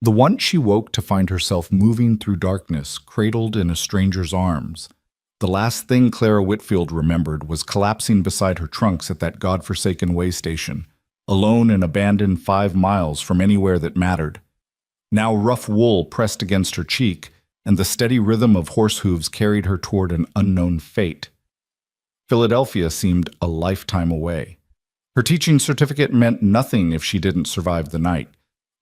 The one she woke to find herself moving through darkness, cradled in a stranger's arms. The last thing Clara Whitfield remembered was collapsing beside her trunks at that godforsaken way station, alone and abandoned 5 miles from anywhere that mattered. Now rough wool pressed against her cheek, and the steady rhythm of horse hooves carried her toward an unknown fate. Philadelphia seemed a lifetime away. Her teaching certificate meant nothing if she didn't survive the night.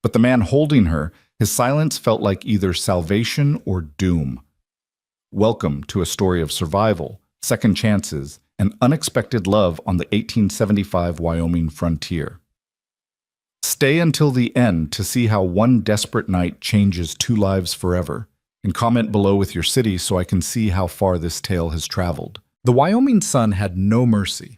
But the man holding her, his silence felt like either salvation or doom. Welcome to a story of survival, second chances, and unexpected love on the 1875 Wyoming frontier. Stay until the end to see how one desperate night changes 2 lives forever, and comment below with your city so I can see how far this tale has traveled. The Wyoming sun had no mercy.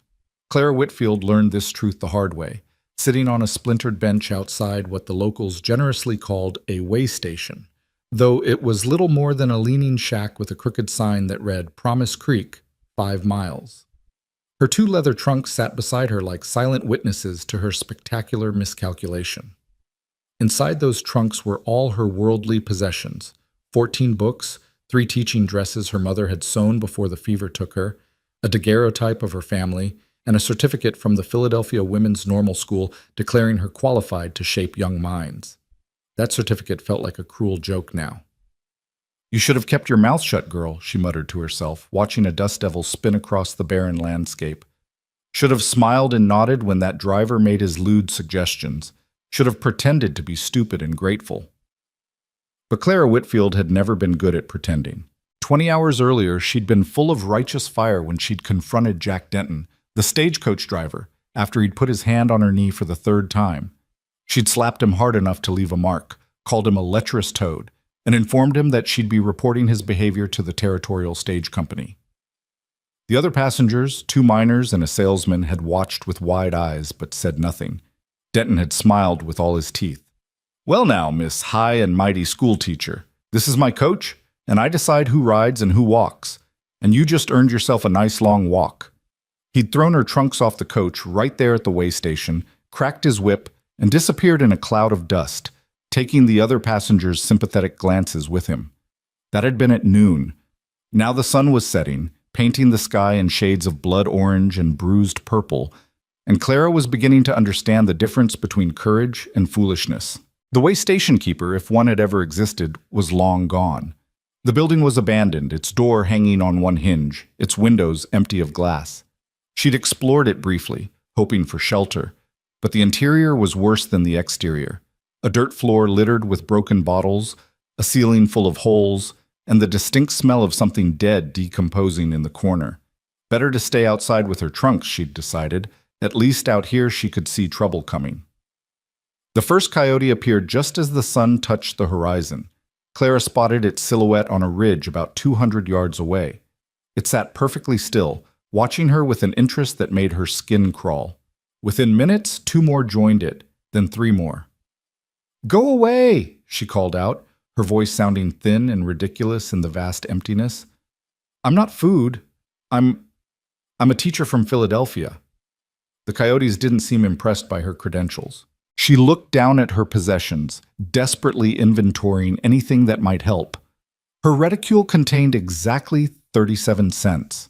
Clara Whitfield learned this truth the hard way, sitting on a splintered bench outside what the locals generously called a way station, though it was little more than a leaning shack with a crooked sign that read Promise Creek, 5 miles. Her 2 leather trunks sat beside her like silent witnesses to her spectacular miscalculation. Inside those trunks were all her worldly possessions, 14 books, 3 teaching dresses her mother had sewn before the fever took her, a daguerreotype of her family, and a certificate from the Philadelphia Women's Normal School declaring her qualified to shape young minds. That certificate felt like a cruel joke now. "You should have kept your mouth shut, girl," she muttered to herself, watching a dust devil spin across the barren landscape. "Should have smiled and nodded when that driver made his lewd suggestions. Should have pretended to be stupid and grateful." But Clara Whitfield had never been good at pretending. 20 hours earlier, she'd been full of righteous fire when she'd confronted Jack Denton, the stagecoach driver, after he'd put his hand on her knee for the 3rd time. She'd slapped him hard enough to leave a mark, called him a lecherous toad, and informed him that she'd be reporting his behavior to the territorial stage company. The other passengers, 2 miners and a salesman, had watched with wide eyes but said nothing. Denton had smiled with all his teeth. "Well now, Miss High and Mighty Schoolteacher, this is my coach, and I decide who rides and who walks, and you just earned yourself a nice long walk." He'd thrown her trunks off the coach right there at the way station, cracked his whip, and disappeared in a cloud of dust, taking the other passengers' sympathetic glances with him. That had been at noon. Now the sun was setting, painting the sky in shades of blood orange and bruised purple, and Clara was beginning to understand the difference between courage and foolishness. The way station keeper, if one had ever existed, was long gone. The building was abandoned, its door hanging on one hinge, its windows empty of glass. She'd explored it briefly, hoping for shelter, but the interior was worse than the exterior. A dirt floor littered with broken bottles, a ceiling full of holes, and the distinct smell of something dead decomposing in the corner. Better to stay outside with her trunks, she'd decided. At least out here she could see trouble coming. The first coyote appeared just as the sun touched the horizon. Clara spotted its silhouette on a ridge about 200 yards away. It sat perfectly still, watching her with an interest that made her skin crawl. Within minutes, 2 more joined it, then 3 more. "Go away!" she called out, her voice sounding thin and ridiculous in the vast emptiness. "I'm not food. I'm a teacher from Philadelphia." The coyotes didn't seem impressed by her credentials. She looked down at her possessions, desperately inventorying anything that might help. Her reticule contained exactly 37 cents,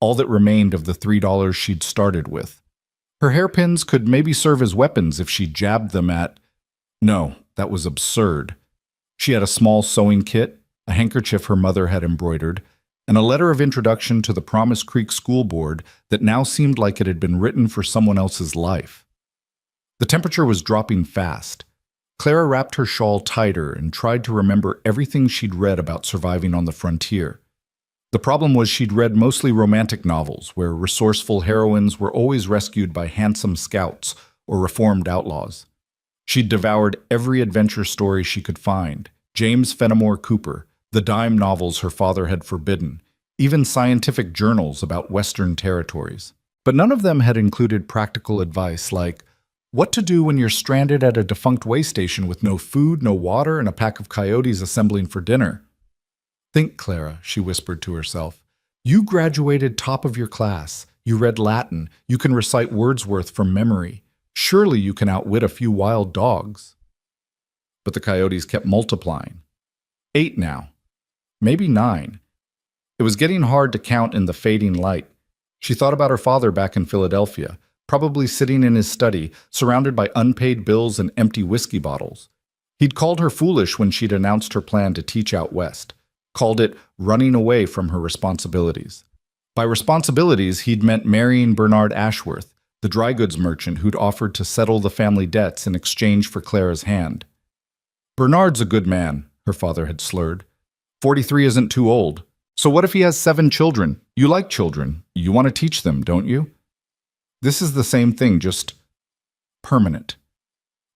all that remained of the $3 she'd started with. Her hairpins could maybe serve as weapons if she jabbed them at... No, that was absurd. She had a small sewing kit, a handkerchief her mother had embroidered, and a letter of introduction to the Promise Creek School Board that now seemed like it had been written for someone else's life. The temperature was dropping fast. Clara wrapped her shawl tighter and tried to remember everything she'd read about surviving on the frontier. The problem was she'd read mostly romantic novels where resourceful heroines were always rescued by handsome scouts or reformed outlaws. She'd devoured every adventure story she could find, James Fenimore Cooper, the dime novels her father had forbidden, even scientific journals about Western territories. But none of them had included practical advice like what to do when you're stranded at a defunct way station with no food, no water, and a pack of coyotes assembling for dinner. "Think, Clara," she whispered to herself. "You graduated top of your class. You read Latin. You can recite Wordsworth from memory. Surely you can outwit a few wild dogs." but the coyotes kept multiplying. 8 now. Maybe 9. It was getting hard to count in the fading light. She thought about her father back in Philadelphia, probably sitting in his study, surrounded by unpaid bills and empty whiskey bottles. He'd called her foolish when she'd announced her plan to teach out west, called it running away from her responsibilities. By responsibilities, he'd meant marrying Bernard Ashworth, the dry goods merchant who'd offered to settle the family debts in exchange for Clara's hand. Bernard's a good man, her father had slurred. 43 isn't too old. So what if he has 7 children? You like children. You want to teach them, don't you? This is the same thing, just permanent.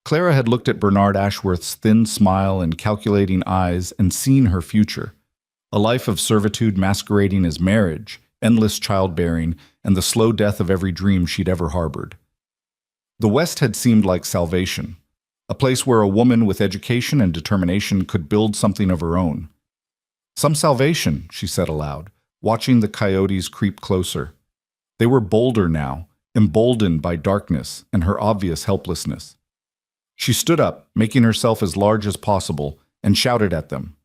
Clara had looked at Bernard Ashworth's thin smile and calculating eyes and seen her future. A life of servitude masquerading as marriage, endless childbearing, and the slow death of every dream she'd ever harbored. The West had seemed like salvation, a place where a woman with education and determination could build something of her own. Some salvation, she said aloud, watching the coyotes creep closer. They were bolder now, emboldened by darkness and her obvious helplessness. She stood up, making herself as large as possible, and shouted at them.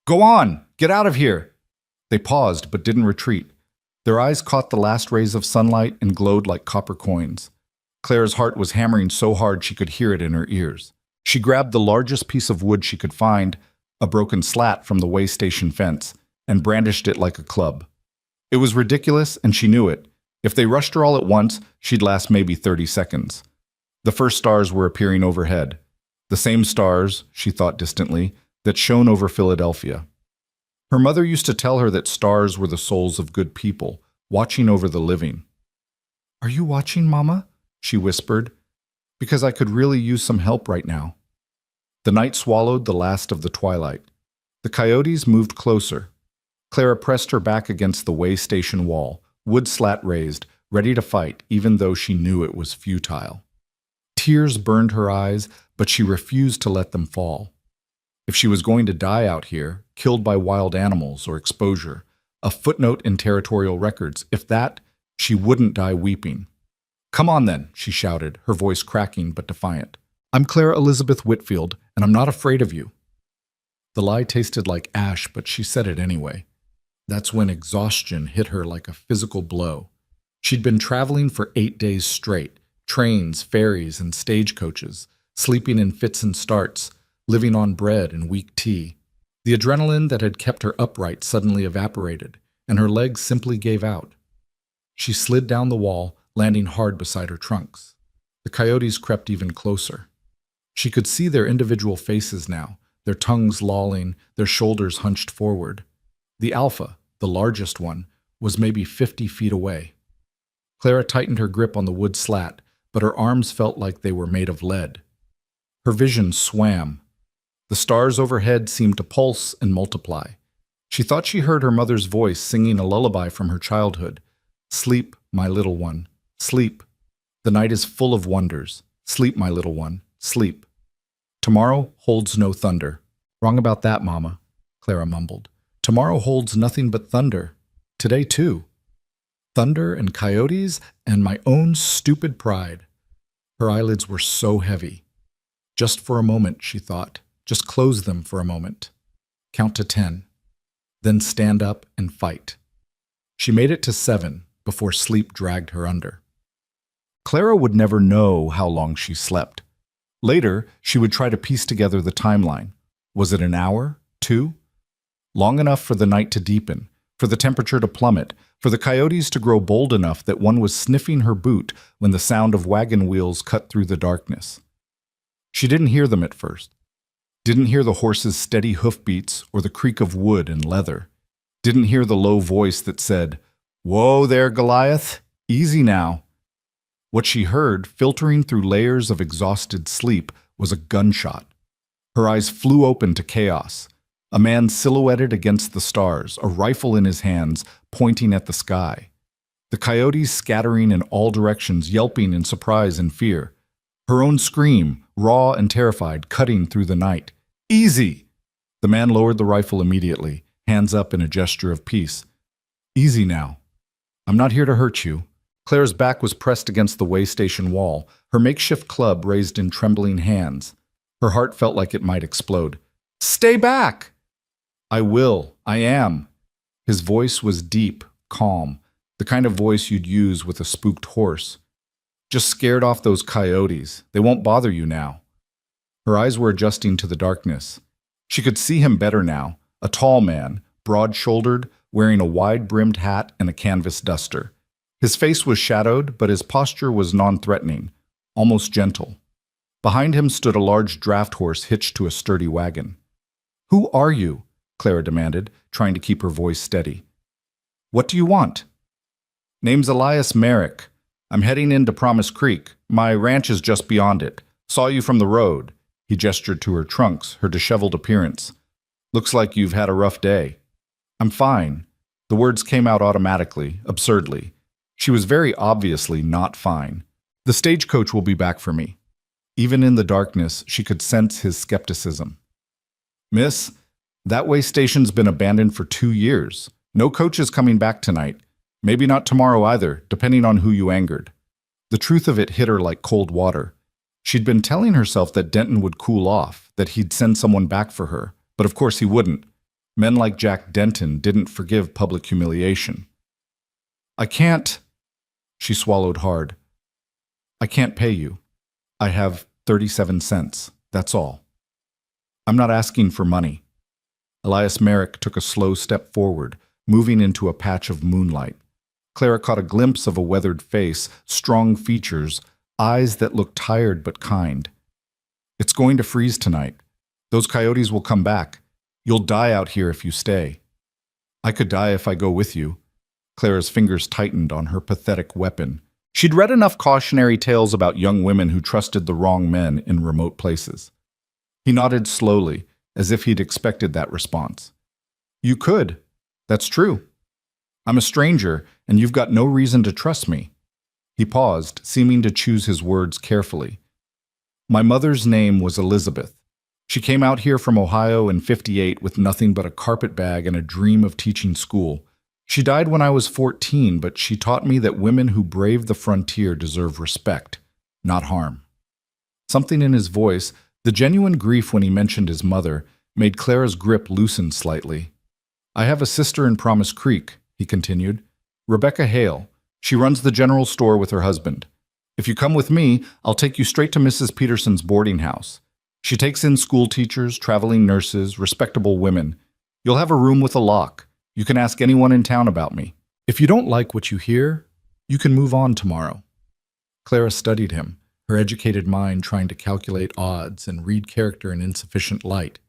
"Go on! Get out of here!" They paused but didn't retreat. Their eyes caught the last rays of sunlight and glowed like copper coins. Clara's heart was hammering so hard she could hear it in her ears. She grabbed the largest piece of wood she could find, a broken slat from the way station fence, and brandished it like a club. It was ridiculous, and she knew it. If they rushed her all at once, she'd last maybe 30 seconds. The first stars were appearing overhead. The same stars, she thought distantly, that shone over Philadelphia. Her mother used to tell her that stars were the souls of good people, watching over the living. "Are you watching, Mama?" she whispered. "Because I could really use some help right now." The night swallowed the last of the twilight. The coyotes moved closer. Clara pressed her back against the way station wall, wood slat raised, ready to fight, even though she knew it was futile. Tears burned her eyes, but she refused to let them fall. If she was going to die out here, killed by wild animals or exposure, a footnote in territorial records, if that, she wouldn't die weeping. "Come on then," she shouted, her voice cracking but defiant. "I'm Clara Elizabeth Whitfield, and I'm not afraid of you." The lie tasted like ash, but she said it anyway. That's when exhaustion hit her like a physical blow. She'd been traveling for 8 days straight, trains, ferries, and stagecoaches, sleeping in fits and starts, living on bread and weak tea. The adrenaline that had kept her upright suddenly evaporated, and her legs simply gave out. She slid down the wall, landing hard beside her trunks. The coyotes crept even closer. She could see their individual faces now, their tongues lolling, their shoulders hunched forward. The alpha, the largest one, was maybe 50 feet away. Clara tightened her grip on the wood slat, but her arms felt like they were made of lead. Her vision swam. The stars overhead seemed to pulse and multiply. She thought she heard her mother's voice singing a lullaby from her childhood. "Sleep, my little one, sleep. The night is full of wonders. Sleep, my little one, sleep. Tomorrow holds no thunder." "Wrong about that, Mama," Clara mumbled. "Tomorrow holds nothing but thunder. Today, too. Thunder and coyotes and my own stupid pride." Her eyelids were so heavy. Just for a moment, she thought. Just close them for a moment. Count to 10. Then stand up and fight. She made it to 7 before sleep dragged her under. Clara would never know how long she slept. Later, she would try to piece together the timeline. Was it an hour? 2? Long enough for the night to deepen, for the temperature to plummet, for the coyotes to grow bold enough that one was sniffing her boot when the sound of wagon wheels cut through the darkness. She didn't hear them at first. Didn't hear the horse's steady hoofbeats or the creak of wood and leather. Didn't hear the low voice that said, "Whoa there, Goliath, easy now." What she heard, filtering through layers of exhausted sleep, was a gunshot. Her eyes flew open to chaos. A man silhouetted against the stars, a rifle in his hands, pointing at the sky. The coyotes scattering in all directions, yelping in surprise and fear. Her own scream, raw and terrified, cutting through the night. "Easy!" The man lowered the rifle immediately, hands up in a gesture of peace. "Easy now. I'm not here to hurt you." Claire's back was pressed against the way station wall, her makeshift club raised in trembling hands. Her heart felt like it might explode. "Stay back!" "I will. I am." His voice was deep, calm, the kind of voice you'd use with a spooked horse. "Just scared off those coyotes. They won't bother you now." Her eyes were adjusting to the darkness. She could see him better now, a tall man, broad-shouldered, wearing a wide-brimmed hat and a canvas duster. His face was shadowed, but his posture was non-threatening, almost gentle. Behind him stood a large draft horse hitched to a sturdy wagon. "Who are you?" Clara demanded, trying to keep her voice steady. "What do you want?" "Name's Elias Merrick. I'm heading into Promise Creek. My ranch is just beyond it. Saw you from the road." He gestured to her trunks, her disheveled appearance. "Looks like you've had a rough day." "I'm fine." The words came out automatically, absurdly. She was very obviously not fine. "The stagecoach will be back for me." Even in the darkness, she could sense his skepticism. "Miss, that way station's been abandoned for 2 years. No coach is coming back tonight. Maybe not tomorrow either, depending on who you angered." The truth of it hit her like cold water. She'd been telling herself that Denton would cool off, that he'd send someone back for her, but of course he wouldn't. Men like Jack Denton didn't forgive public humiliation. "I can't." She swallowed hard. "I can't pay you. I have 37 cents, that's all." "I'm not asking for money." Elias Merrick took a slow step forward, moving into a patch of moonlight. Clara caught a glimpse of a weathered face, strong features, eyes that looked tired but kind. "It's going to freeze tonight. Those coyotes will come back. You'll die out here if you stay." "I could die if I go with you." Clara's fingers tightened on her pathetic weapon. She'd read enough cautionary tales about young women who trusted the wrong men in remote places. He nodded slowly, as if he'd expected that response. "You could. That's true. I'm a stranger, and you've got no reason to trust me." He paused, seeming to choose his words carefully. "My mother's name was Elizabeth. She came out here from Ohio in '58 with nothing but a carpet bag and a dream of teaching school. She died when I was 14, but she taught me that women who brave the frontier deserve respect, not harm." Something in his voice, the genuine grief when he mentioned his mother, made Clara's grip loosen slightly. "I have a sister in Promise Creek," he continued. "Rebecca Hale. She runs the general store with her husband. If you come with me, I'll take you straight to Mrs. Peterson's boarding house. She takes in school teachers, traveling nurses, respectable women. You'll have a room with a lock. You can ask anyone in town about me. If you don't like what you hear, you can move on tomorrow." Clara studied him, her educated mind trying to calculate odds and read character in insufficient light.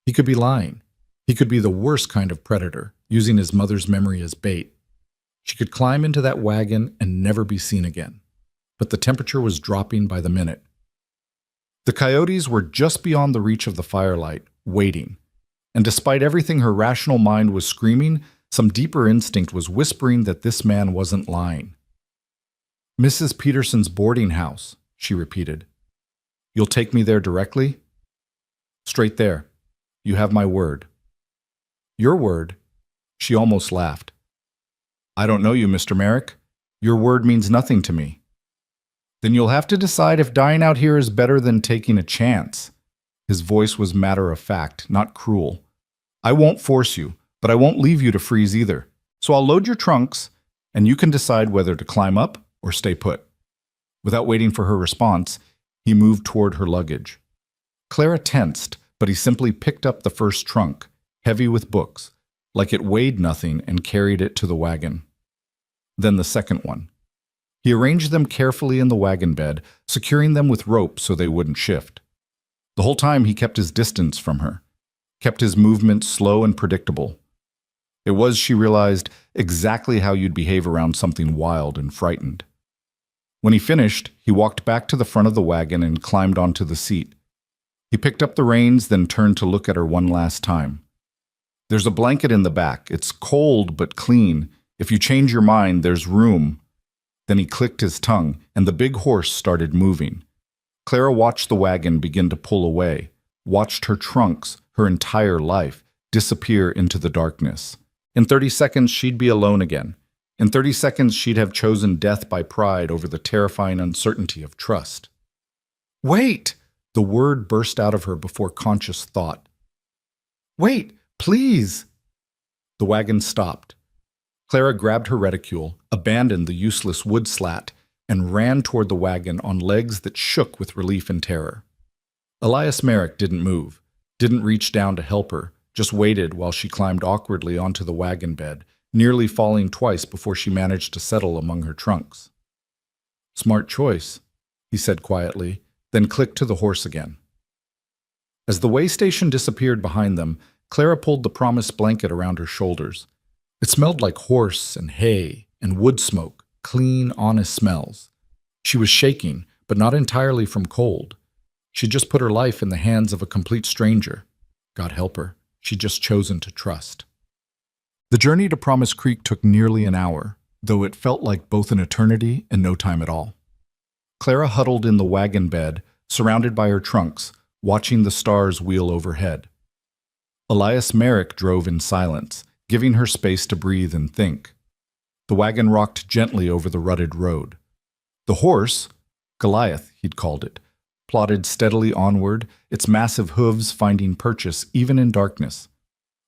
He could be lying. He could be the worst kind of predator, using his mother's memory as bait. She could climb into that wagon and never be seen again. But the temperature was dropping by the minute. The coyotes were just beyond the reach of the firelight, waiting. And despite everything her rational mind was screaming, some deeper instinct was whispering that this man wasn't lying. "Mrs. Peterson's boarding house," she repeated. "You'll take me there directly?" "Straight there. You have my word." "Your word?" She almost laughed. "I don't know you, Mr. Merrick. Your word means nothing to me." "Then you'll have to decide if dying out here is better than taking a chance." His voice was matter-of-fact, not cruel. "I won't force you, but I won't leave you to freeze either. So I'll load your trunks, and you can decide whether to climb up or stay put." Without waiting for her response, he moved toward her luggage. Clara tensed, but he simply picked up the first trunk, heavy with books, like it weighed nothing, and carried it to the wagon. Then the second one. He arranged them carefully in the wagon bed, securing them with rope so they wouldn't shift. The whole time he kept his distance from her, kept his movements slow and predictable. It was, she realized, exactly how you'd behave around something wild and frightened. When he finished, he walked back to the front of the wagon and climbed onto the seat. He picked up the reins, then turned to look at her one last time. "There's a blanket in the back. It's cold but clean. If you change your mind, there's room." Then he clicked his tongue, and the big horse started moving. Clara watched the wagon begin to pull away, watched her trunks, her entire life, disappear into the darkness. In 30 seconds, she'd be alone again. In 30 seconds, she'd have chosen death by pride over the terrifying uncertainty of trust. "Wait!" The word burst out of her before conscious thought. "Wait, please!" The wagon stopped. Clara grabbed her reticule, abandoned the useless wood slat, and ran toward the wagon on legs that shook with relief and terror. Elias Merrick didn't move, didn't reach down to help her, just waited while she climbed awkwardly onto the wagon bed, nearly falling twice before she managed to settle among her trunks. "Smart choice," he said quietly, then clicked to the horse again. As the way station disappeared behind them, Clara pulled the promised blanket around her shoulders. It smelled like horse and hay and wood smoke, clean, honest smells. She was shaking, but not entirely from cold. She'd just put her life in the hands of a complete stranger. God help her, she'd just chosen to trust. The journey to Promise Creek took nearly an hour, though it felt like both an eternity and no time at all. Clara huddled in the wagon bed, surrounded by her trunks, watching the stars wheel overhead. Elias Merrick drove in silence, giving her space to breathe and think. The wagon rocked gently over the rutted road. The horse, Goliath he'd called it, plodded steadily onward, its massive hooves finding purchase even in darkness.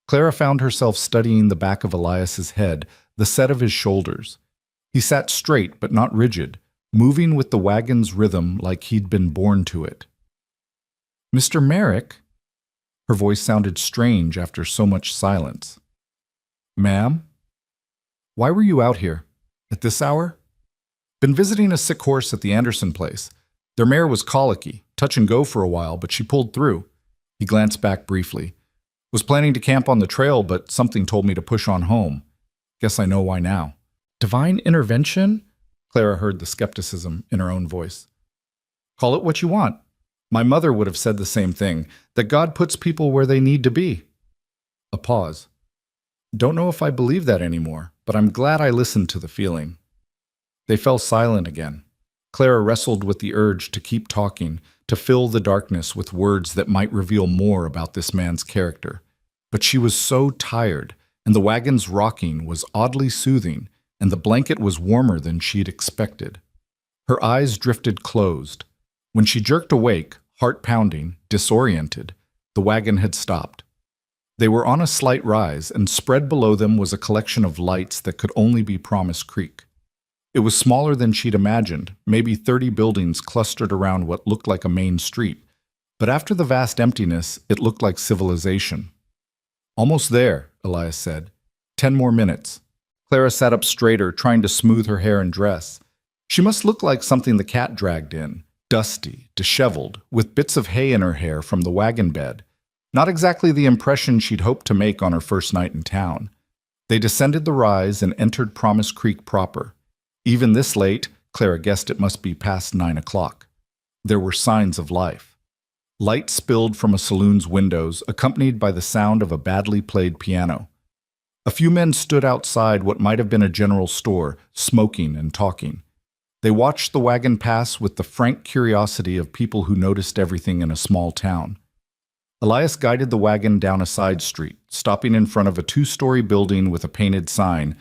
Clara found herself studying the back of Elias's head, the set of his shoulders. He sat straight but not rigid, moving with the wagon's rhythm like he'd been born to it. "Mr. Merrick?" Her voice sounded strange after so much silence. "Ma'am? Why were you out here? At this hour?" "Been visiting a sick horse at the Anderson place. Their mare was colicky, touch and go for a while, but she pulled through." He glanced back briefly. "Was planning to camp on the trail, but something told me to push on home. Guess I know why now." "Divine intervention?" Clara heard the skepticism in her own voice. "Call it what you want. My mother would have said the same thing, that God puts people where they need to be." A pause. "Don't know if I believe that anymore, but I'm glad I listened to the feeling." They fell silent again. Clara wrestled with the urge to keep talking, to fill the darkness with words that might reveal more about this man's character. But she was so tired, and the wagon's rocking was oddly soothing, and the blanket was warmer than she'd expected. Her eyes drifted closed. When she jerked awake, heart pounding, disoriented, the wagon had stopped. They were on a slight rise, and spread below them was a collection of lights that could only be Promise Creek. It was smaller than she'd imagined, maybe 30 buildings clustered around what looked like a main street, but after the vast emptiness, it looked like civilization. "Almost there," Elias said. 10 more minutes." Clara sat up straighter, trying to smooth her hair and dress. She must look like something the cat dragged in, dusty, disheveled, with bits of hay in her hair from the wagon bed. Not exactly the impression she'd hoped to make on her first night in town. They descended the rise and entered Promise Creek proper. Even this late, Clara guessed it must be past 9 o'clock. There were signs of life. Light spilled from a saloon's windows, accompanied by the sound of a badly played piano. A few men stood outside what might have been a general store, smoking and talking. They watched the wagon pass with the frank curiosity of people who noticed everything in a small town. Elias guided the wagon down a side street, stopping in front of a 2-story building with a painted sign,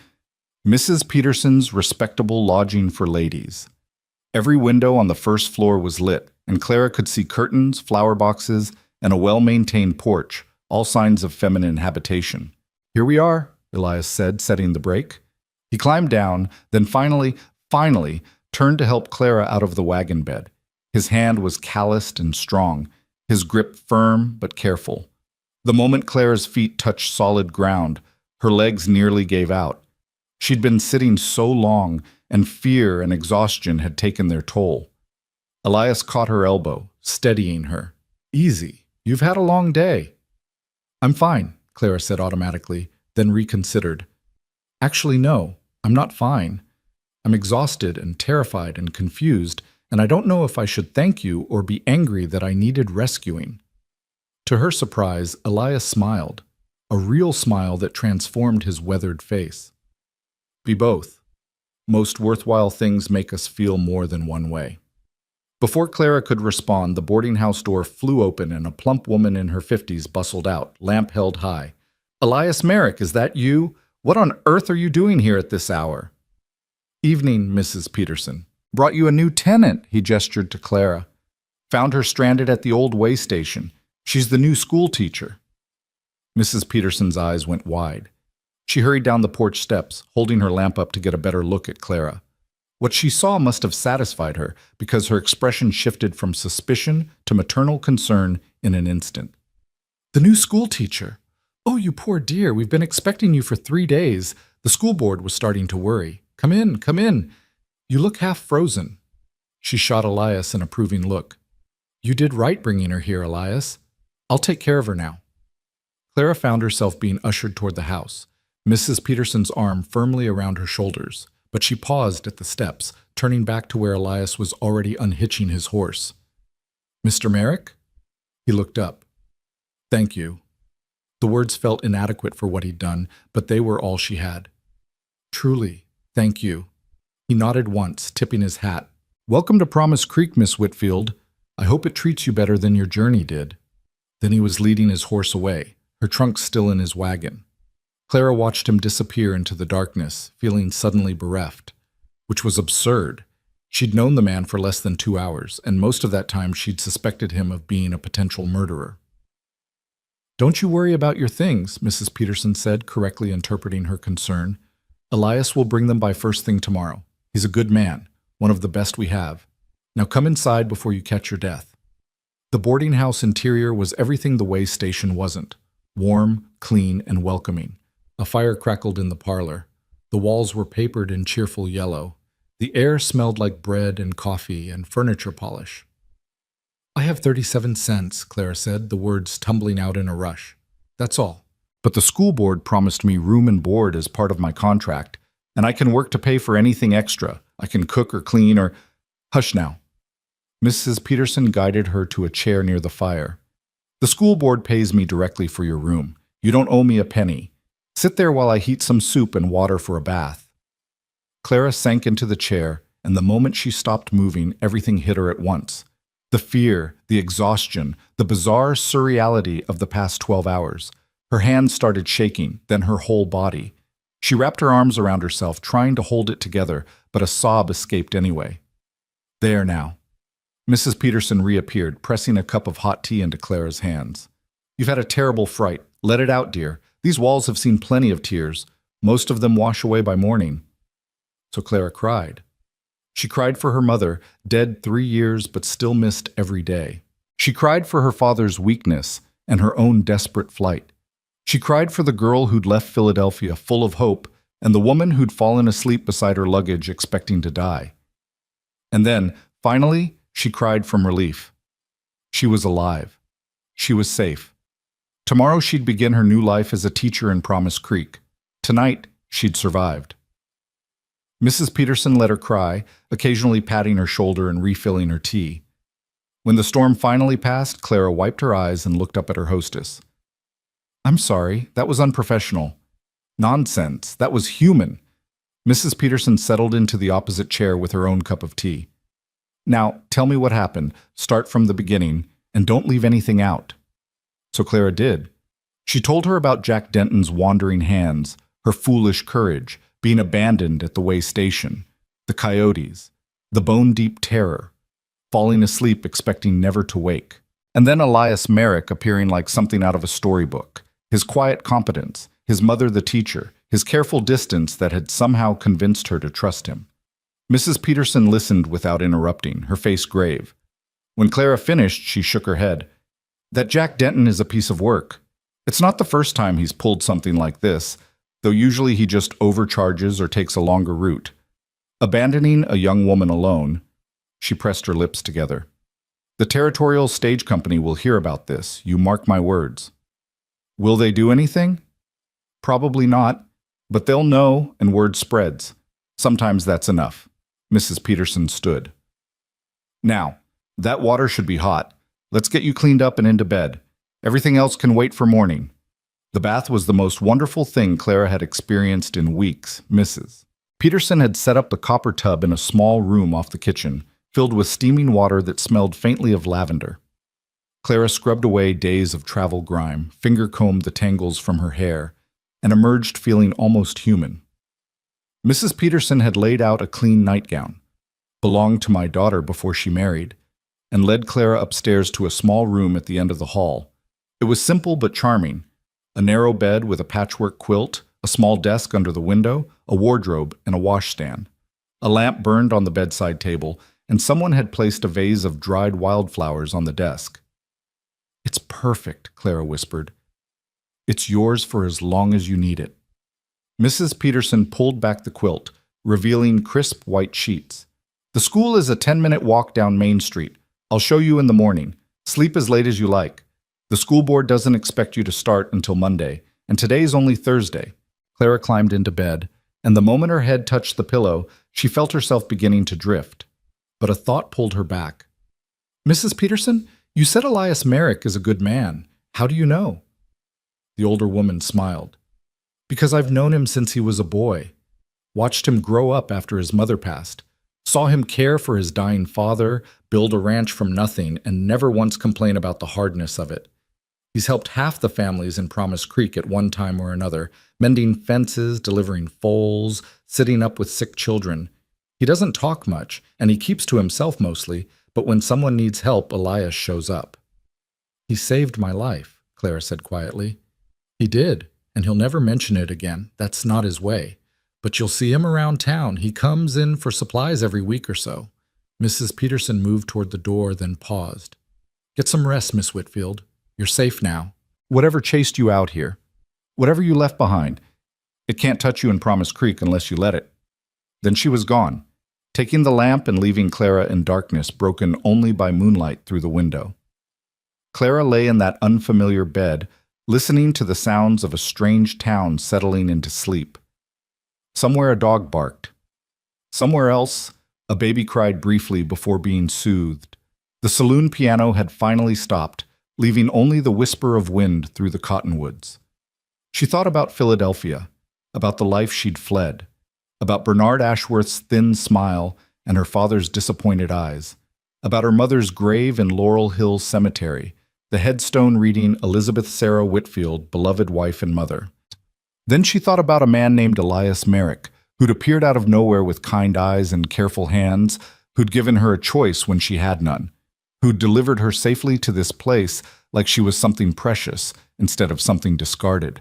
"Mrs. Peterson's Respectable Lodging for Ladies." Every window on the first floor was lit, and Clara could see curtains, flower boxes, and a well-maintained porch, all signs of feminine habitation. "Here we are," Elias said, setting the brake. He climbed down, then finally turned to help Clara out of the wagon bed. His hand was calloused and strong, his grip firm but careful. The moment Clara's feet touched solid ground, her legs nearly gave out. She'd been sitting so long, and fear and exhaustion had taken their toll. Elias caught her elbow, steadying her. "Easy. You've had a long day." "I'm fine," Clara said automatically, then reconsidered. "Actually, no, I'm not fine. I'm exhausted and terrified and confused, and I don't know if I should thank you or be angry that I needed rescuing." To her surprise, Elias smiled, a real smile that transformed his weathered face. "Be both. Most worthwhile things make us feel more than one way." Before Clara could respond, the boarding house door flew open and a plump woman in her 50s bustled out, lamp held high. "Elias Merrick, is that you? What on earth are you doing here at this hour?" "Evening, Mrs. Peterson. Brought you a new tenant," he gestured to Clara. Found her stranded at the old way station. She's the new school teacher." Mrs. Peterson's eyes went wide. She hurried down the porch steps, holding her lamp up to get a better look at Clara. What she saw must have satisfied her, because her expression shifted from suspicion to maternal concern in an instant. "The new school teacher? Oh, you poor dear, we've been expecting you for 3 days. The school board was starting to worry. Come in, come in. You look half frozen." She shot Elias an approving look. "You did right bringing her here, Elias. I'll take care of her now." Clara found herself being ushered toward the house, Mrs. Peterson's arm firmly around her shoulders, but she paused at the steps, turning back to where Elias was already unhitching his horse. "Mr. Merrick?" He looked up. "Thank you." The words felt inadequate for what he'd done, but they were all she had. "Truly, thank you." He nodded once, tipping his hat. "Welcome to Promise Creek, Miss Whitfield. I hope it treats you better than your journey did." Then he was leading his horse away, her trunk still in his wagon. Clara watched him disappear into the darkness, feeling suddenly bereft, which was absurd. She'd known the man for less than 2 hours, and most of that time she'd suspected him of being a potential murderer. "Don't you worry about your things," Mrs. Peterson said, correctly interpreting her concern. "Elias will bring them by first thing tomorrow. He's a good man, one of the best we have. Now come inside before you catch your death." The boarding house interior was everything the way station wasn't: warm, clean, and welcoming. A fire crackled in the parlor. The walls were papered in cheerful yellow. The air smelled like bread and coffee and furniture polish. "I have 37 cents, Clara said, the words tumbling out in a rush. "That's all. But the school board promised me room and board as part of my contract, and I can work to pay for anything extra. I can cook or clean or—" "Hush now." Mrs. Peterson guided her to a chair near the fire. "The school board pays me directly for your room. You don't owe me a penny. Sit there while I heat some soup and water for a bath." Clara sank into the chair, and the moment she stopped moving, everything hit her at once. The fear, the exhaustion, the bizarre surreality of the past 12 hours. Her hands started shaking, then her whole body. She wrapped her arms around herself, trying to hold it together, but a sob escaped anyway. "There now." Mrs. Peterson reappeared, pressing a cup of hot tea into Clara's hands. "You've had a terrible fright. Let it out, dear. These walls have seen plenty of tears. Most of them wash away by morning." So Clara cried. She cried for her mother, dead 3 years but still missed every day. She cried for her father's weakness and her own desperate flight. She cried for the girl who'd left Philadelphia full of hope and the woman who'd fallen asleep beside her luggage expecting to die. And then, finally, she cried from relief. She was alive. She was safe. Tomorrow she'd begin her new life as a teacher in Promise Creek. Tonight, she'd survived. Mrs. Peterson let her cry, occasionally patting her shoulder and refilling her tea. When the storm finally passed, Clara wiped her eyes and looked up at her hostess. "I'm sorry, that was unprofessional." "Nonsense, that was human." Mrs. Peterson settled into the opposite chair with her own cup of tea. "Now, tell me what happened. Start from the beginning, and don't leave anything out." So Clara did. She told her about Jack Denton's wandering hands, her foolish courage, being abandoned at the way station, the coyotes, the bone-deep terror, falling asleep expecting never to wake. And then Elias Merrick appearing like something out of a storybook, his quiet competence, his mother the teacher, his careful distance that had somehow convinced her to trust him. Mrs. Peterson listened without interrupting, her face grave. When Clara finished, she shook her head. "That Jack Denton is a piece of work. It's not the first time he's pulled something like this, though usually he just overcharges or takes a longer route. Abandoning a young woman alone." She pressed her lips together. "The Territorial Stage Company will hear about this, you mark my words." "Will they do anything?" "Probably not, but they'll know and word spreads. Sometimes that's enough." Mrs. Peterson stood. "Now, that water should be hot. Let's get you cleaned up and into bed. Everything else can wait for morning." The bath was the most wonderful thing Clara had experienced in weeks, Mrs. Peterson had set up the copper tub in a small room off the kitchen, filled with steaming water that smelled faintly of lavender. Clara scrubbed away days of travel grime, finger-combed the tangles from her hair, and emerged feeling almost human. Mrs. Peterson had laid out a clean nightgown. "Belonged to my daughter before she married. and led Clara upstairs to a small room at the end of the hall. It was simple but charming. A narrow bed with a patchwork quilt, a small desk under the window, a wardrobe, and a washstand. A lamp burned on the bedside table, and someone had placed a vase of dried wildflowers on the desk. "It's perfect," Clara whispered. "It's yours for as long as you need it." Mrs. Peterson pulled back the quilt, revealing crisp white sheets. "The school is a 10-minute walk down Main Street. I'll show you in the morning. Sleep as late as you like. The school board doesn't expect you to start until Monday, and today's only Thursday." Clara climbed into bed, and the moment her head touched the pillow, she felt herself beginning to drift. But a thought pulled her back. "Mrs. Peterson, you said Elias Merrick is a good man. How do you know?" The older woman smiled. "Because I've known him since he was a boy. Watched him grow up after his mother passed. Saw him care for his dying father, build a ranch from nothing, and never once complain about the hardness of it. He's helped half the families in Promise Creek at one time or another, mending fences, delivering foals, sitting up with sick children. He doesn't talk much, and he keeps to himself mostly, but when someone needs help, Elias shows up." "He saved my life," Clara said quietly. "He did, and he'll never mention it again. That's not his way. But you'll see him around town. He comes in for supplies every week or so." Mrs. Peterson moved toward the door, then paused. "Get some rest, Miss Whitfield. You're safe now. Whatever chased you out here, whatever you left behind, it can't touch you in Promise Creek unless you let it." Then she was gone, taking the lamp and leaving Clara in darkness, broken only by moonlight through the window. Clara lay in that unfamiliar bed, listening to the sounds of a strange town settling into sleep. Somewhere a dog barked. Somewhere else, a baby cried briefly before being soothed. The saloon piano had finally stopped, leaving only the whisper of wind through the cottonwoods. She thought about Philadelphia, about the life she'd fled, about Bernard Ashworth's thin smile and her father's disappointed eyes, about her mother's grave in Laurel Hill Cemetery, the headstone reading Elizabeth Sarah Whitfield, beloved wife and mother. Then she thought about a man named Elias Merrick, who'd appeared out of nowhere with kind eyes and careful hands, who'd given her a choice when she had none, who'd delivered her safely to this place like she was something precious instead of something discarded.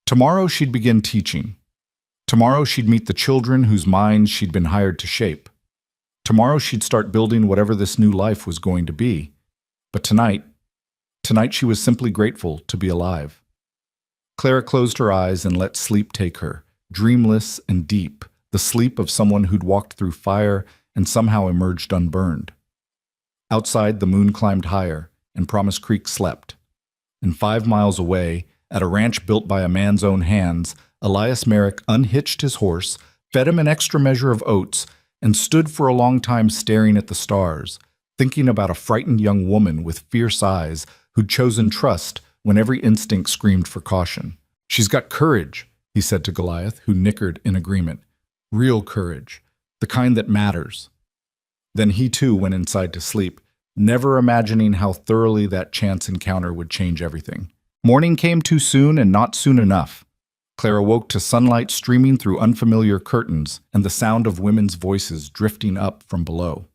Tomorrow she'd begin teaching. Tomorrow she'd meet the children whose minds she'd been hired to shape. Tomorrow she'd start building whatever this new life was going to be. But tonight she was simply grateful to be alive. Clara closed her eyes and let sleep take her, dreamless and deep, the sleep of someone who'd walked through fire and somehow emerged unburned. Outside, the moon climbed higher, and Promise Creek slept. And 5 miles away, at a ranch built by a man's own hands, Elias Merrick unhitched his horse, fed him an extra measure of oats, and stood for a long time staring at the stars, thinking about a frightened young woman with fierce eyes who'd chosen trust when every instinct screamed for caution. "She's got courage," he said to Goliath, who nickered in agreement. "Real courage, the kind that matters." Then he too went inside to sleep, never imagining how thoroughly that chance encounter would change everything. Morning came too soon and not soon enough. Clara woke to sunlight streaming through unfamiliar curtains and the sound of women's voices drifting up from below.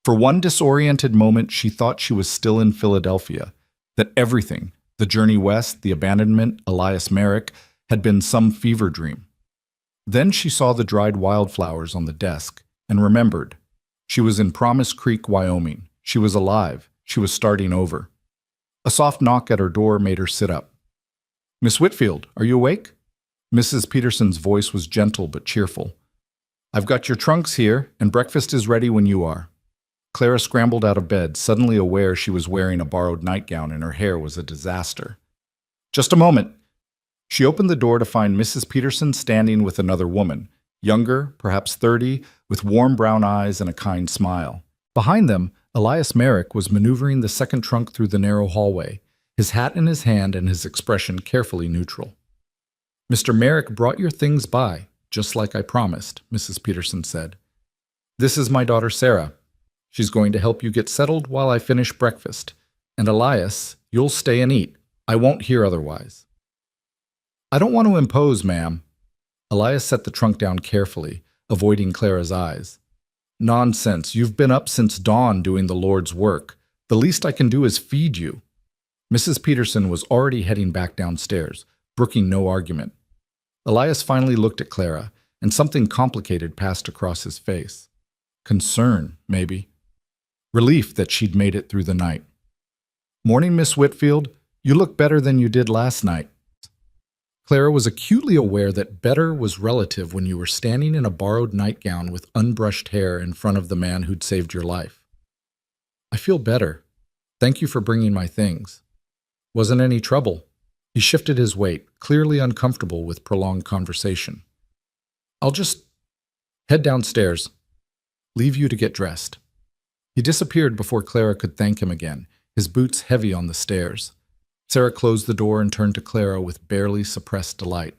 For one disoriented moment, she thought she was still in Philadelphia, that everything, the journey west, the abandonment, Elias Merrick, had been some fever dream. Then she saw the dried wildflowers on the desk and remembered. She was in Promise Creek, Wyoming. She was alive. She was starting over. A soft knock at her door made her sit up. "Miss Whitfield, are you awake?" Mrs. Peterson's voice was gentle but cheerful. "I've got your trunks here, and breakfast is ready when you are." Clara scrambled out of bed, suddenly aware she was wearing a borrowed nightgown and her hair was a disaster. "Just a moment." She opened the door to find Mrs. Peterson standing with another woman, younger, perhaps 30, with warm brown eyes and a kind smile. Behind them, Elias Merrick was maneuvering the second trunk through the narrow hallway, his hat in his hand and his expression carefully neutral. "Mr. Merrick brought your things by, just like I promised," Mrs. Peterson said. "This is my daughter Sarah. She's going to help you get settled while I finish breakfast. And Elias, you'll stay and eat. I won't hear otherwise." "I don't want to impose, ma'am." Elias set the trunk down carefully, avoiding Clara's eyes. Nonsense. You've been up since dawn doing the Lord's work. The least I can do is feed you. Mrs. Peterson was already heading back downstairs, brooking no argument. Elias finally looked at Clara, and something complicated passed across his face. Concern, maybe. Relief that she'd made it through the night. "Morning, Miss Whitfield. You look better than you did last night." Clara was acutely aware that better was relative when you were standing in a borrowed nightgown with unbrushed hair in front of the man who'd saved your life. "I feel better. Thank you for bringing my things." "Wasn't any trouble." He shifted his weight, clearly uncomfortable with prolonged conversation. "I'll just head downstairs. Leave you to get dressed." He disappeared before Clara could thank him again, his boots heavy on the stairs. Sarah closed the door and turned to Clara with barely suppressed delight.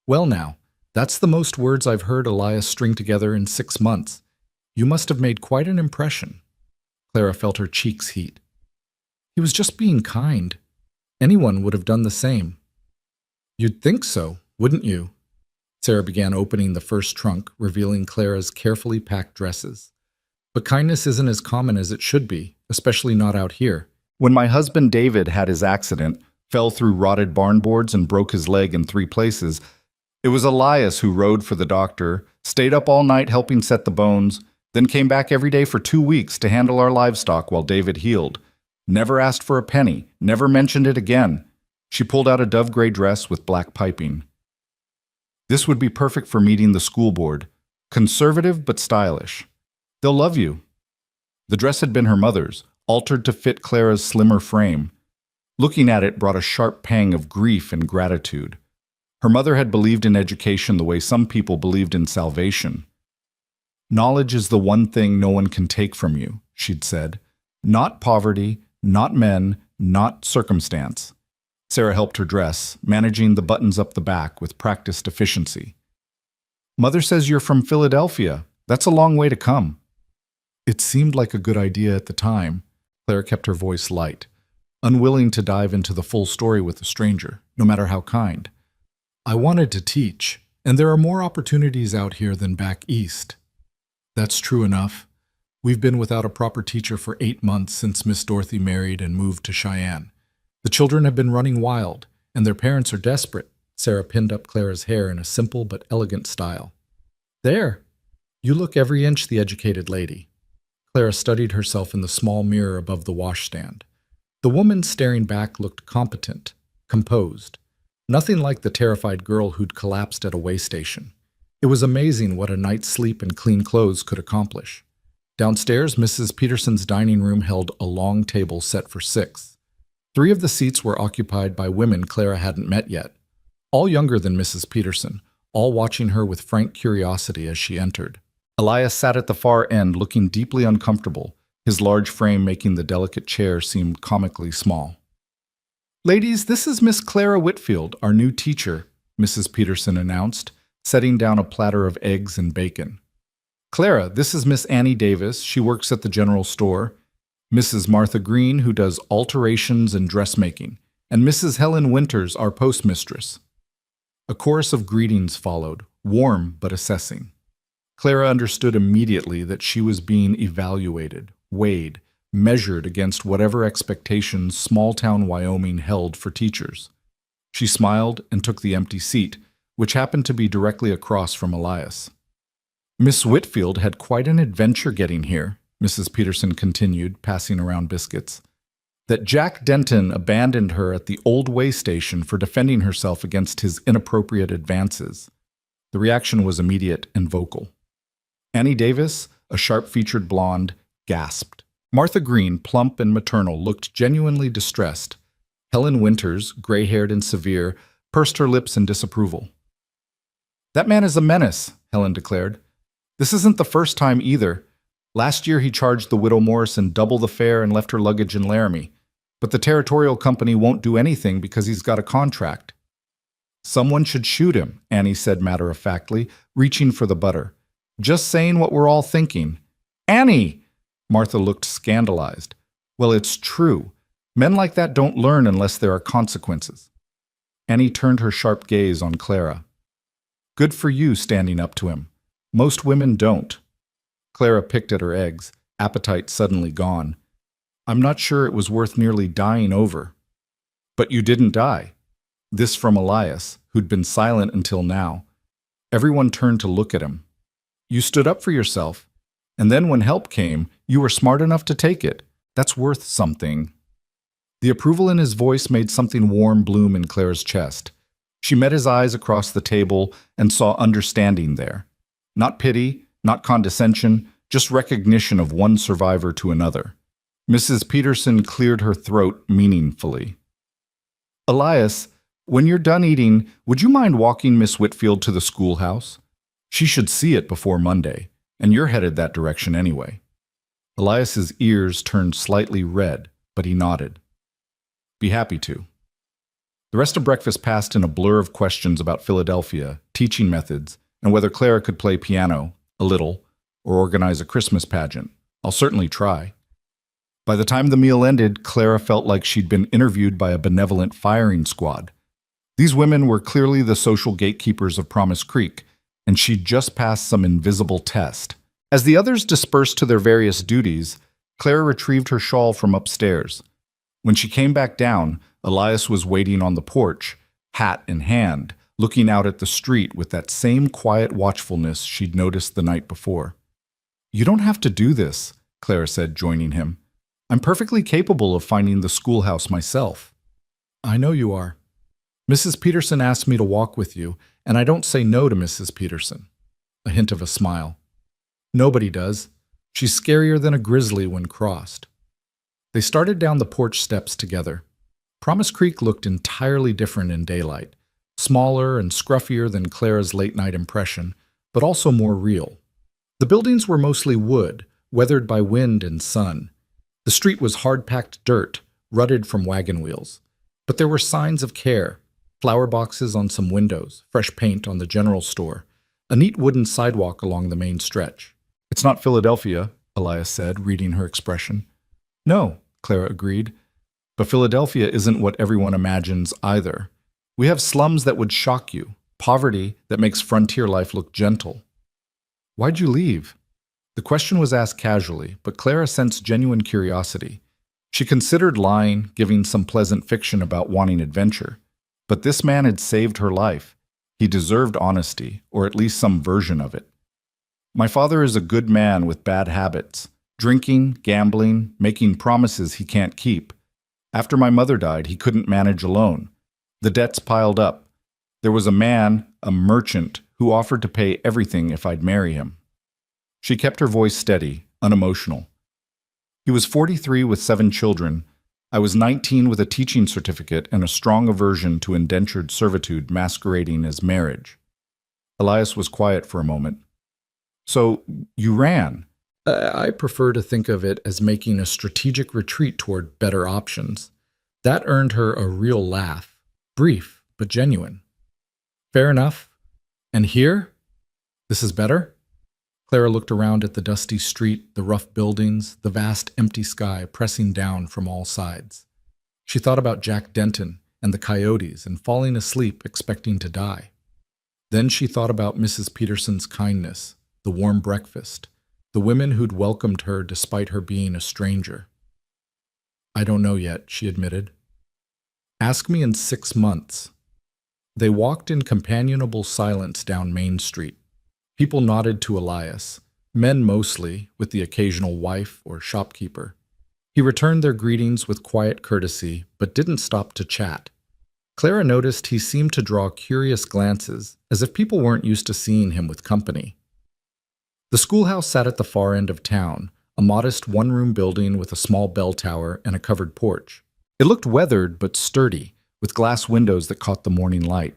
"Well now, that's the most words I've heard Elias string together in 6 months. You must have made quite an impression." Clara felt her cheeks heat. "He was just being kind. Anyone would have done the same." "You'd think so, wouldn't you?" Sarah began opening the first trunk, revealing Clara's carefully packed dresses. "But kindness isn't as common as it should be, especially not out here. When my husband David had his accident, fell through rotted barn boards and broke his leg in 3 places, it was Elias who rode for the doctor, stayed up all night helping set the bones, then came back every day for 2 weeks to handle our livestock while David healed. Never asked for a penny, never mentioned it again." She pulled out a dove-gray dress with black piping. "This would be perfect for meeting the school board. Conservative but stylish. They'll love you." The dress had been her mother's, altered to fit Clara's slimmer frame. Looking at it brought a sharp pang of grief and gratitude. Her mother had believed in education the way some people believed in salvation. "Knowledge is the one thing no one can take from you," she'd said. "Not poverty, not men, not circumstance." Sarah helped her dress, managing the buttons up the back with practiced efficiency. "Mother says you're from Philadelphia. That's a long way to come." It seemed like a good idea at the time. Clara kept her voice light, unwilling to dive into the full story with a stranger, no matter how kind. "I wanted to teach, and there are more opportunities out here than back east." "That's true enough. We've been without a proper teacher for 8 months since Miss Dorothy married and moved to Cheyenne. The children have been running wild, and their parents are desperate." Sarah pinned up Clara's hair in a simple but elegant style. "There! You look every inch the educated lady." Clara studied herself in the small mirror above the washstand. The woman staring back looked competent, composed. Nothing like the terrified girl who'd collapsed at a way station. It was amazing what a night's sleep and clean clothes could accomplish. Downstairs, Mrs. Peterson's dining room held a long table set for 6. 3 of the seats were occupied by women Clara hadn't met yet, all younger than Mrs. Peterson, all watching her with frank curiosity as she entered. Elias sat at the far end, looking deeply uncomfortable, his large frame making the delicate chair seem comically small. "Ladies, this is Miss Clara Whitfield, our new teacher," Mrs. Peterson announced, setting down a platter of eggs and bacon. "Clara, this is Miss Annie Davis. She works at the general store. Mrs. Martha Green, who does alterations and dressmaking, and Mrs. Helen Winters, our postmistress." A chorus of greetings followed, warm but assessing. Clara understood immediately that she was being evaluated, weighed, measured against whatever expectations small-town Wyoming held for teachers. She smiled and took the empty seat, which happened to be directly across from Elias. "Miss Whitfield had quite an adventure getting here," Mrs. Peterson continued, passing around biscuits. "That Jack Denton abandoned her at the old way station for defending herself against his inappropriate advances." The reaction was immediate and vocal. Annie Davis, a sharp-featured blonde, gasped. Martha Green, plump and maternal, looked genuinely distressed. Helen Winters, gray-haired and severe, pursed her lips in disapproval. "That man is a menace," Helen declared. "This isn't the first time either. Last year he charged the widow Morrison double the fare and left her luggage in Laramie. But the territorial company won't do anything because he's got a contract." "Someone should shoot him," Annie said matter-of-factly, reaching for the butter. "Just saying what we're all thinking." "Annie!" Martha looked scandalized. "Well, it's true. Men like that don't learn unless there are consequences." Annie turned her sharp gaze on Clara. "Good for you standing up to him. Most women don't." Clara picked at her eggs, appetite suddenly gone. I'm not sure it was worth nearly dying over. But you didn't die. This from Elias, who'd been silent until now. Everyone turned to look at him. You stood up for yourself. And then when help came, you were smart enough to take it. That's worth something. The approval in his voice made something warm bloom in Clara's chest. She met his eyes across the table and saw understanding there. Not pity, not condescension, just recognition of one survivor to another. Mrs. Peterson cleared her throat meaningfully. Elias, when you're done eating, would you mind walking Miss Whitfield to the schoolhouse? She should see it before Monday, and you're headed that direction anyway. Elias's ears turned slightly red, but he nodded. Be happy to. The rest of breakfast passed in a blur of questions about Philadelphia, teaching methods, and whether Clara could play piano, a little, or organize a Christmas pageant. I'll certainly try. By the time the meal ended, Clara felt like she'd been interviewed by a benevolent firing squad. These women were clearly the social gatekeepers of Promise Creek, and she'd just passed some invisible test. As the others dispersed to their various duties, Clara retrieved her shawl from upstairs. When she came back down, Elias was waiting on the porch, hat in hand, looking out at the street with that same quiet watchfulness she'd noticed the night before. You don't have to do this, Clara said, joining him. I'm perfectly capable of finding the schoolhouse myself. I know you are. Mrs. Peterson asked me to walk with you, and I don't say no to Mrs. Peterson. A hint of a smile. Nobody does. She's scarier than a grizzly when crossed. They started down the porch steps together. Promise Creek looked entirely different in daylight, smaller and scruffier than Clara's late-night impression, but also more real. The buildings were mostly wood, weathered by wind and sun. The street was hard-packed dirt, rutted from wagon wheels. But there were signs of care, flower boxes on some windows, fresh paint on the general store, a neat wooden sidewalk along the main stretch. It's not Philadelphia, Elias said, reading her expression. No, Clara agreed. But Philadelphia isn't what everyone imagines either. We have slums that would shock you, poverty that makes frontier life look gentle. Why'd you leave? The question was asked casually, but Clara sensed genuine curiosity. She considered lying, giving some pleasant fiction about wanting adventure. But this man had saved her life. He deserved honesty, or at least some version of it. My father is a good man with bad habits. Drinking, gambling, making promises he can't keep. After my mother died, he couldn't manage alone. The debts piled up. There was a man, a merchant, who offered to pay everything if I'd marry him. She kept her voice steady, unemotional. He was 43 with 7 children. I was 19 with a teaching certificate and a strong aversion to indentured servitude masquerading as marriage. Elias was quiet for a moment. So, you ran? I prefer to think of it as making a strategic retreat toward better options. That earned her a real laugh, brief but genuine. Fair enough. And here? This is better? Clara looked around at the dusty street, the rough buildings, the vast empty sky pressing down from all sides. She thought about Jack Denton and the coyotes and falling asleep expecting to die. Then she thought about Mrs. Peterson's kindness, the warm breakfast, the women who'd welcomed her despite her being a stranger. I don't know yet, she admitted. Ask me in 6 months. They walked in companionable silence down Main Street. People nodded to Elias, men mostly, with the occasional wife or shopkeeper. He returned their greetings with quiet courtesy, but didn't stop to chat. Clara noticed he seemed to draw curious glances, as if people weren't used to seeing him with company. The schoolhouse sat at the far end of town, a modest one-room building with a small bell tower and a covered porch. It looked weathered but sturdy, with glass windows that caught the morning light.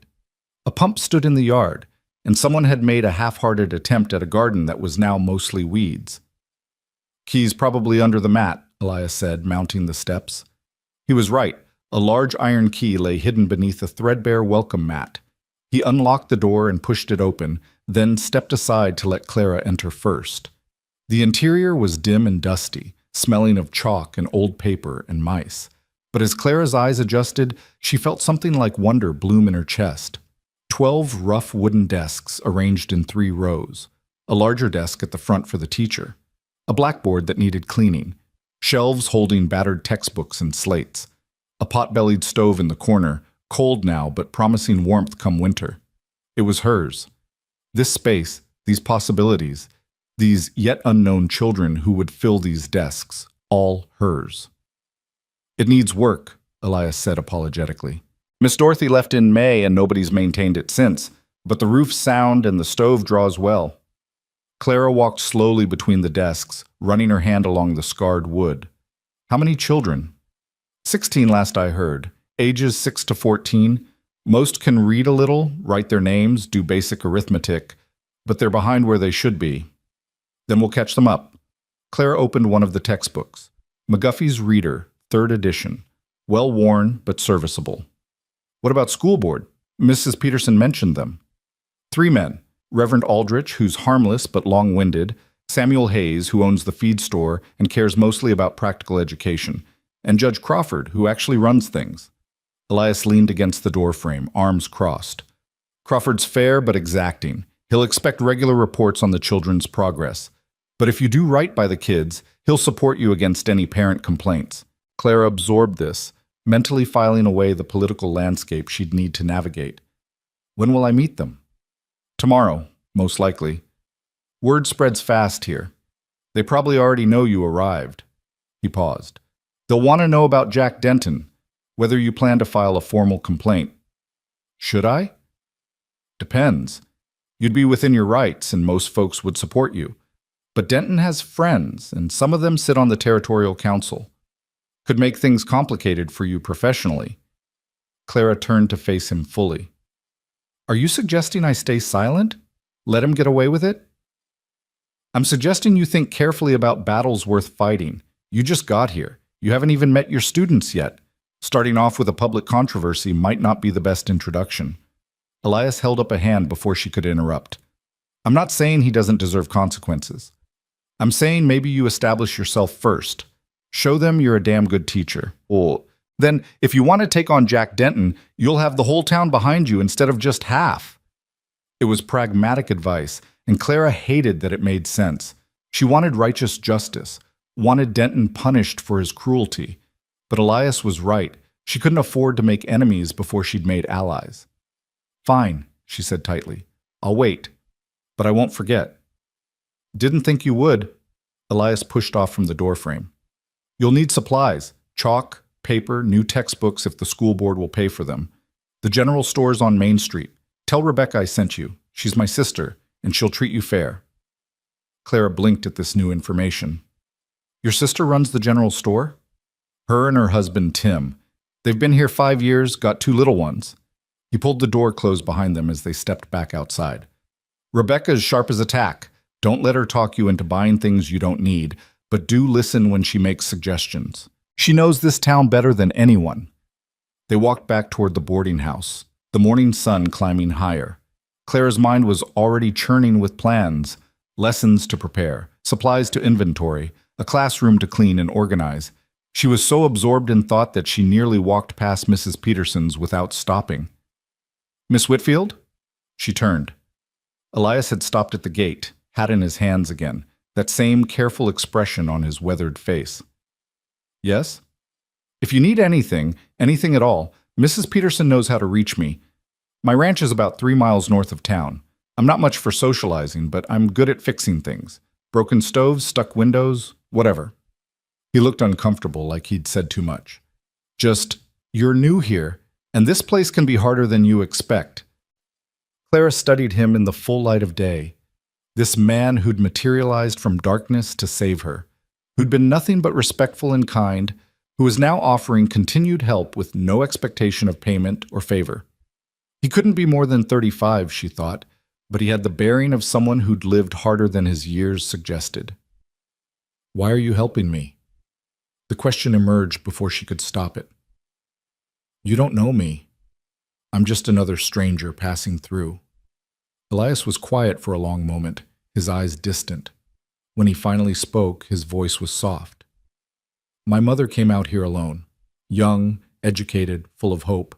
A pump stood in the yard, and someone had made a half-hearted attempt at a garden that was now mostly weeds. Keys probably under the mat, Elias said, mounting the steps. He was right. A large iron key lay hidden beneath a threadbare welcome mat. He unlocked the door and pushed it open, then stepped aside to let Clara enter first. The interior was dim and dusty, smelling of chalk and old paper and mice. But as Clara's eyes adjusted, she felt something like wonder bloom in her chest. 12 rough wooden desks arranged in 3 rows. a larger desk at the front for the teacher, a blackboard that needed cleaning, shelves holding battered textbooks and slates, a pot-bellied stove in the corner, cold now but promising warmth come winter. It was hers. This space, these possibilities, these yet unknown children who would fill these desks, all hers. It needs work, Elias said apologetically. Miss Dorothy left in May and nobody's maintained it since, but the roof's sound and the stove draws well. Clara walked slowly between the desks, running her hand along the scarred wood. How many children? 16 last I heard, ages 6 to 14. Most can read a little, write their names, do basic arithmetic, but they're behind where they should be. Then we'll catch them up. Clara opened one of the textbooks. McGuffey's Reader, 3rd edition. Well-worn, but serviceable. What about school board? Mrs. Peterson mentioned them. 3 men. Reverend Aldrich, who's harmless but long-winded, Samuel Hayes, who owns the feed store and cares mostly about practical education, and Judge Crawford, who actually runs things. Elias leaned against the doorframe, arms crossed. Crawford's fair but exacting. He'll expect regular reports on the children's progress. But if you do right by the kids, he'll support you against any parent complaints. Clara absorbed this, mentally filing away the political landscape she'd need to navigate. When will I meet them? Tomorrow, most likely. Word spreads fast here. They probably already know you arrived. He paused. They'll want to know about Jack Denton, whether you plan to file a formal complaint. Should I? Depends. You'd be within your rights, and most folks would support you. But Denton has friends, and some of them sit on the territorial council. Could make things complicated for you professionally. Clara turned to face him fully. Are you suggesting I stay silent? Let him get away with it? I'm suggesting you think carefully about battles worth fighting. You just got here. You haven't even met your students yet. Starting off with a public controversy might not be the best introduction. Elias held up a hand before she could interrupt. I'm not saying he doesn't deserve consequences. I'm saying maybe you establish yourself first. Show them you're a damn good teacher. Well, then, if you want to take on Jack Denton, you'll have the whole town behind you instead of just half. It was pragmatic advice, and Clara hated that it made sense. She wanted righteous justice, wanted Denton punished for his cruelty. But Elias was right. She couldn't afford to make enemies before she'd made allies. Fine, she said tightly. I'll wait. But I won't forget. Didn't think you would. Elias pushed off from the doorframe. You'll need supplies, chalk, paper, new textbooks if the school board will pay for them. The general store's on Main Street. Tell Rebecca I sent you. She's my sister, and she'll treat you fair. Clara blinked at this new information. Your sister runs the general store? Her and her husband, Tim. They've been here 5 years, got 2 little ones. He pulled the door closed behind them as they stepped back outside. Rebecca's sharp as a tack. Don't let her talk you into buying things you don't need, but do listen when she makes suggestions. She knows this town better than anyone. They walked back toward the boarding house, the morning sun climbing higher. Clara's mind was already churning with plans, lessons to prepare, supplies to inventory, a classroom to clean and organize. She was so absorbed in thought that she nearly walked past Mrs. Peterson's without stopping. Miss Whitfield? She turned. Elias had stopped at the gate, hat in his hands again, that same careful expression on his weathered face. Yes? If you need anything at all, Mrs. Peterson knows how to reach me. My ranch is about 3 miles north of town. I'm not much for socializing, but I'm good at fixing things. Broken stoves, stuck windows, whatever. He looked uncomfortable, like he'd said too much. Just, you're new here, and this place can be harder than you expect. Clara studied him in the full light of day. This man who'd materialized from darkness to save her, who'd been nothing but respectful and kind, who was now offering continued help with no expectation of payment or favor. He couldn't be more than 35, she thought, but he had the bearing of someone who'd lived harder than his years suggested. Why are you helping me? The question emerged before she could stop it. You don't know me. I'm just another stranger passing through. Elias was quiet for a long moment, his eyes distant. When he finally spoke, his voice was soft. My mother came out here alone, young, educated, full of hope.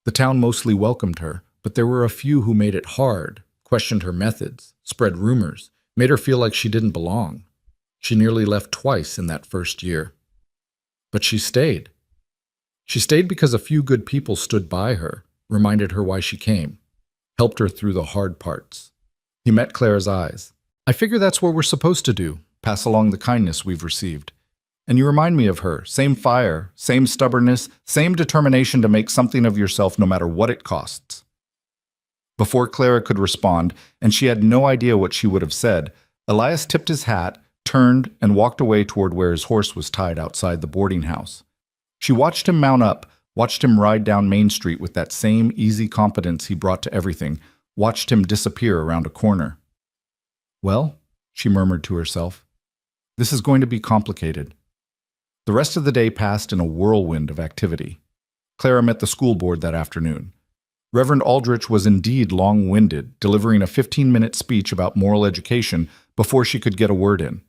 The town mostly welcomed her, but there were a few who made it hard, questioned her methods, spread rumors, Made her feel like she didn't belong. She nearly left twice in that first year. But she stayed. She stayed because a few good people stood by her, reminded her why she came, helped her through the hard parts. He met Clara's eyes. I figure that's what we're supposed to do, pass along the kindness we've received. And you remind me of her, same fire, same stubbornness, same determination to make something of yourself no matter what it costs. Before Clara could respond, and she had no idea what she would have said, Elias tipped his hat, turned, and walked away toward where his horse was tied outside the boarding house. She watched him mount up, watched him ride down Main Street with that same easy competence he brought to everything, watched him disappear around a corner. Well, she murmured to herself, this is going to be complicated. The rest of the day passed in a whirlwind of activity. Clara met the school board that afternoon. Reverend Aldrich was indeed long-winded, delivering a 15-minute speech about moral education before she could get a word in.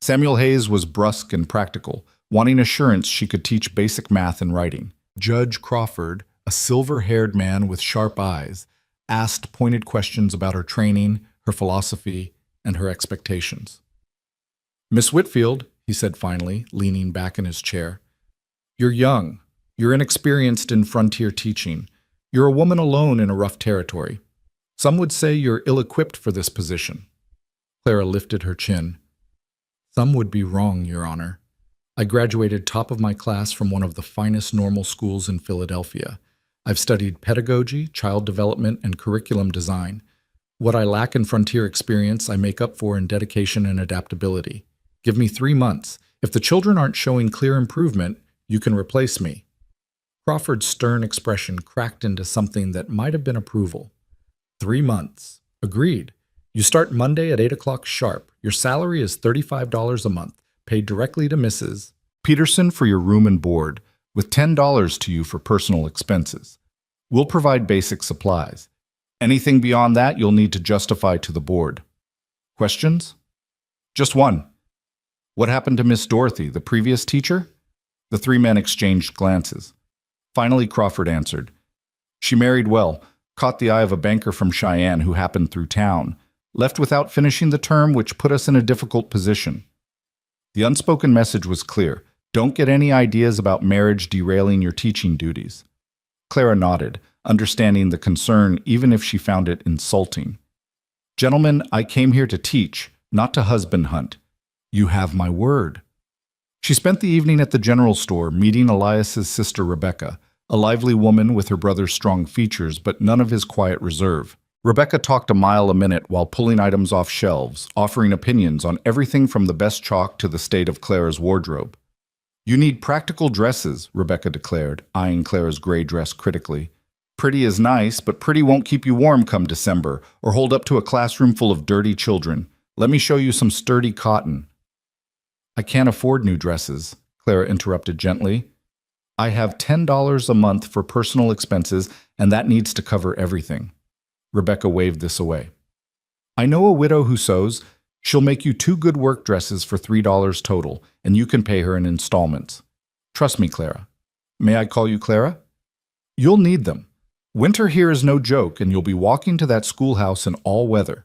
Samuel Hayes was brusque and practical, wanting assurance she could teach basic math and writing. Judge Crawford, a silver-haired man with sharp eyes, asked pointed questions about her training, her philosophy, and her expectations. Miss Whitfield, he said finally, leaning back in his chair, you're young. You're inexperienced in frontier teaching. You're a woman alone in a rough territory. Some would say you're ill-equipped for this position. Clara lifted her chin. Some would be wrong, Your Honor. I graduated top of my class from one of the finest normal schools in Philadelphia. I've studied pedagogy, child development, and curriculum design. What I lack in frontier experience, I make up for in dedication and adaptability. Give me 3 months. If the children aren't showing clear improvement, you can replace me. Crawford's stern expression cracked into something that might have been approval. 3 months. Agreed. You start Monday at 8 o'clock sharp. Your salary is $35 a month, paid directly to Mrs. Peterson for your room and board, with $10 to you for personal expenses. We'll provide basic supplies. Anything beyond that you'll need to justify to the board. Questions? Just one. What happened to Miss Dorothy, the previous teacher? The three men exchanged glances. Finally, Crawford answered. She married well, caught the eye of a banker from Cheyenne who happened through town, left without finishing the term, which put us in a difficult position. The unspoken message was clear. Don't get any ideas about marriage derailing your teaching duties. Clara nodded, understanding the concern even if she found it insulting. Gentlemen, I came here to teach, not to husband hunt. You have my word. She spent the evening at the general store meeting Elias's sister Rebecca, a lively woman with her brother's strong features but none of his quiet reserve. Rebecca talked a mile a minute while pulling items off shelves, offering opinions on everything from the best chalk to the state of Clara's wardrobe. You need practical dresses, Rebecca declared, eyeing Clara's gray dress critically. Pretty is nice, but pretty won't keep you warm come December or hold up to a classroom full of dirty children. Let me show you some sturdy cotton. I can't afford new dresses, Clara interrupted gently. I have $10 a month for personal expenses, and that needs to cover everything. Rebecca waved this away. I know a widow who sews. She'll make you 2 good work dresses for $3 total, and you can pay her in installments. Trust me, Clara. May I call you Clara? You'll need them. Winter here is no joke, and you'll be walking to that schoolhouse in all weather.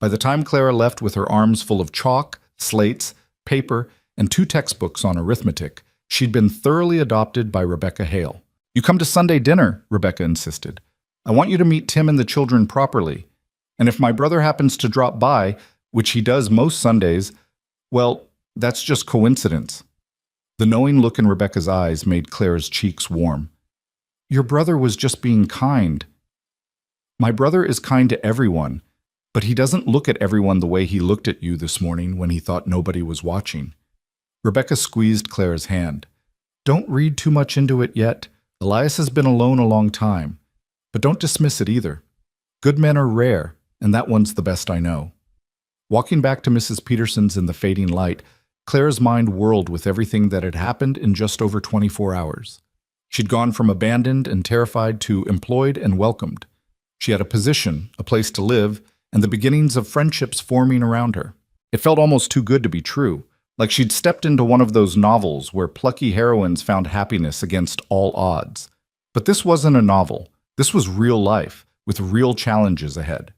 By the time Clara left with her arms full of chalk, slates, paper, and 2 textbooks on arithmetic, she'd been thoroughly adopted by Rebecca Hale. You come to Sunday dinner, Rebecca insisted. I want you to meet Tim and the children properly. And if my brother happens to drop by, which he does most Sundays, well, that's just coincidence. The knowing look in Rebecca's eyes made Clara's cheeks warm. Your brother was just being kind. My brother is kind to everyone, but he doesn't look at everyone the way he looked at you this morning when he thought nobody was watching. Rebecca squeezed Clara's hand. Don't read too much into it yet. Elias has been alone a long time. But don't dismiss it either. Good men are rare, and that one's the best I know. Walking back to Mrs. Peterson's in the fading light, Clara's mind whirled with everything that had happened in just over 24 hours. She'd gone from abandoned and terrified to employed and welcomed. She had a position, a place to live, and the beginnings of friendships forming around her. It felt almost too good to be true, like she'd stepped into one of those novels where plucky heroines found happiness against all odds. But this wasn't a novel. This was real life, with real challenges ahead.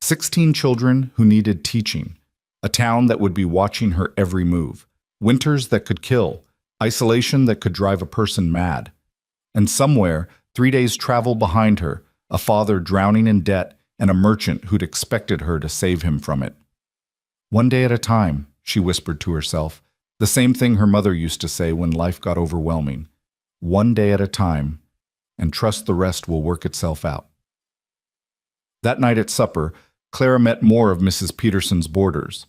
16 children who needed teaching, A town that would be watching her every move. Winters that could kill. Isolation that could drive a person mad. And somewhere, 3 days' travel behind her, a father drowning in debt and a merchant who'd expected her to save him from it. One day at a time, she whispered to herself, the same thing her mother used to say when life got overwhelming. One day at a time, and trust the rest will work itself out. That night at supper, Clara met more of Mrs. Peterson's boarders.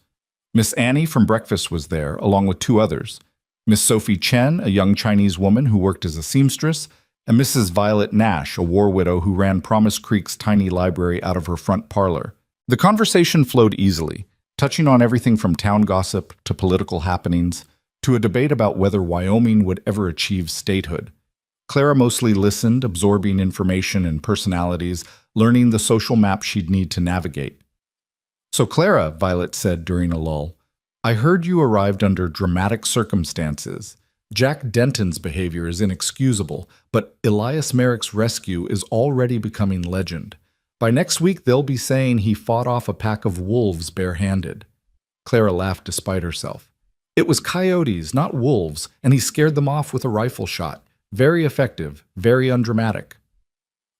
Miss Annie from breakfast was there, along with 2 others. Miss Sophie Chen, a young Chinese woman who worked as a seamstress, and Mrs. Violet Nash, a war widow who ran Promise Creek's tiny library out of her front parlor. The conversation flowed easily, touching on everything from town gossip to political happenings to a debate about whether Wyoming would ever achieve statehood. Clara mostly listened, absorbing information and personalities, learning the social map she'd need to navigate. "So Clara," Violet said during a lull, "I heard you arrived under dramatic circumstances. Jack Denton's behavior is inexcusable, but Elias Merrick's rescue is already becoming legend. By next week they'll be saying he fought off a pack of wolves barehanded." Clara laughed despite herself. "It was coyotes, not wolves, and he scared them off with a rifle shot. Very effective, very undramatic."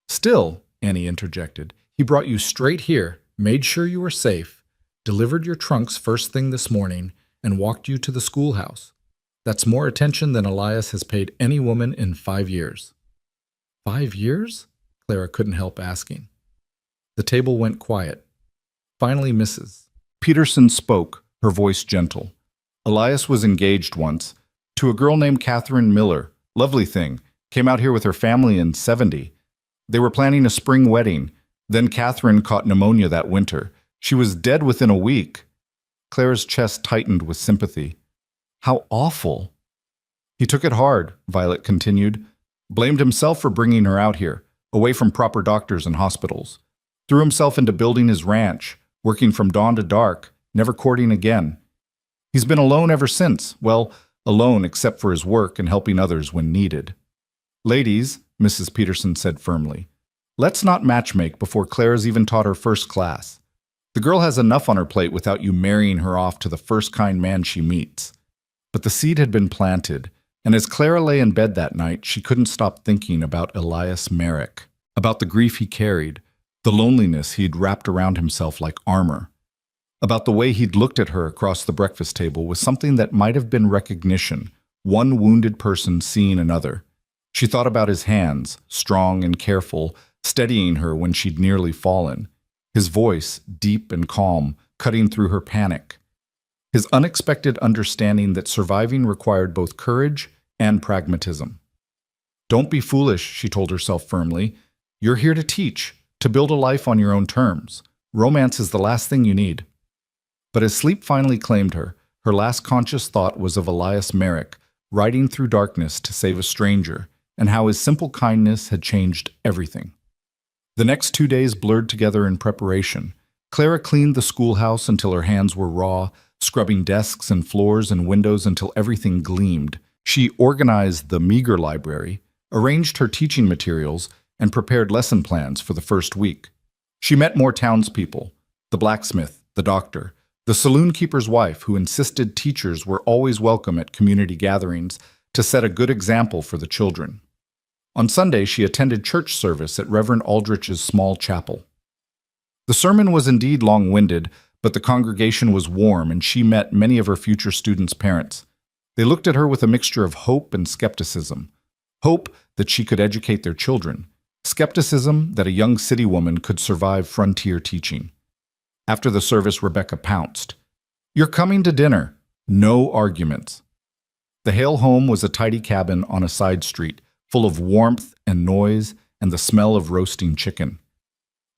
"Still," Annie interjected, "he brought you straight here, made sure you were safe, delivered your trunks first thing this morning, and walked you to the schoolhouse. That's more attention than Elias has paid any woman in 5 years." 5 years? Clara couldn't help asking. The table went quiet. Finally, Mrs. Peterson spoke, her voice gentle. "Elias was engaged once, to a girl named Catherine Miller. Lovely thing. Came out here with her family in '70. They were planning a spring wedding. Then Catherine caught pneumonia that winter. She was dead within a week." Clara's chest tightened with sympathy. "How awful." "He took it hard," Violet continued. "Blamed himself for bringing her out here, away from proper doctors and hospitals. Threw himself into building his ranch, working from dawn to dark, never courting again. He's been alone ever since. Well, alone except for his work and helping others when needed." "Ladies," Mrs. Peterson said firmly, "let's not matchmake before Clara's even taught her first class. The girl has enough on her plate without you marrying her off to the first kind man she meets." But the seed had been planted, and as Clara lay in bed that night, she couldn't stop thinking about Elias Merrick, about the grief he carried, the loneliness he'd wrapped around himself like armor, about the way he'd looked at her across the breakfast table with something that might have been recognition, one wounded person seeing another. She thought about his hands, strong and careful, steadying her when she'd nearly fallen. His voice, deep and calm, cutting through her panic. His unexpected understanding that surviving required both courage and pragmatism. "Don't be foolish," she told herself firmly. "You're here to teach, to build a life on your own terms. Romance is the last thing you need." But as sleep finally claimed her, her last conscious thought was of Elias Merrick, riding through darkness to save a stranger, and how his simple kindness had changed everything. The next 2 days blurred together in preparation. Clara cleaned the schoolhouse until her hands were raw, scrubbing desks and floors and windows until everything gleamed. She organized the meager library, arranged her teaching materials, and prepared lesson plans for the first week. She met more townspeople, the blacksmith, the doctor, the saloon keeper's wife who insisted teachers were always welcome at community gatherings to set a good example for the children. On Sunday, she attended church service at Reverend Aldrich's small chapel. The sermon was indeed long-winded, but the congregation was warm and she met many of her future students' parents. They looked at her with a mixture of hope and skepticism. Hope that she could educate their children. Skepticism that a young city woman could survive frontier teaching. After the service, Rebecca pounced. "You're coming to dinner. No arguments." The Hale home was a tidy cabin on a side street, full of warmth and noise and the smell of roasting chicken.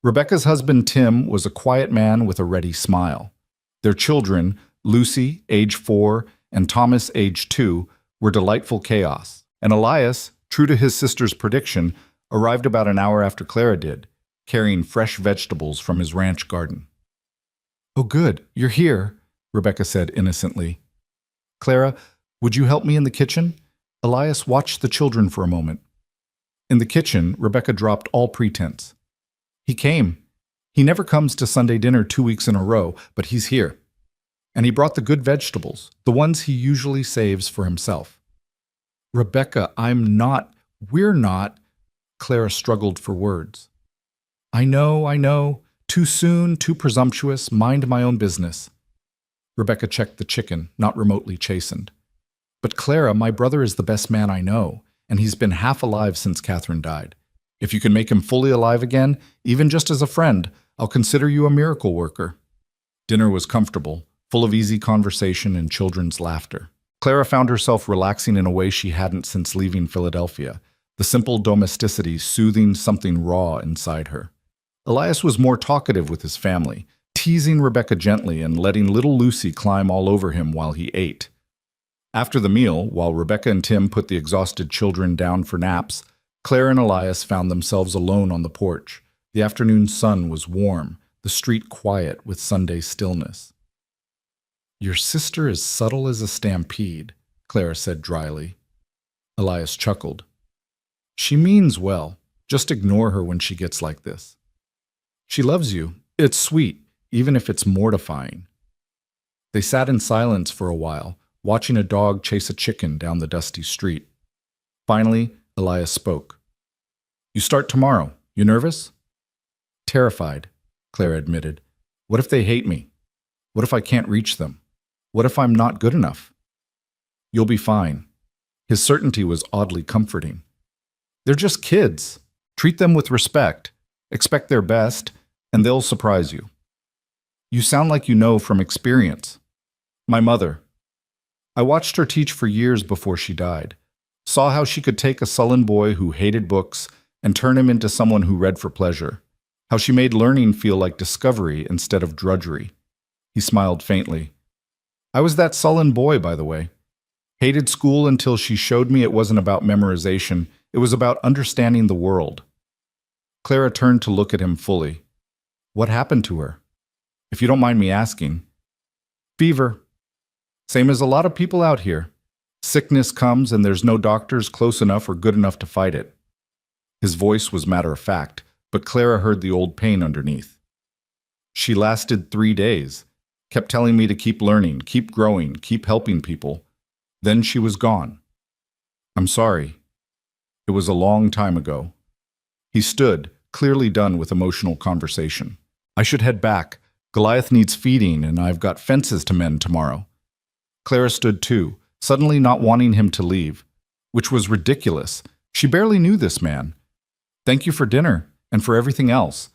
Rebecca's husband Tim was a quiet man with a ready smile. Their children, Lucy, age 4, and Thomas, age 2, were delightful chaos. And Elias, true to his sister's prediction, arrived about an hour after Clara did, carrying fresh vegetables from his ranch garden. "Oh good, you're here," Rebecca said innocently. "Clara, would you help me in the kitchen?" Elias watched the children for a moment. In the kitchen, Rebecca dropped all pretense. "He came. He never comes to Sunday dinner 2 weeks in a row, but he's here." And he brought the good vegetables, the ones he usually saves for himself. Rebecca, we're not, Clara struggled for words. I know. Too soon, too presumptuous, mind my own business. Rebecca checked the chicken, not remotely chastened. But Clara, my brother is the best man I know, and he's been half alive since Catherine died. If you can make him fully alive again, even just as a friend, I'll consider you a miracle worker. Dinner was comfortable, full of easy conversation and children's laughter. Clara found herself relaxing in a way she hadn't since leaving Philadelphia, the simple domesticity soothing something raw inside her. Elias was more talkative with his family, teasing Rebecca gently and letting little Lucy climb all over him while he ate. After the meal, while Rebecca and Tim put the exhausted children down for naps, Claire and Elias found themselves alone on the porch. The afternoon sun was warm, the street quiet with Sunday stillness. Your sister is subtle as a stampede, Clara said dryly. Elias chuckled. She means well. Just ignore her when she gets like this. She loves you. It's sweet, even if it's mortifying. They sat in silence for a while, watching a dog chase a chicken down the dusty street. Finally, Elias spoke. You start tomorrow. You nervous? Terrified, Clara admitted. What if they hate me? What if I can't reach them? What if I'm not good enough? You'll be fine. His certainty was oddly comforting. They're just kids. Treat them with respect. Expect their best, and they'll surprise you. You sound like you know from experience. My mother. I watched her teach for years before she died. Saw how she could take a sullen boy who hated books and turn him into someone who read for pleasure. How she made learning feel like discovery instead of drudgery. He smiled faintly. I was that sullen boy, by the way. Hated school until she showed me it wasn't about memorization. It was about understanding the world. Clara turned to look at him fully. What happened to her? If you don't mind me asking. Fever. Same as a lot of people out here. Sickness comes and there's no doctors close enough or good enough to fight it. His voice was matter of fact, but Clara heard the old pain underneath. She lasted 3 days, kept telling me to keep learning, keep growing, keep helping people. Then she was gone. I'm sorry. It was a long time ago. He stood, clearly done with emotional conversation. I should head back. Goliath needs feeding, and I've got fences to mend tomorrow. Clara stood too, suddenly not wanting him to leave, which was ridiculous. She barely knew this man. Thank you for dinner, and for everything else.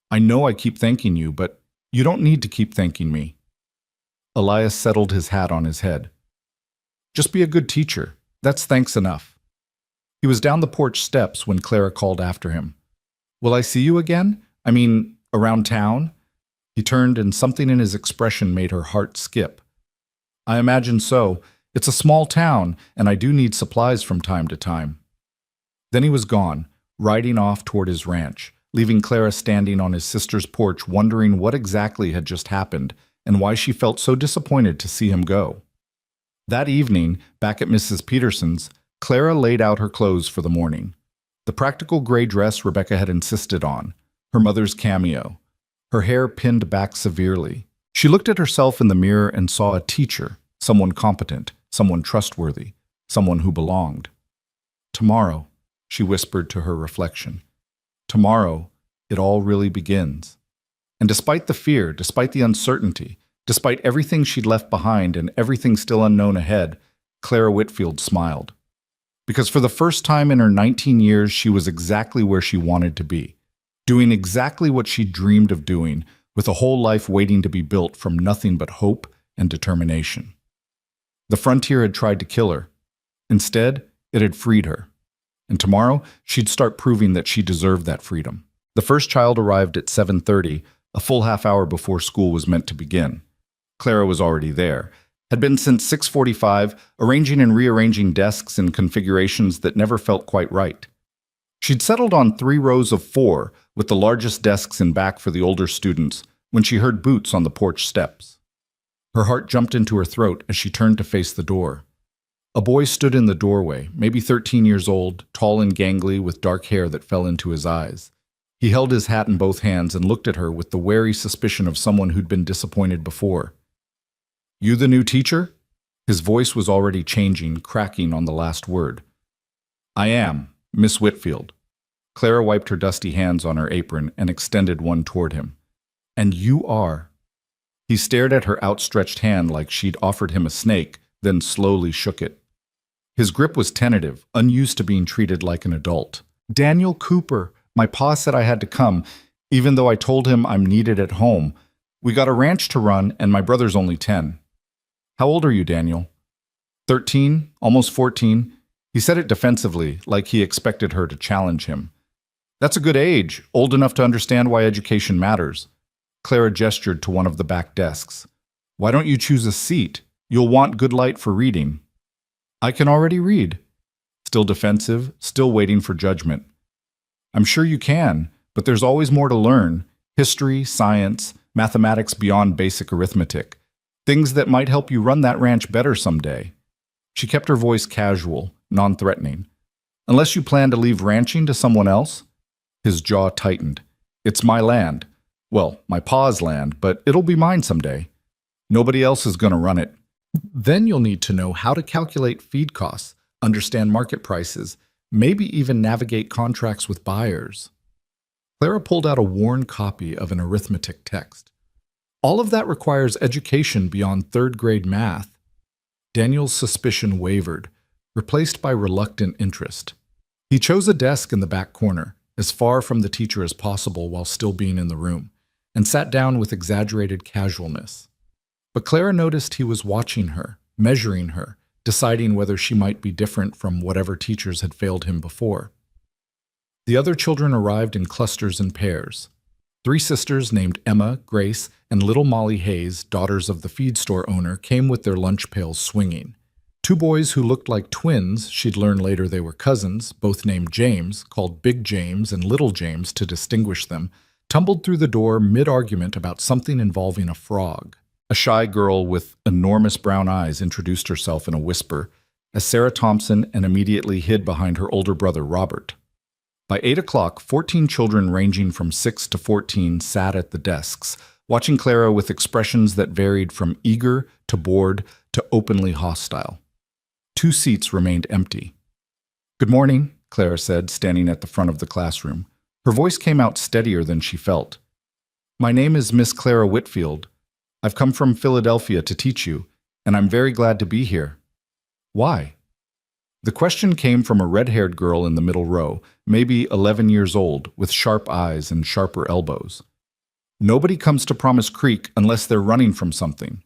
I know I keep thanking you, but you don't need to keep thanking me. Elias settled his hat on his head. Just be a good teacher. That's thanks enough. He was down the porch steps when Clara called after him. Will I see you again? I mean, around town? He turned, and something in his expression made her heart skip. I imagine so. It's a small town, and I do need supplies from time to time. Then he was gone, riding off toward his ranch, leaving Clara standing on his sister's porch wondering what exactly had just happened and why she felt so disappointed to see him go. That evening, back at Mrs. Peterson's, Clara laid out her clothes for the morning. The practical gray dress Rebecca had insisted on, her mother's cameo, her hair pinned back severely. She looked at herself in the mirror and saw a teacher, someone competent, someone trustworthy, someone who belonged. Tomorrow, she whispered to her reflection. Tomorrow, it all really begins. And despite the fear, despite the uncertainty, despite everything she'd left behind and everything still unknown ahead, Clara Whitfield smiled. Because for the first time in her 19 years, she was exactly where she wanted to be, doing exactly what she dreamed of doing, with a whole life waiting to be built from nothing but hope and determination. The frontier had tried to kill her. Instead, it had freed her. And tomorrow, she'd start proving that she deserved that freedom. The first child arrived at 7:30, a full half hour before school was meant to begin. Clara was already there, had been since 6:45, arranging and rearranging desks in configurations that never felt quite right. She'd settled on 3 rows of 4, with the largest desks in back for the older students, when she heard boots on the porch steps. Her heart jumped into her throat as she turned to face the door. A boy stood in the doorway, maybe 13 years old, tall and gangly, with dark hair that fell into his eyes. He held his hat in both hands and looked at her with the wary suspicion of someone who'd been disappointed before. You the new teacher? His voice was already changing, cracking on the last word. I am, Miss Whitfield. Clara wiped her dusty hands on her apron and extended one toward him. And you are. He stared at her outstretched hand like she'd offered him a snake, then slowly shook it. His grip was tentative, unused to being treated like an adult. Daniel Cooper. My pa said I had to come, even though I told him I'm needed at home. We got a ranch to run, and my brother's only 10. How old are you, Daniel? 13, almost 14. He said it defensively, like he expected her to challenge him. That's a good age, old enough to understand why education matters. Clara gestured to one of the back desks. Why don't you choose a seat? You'll want good light for reading. I can already read. Still defensive, still waiting for judgment. I'm sure you can, but there's always more to learn. History, science, mathematics beyond basic arithmetic. Things that might help you run that ranch better someday. She kept her voice casual, non-threatening. Unless you plan to leave ranching to someone else? His jaw tightened. It's my land. Well, my pa's land, but it'll be mine someday. Nobody else is going to run it. Then you'll need to know how to calculate feed costs, understand market prices, maybe even navigate contracts with buyers. Clara pulled out a worn copy of an arithmetic text. All of that requires education beyond third-grade math. Daniel's suspicion wavered, replaced by reluctant interest. He chose a desk in the back corner, as far from the teacher as possible while still being in the room, and sat down with exaggerated casualness. But Clara noticed he was watching her, measuring her, deciding whether she might be different from whatever teachers had failed him before. The other children arrived in clusters and pairs. 3 sisters named Emma, Grace, and little Molly Hayes, daughters of the feed store owner, came with their lunch pails swinging. 2 boys who looked like twins, she'd learn later they were cousins, both named James, called Big James and Little James to distinguish them, tumbled through the door mid-argument about something involving a frog. A shy girl with enormous brown eyes introduced herself in a whisper as Sarah Thompson and immediately hid behind her older brother Robert. By 8 o'clock, 14 children ranging from 6 to 14 sat at the desks, watching Clara with expressions that varied from eager to bored to openly hostile. 2 seats remained empty. Good morning, Clara said, standing at the front of the classroom. Her voice came out steadier than she felt. My name is Miss Clara Whitfield. I've come from Philadelphia to teach you, and I'm very glad to be here. Why? The question came from a red-haired girl in the middle row, maybe 11 years old, with sharp eyes and sharper elbows. Nobody comes to Promise Creek unless they're running from something.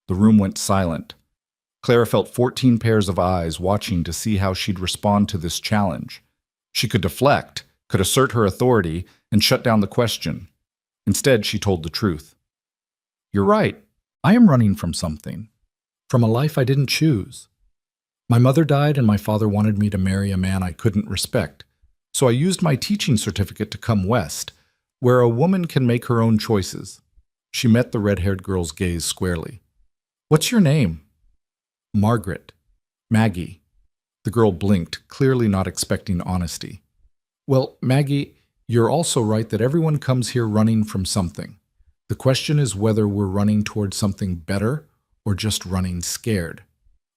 The room went silent. Clara felt 14 pairs of eyes watching to see how she'd respond to this challenge. She could deflect, could assert her authority, and shut down the question. Instead, she told the truth. You're right. I am running from something. From a life I didn't choose. My mother died and my father wanted me to marry a man I couldn't respect. So I used my teaching certificate to come west, where a woman can make her own choices. She met the red-haired girl's gaze squarely. What's your name? Margaret. Maggie. The girl blinked, clearly not expecting honesty. Well, Maggie, you're also right that everyone comes here running from something. The question is whether we're running towards something better or just running scared.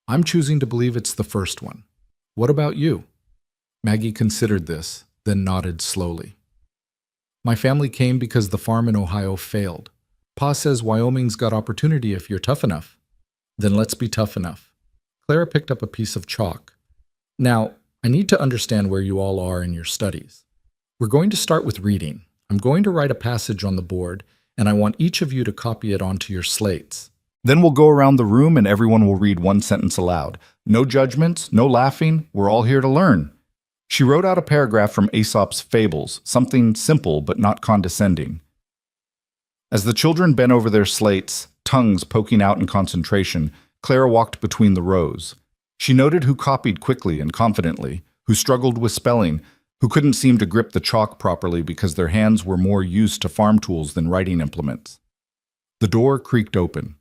I'm choosing to believe it's the first one. What about you? Maggie considered this, then nodded slowly. My family came because the farm in Ohio failed. Pa says Wyoming's got opportunity if you're tough enough. Then let's be tough enough. Clara picked up a piece of chalk. Now, I need to understand where you all are in your studies. We're going to start with reading. I'm going to write a passage on the board, and I want each of you to copy it onto your slates. Then we'll go around the room and everyone will read one sentence aloud. No judgments, no laughing, we're all here to learn. She wrote out a paragraph from Aesop's Fables, something simple but not condescending. As the children bent over their slates, tongues poking out in concentration, Clara walked between the rows. She noted who copied quickly and confidently, who struggled with spelling, who couldn't seem to grip the chalk properly because their hands were more used to farm tools than writing implements. The door creaked open.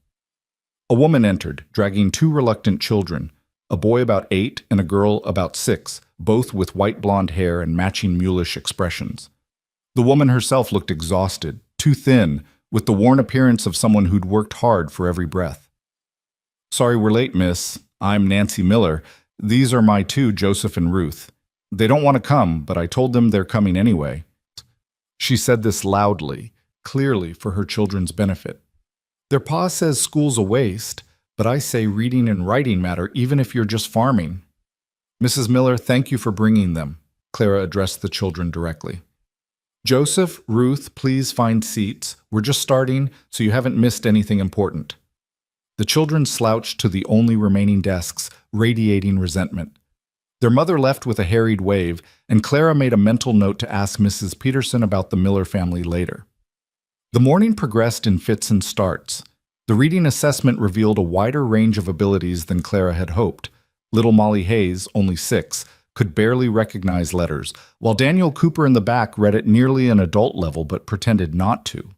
A woman entered, dragging 2 reluctant children, a boy about 8 and a girl about 6, both with white blonde hair and matching mulish expressions. The woman herself looked exhausted, too thin, with the worn appearance of someone who'd worked hard for every breath. Sorry we're late, miss. I'm Nancy Miller. These are my two, Joseph and Ruth. They don't want to come, but I told them they're coming anyway. She said this loudly, clearly for her children's benefit. Their pa says school's a waste, but I say reading and writing matter even if you're just farming. Mrs. Miller, thank you for bringing them, Clara addressed the children directly. Joseph, Ruth, please find seats. We're just starting, so you haven't missed anything important. The children slouched to the only remaining desks, radiating resentment. Their mother left with a harried wave, and Clara made a mental note to ask Mrs. Peterson about the Miller family later. The morning progressed in fits and starts. The reading assessment revealed a wider range of abilities than Clara had hoped. Little Molly Hayes, only 6, could barely recognize letters, while Daniel Cooper in the back read at nearly an adult level but pretended not to.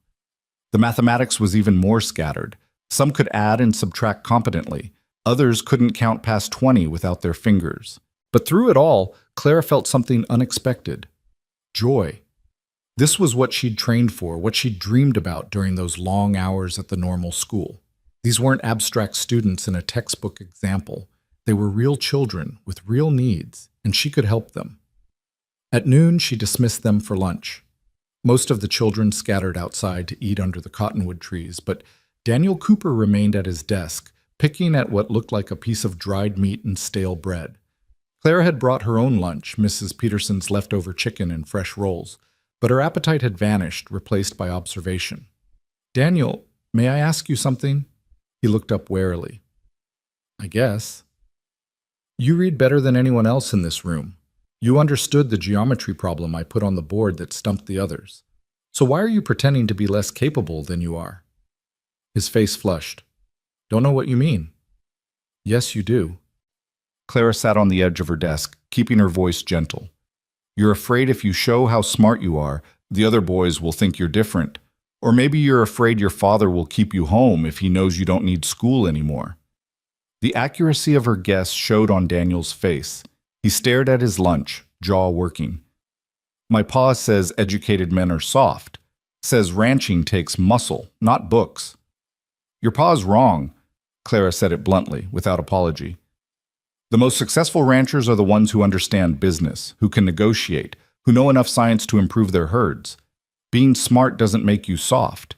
The mathematics was even more scattered. Some could add and subtract competently. Others couldn't count past 20 without their fingers. But through it all, Clara felt something unexpected. Joy. This was what she'd trained for, what she'd dreamed about during those long hours at the normal school. These weren't abstract students in a textbook example. They were real children with real needs, and she could help them. At noon, she dismissed them for lunch. Most of the children scattered outside to eat under the cottonwood trees, but Daniel Cooper remained at his desk, picking at what looked like a piece of dried meat and stale bread. Clara had brought her own lunch, Mrs. Peterson's leftover chicken and fresh rolls, but her appetite had vanished, replaced by observation. Daniel, may I ask you something? He looked up warily. I guess. You read better than anyone else in this room. You understood the geometry problem I put on the board that stumped the others. So why are you pretending to be less capable than you are? His face flushed. Don't know what you mean. Yes, you do. Clara sat on the edge of her desk, keeping her voice gentle. You're afraid if you show how smart you are, the other boys will think you're different. Or maybe you're afraid your father will keep you home if he knows you don't need school anymore. The accuracy of her guess showed on Daniel's face. He stared at his lunch, jaw working. My pa says educated men are soft. Says ranching takes muscle, not books. Your pa's wrong, Clara said it bluntly, without apology. The most successful ranchers are the ones who understand business, who can negotiate, who know enough science to improve their herds. Being smart doesn't make you soft.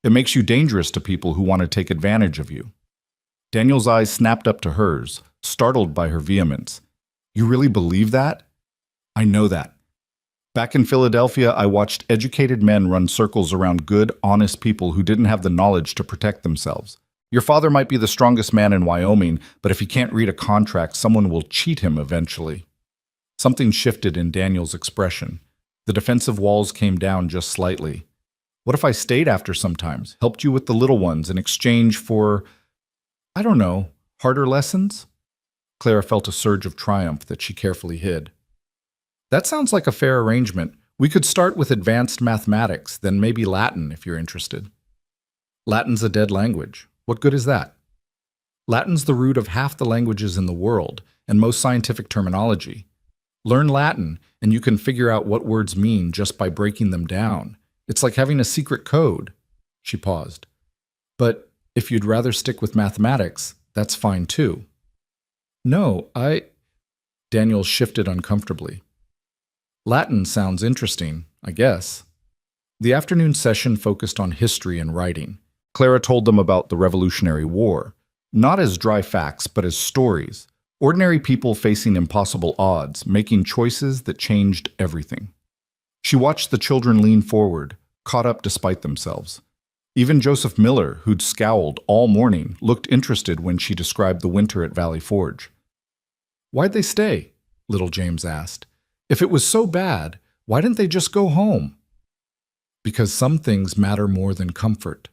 It makes you dangerous to people who want to take advantage of you. Daniel's eyes snapped up to hers, startled by her vehemence. You really believe that? I know that. Back in Philadelphia, I watched educated men run circles around good, honest people who didn't have the knowledge to protect themselves. Your father might be the strongest man in Wyoming, but if he can't read a contract, someone will cheat him eventually. Something shifted in Daniel's expression. The defensive walls came down just slightly. What if I stayed after sometimes, helped you with the little ones in exchange for, I don't know, harder lessons? Clara felt a surge of triumph that she carefully hid. That sounds like a fair arrangement. We could start with advanced mathematics, then maybe Latin if you're interested. Latin's a dead language. What good is that? Latin's the root of half the languages in the world and most scientific terminology. Learn Latin, and you can figure out what words mean just by breaking them down. It's like having a secret code. She paused. But if you'd rather stick with mathematics, that's fine too. No, Daniel shifted uncomfortably. Latin sounds interesting, I guess. The afternoon session focused on history and writing. Clara told them about the Revolutionary War, not as dry facts, but as stories. Ordinary people facing impossible odds, making choices that changed everything. She watched the children lean forward, caught up despite themselves. Even Joseph Miller, who'd scowled all morning, looked interested when she described the winter at Valley Forge. Why'd they stay? Little James asked. If it was so bad, why didn't they just go home? Because some things matter more than comfort.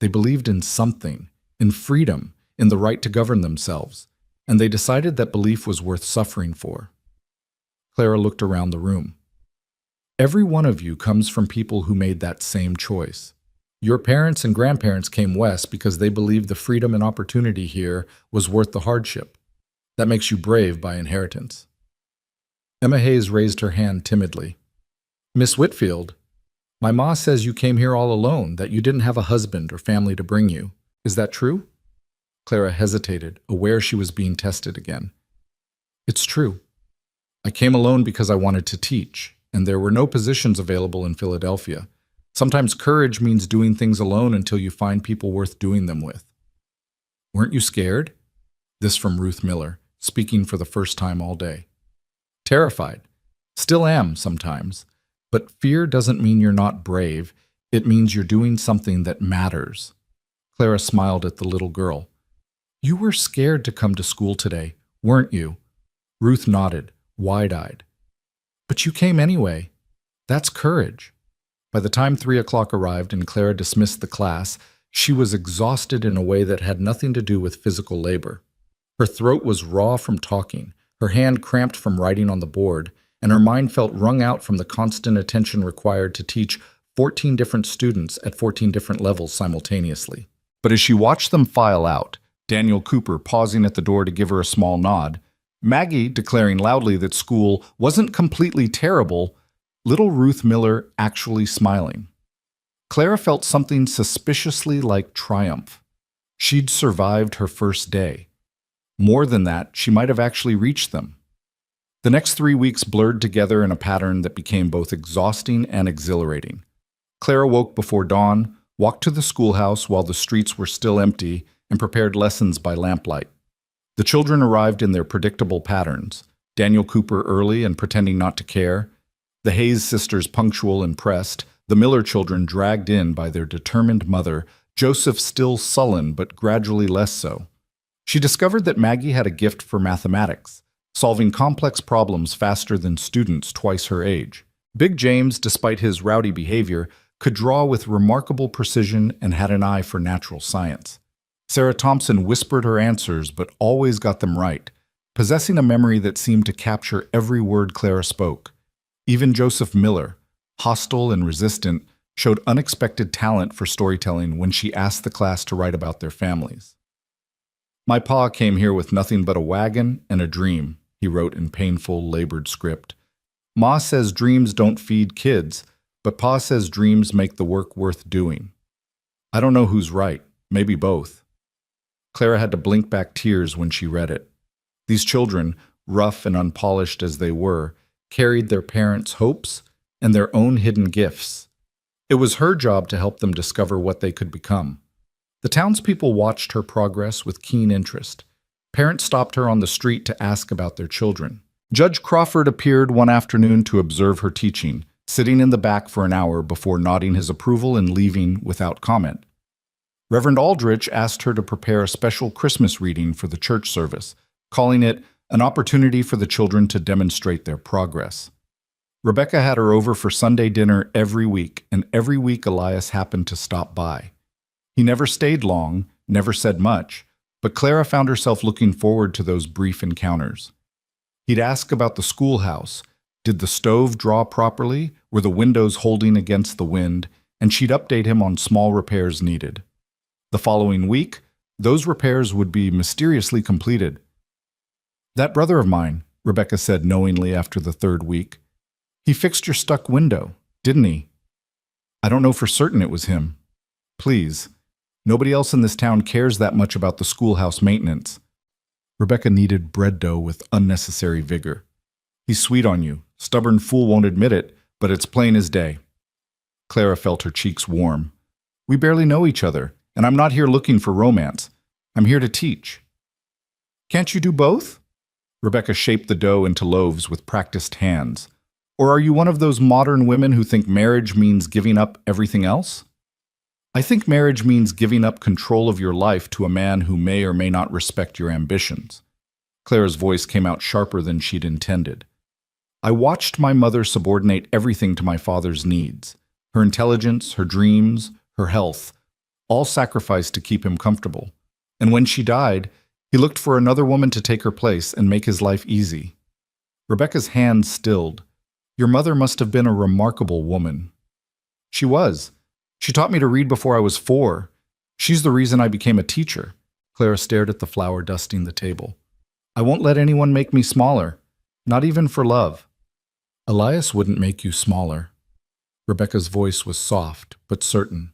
They believed in something, in freedom, in the right to govern themselves, and they decided that belief was worth suffering for. Clara looked around the room. Every one of you comes from people who made that same choice. Your parents and grandparents came west because they believed the freedom and opportunity here was worth the hardship. That makes you brave by inheritance. Emma Hayes raised her hand timidly. Miss Whitfield, my ma says you came here all alone, that you didn't have a husband or family to bring you. Is that true? Clara hesitated, aware she was being tested again. It's true. I came alone because I wanted to teach, and there were no positions available in Philadelphia. Sometimes courage means doing things alone until you find people worth doing them with. Weren't you scared? This from Ruth Miller, speaking for the first time all day. Terrified. Still am sometimes. But fear doesn't mean you're not brave. It means you're doing something that matters. Clara smiled at the little girl. You were scared to come to school today, weren't you? Ruth nodded, wide-eyed. But you came anyway. That's courage. By the time 3 o'clock arrived and Clara dismissed the class, she was exhausted in a way that had nothing to do with physical labor. Her throat was raw from talking, her hand cramped from writing on the board, and her mind felt wrung out from the constant attention required to teach 14 different students at 14 different levels simultaneously. But as she watched them file out, Daniel Cooper pausing at the door to give her a small nod, Maggie declaring loudly that school wasn't completely terrible, little Ruth Miller actually smiling. Clara felt something suspiciously like triumph. She'd survived her first day. More than that, she might have actually reached them. The next 3 weeks blurred together in a pattern that became both exhausting and exhilarating. Clara woke before dawn, walked to the schoolhouse while the streets were still empty, and prepared lessons by lamplight. The children arrived in their predictable patterns, Daniel Cooper early and pretending not to care, the Hayes sisters punctual and pressed, the Miller children dragged in by their determined mother, Joseph still sullen but gradually less so. She discovered that Maggie had a gift for mathematics, solving complex problems faster than students twice her age. Big James, despite his rowdy behavior, could draw with remarkable precision and had an eye for natural science. Sarah Thompson whispered her answers but always got them right, possessing a memory that seemed to capture every word Clara spoke. Even Joseph Miller, hostile and resistant, showed unexpected talent for storytelling when she asked the class to write about their families. My pa came here with nothing but a wagon and a dream, he wrote in painful, labored script. Ma says dreams don't feed kids, but Pa says dreams make the work worth doing. I don't know who's right, maybe both. Clara had to blink back tears when she read it. These children, rough and unpolished as they were, carried their parents' hopes and their own hidden gifts. It was her job to help them discover what they could become. The townspeople watched her progress with keen interest. Parents stopped her on the street to ask about their children. Judge Crawford appeared one afternoon to observe her teaching, sitting in the back for an hour before nodding his approval and leaving without comment. Reverend Aldrich asked her to prepare a special Christmas reading for the church service, calling it an opportunity for the children to demonstrate their progress. Rebecca had her over for Sunday dinner every week, and every week Elias happened to stop by. He never stayed long, never said much, but Clara found herself looking forward to those brief encounters. He'd ask about the schoolhouse. Did the stove draw properly? Were the windows holding against the wind? And she'd update him on small repairs needed. The following week, those repairs would be mysteriously completed. That brother of mine, Rebecca said knowingly after the third week. He fixed your stuck window, didn't he? I don't know for certain it was him. Please, nobody else in this town cares that much about the schoolhouse maintenance. Rebecca kneaded bread dough with unnecessary vigor. He's sweet on you. Stubborn fool won't admit it, but it's plain as day. Clara felt her cheeks warm. We barely know each other, and I'm not here looking for romance. I'm here to teach. Can't you do both? Rebecca shaped the dough into loaves with practiced hands. Or are you one of those modern women who think marriage means giving up everything else? I think marriage means giving up control of your life to a man who may or may not respect your ambitions. Clara's voice came out sharper than she'd intended. I watched my mother subordinate everything to my father's needs. Her intelligence, her dreams, her health, all sacrificed to keep him comfortable. And when she died, he looked for another woman to take her place and make his life easy. Rebecca's hand stilled. Your mother must have been a remarkable woman. She was. She taught me to read before I was 4. She's the reason I became a teacher. Clara stared at the flour dusting the table. I won't let anyone make me smaller, not even for love. Elias wouldn't make you smaller. Rebecca's voice was soft but certain.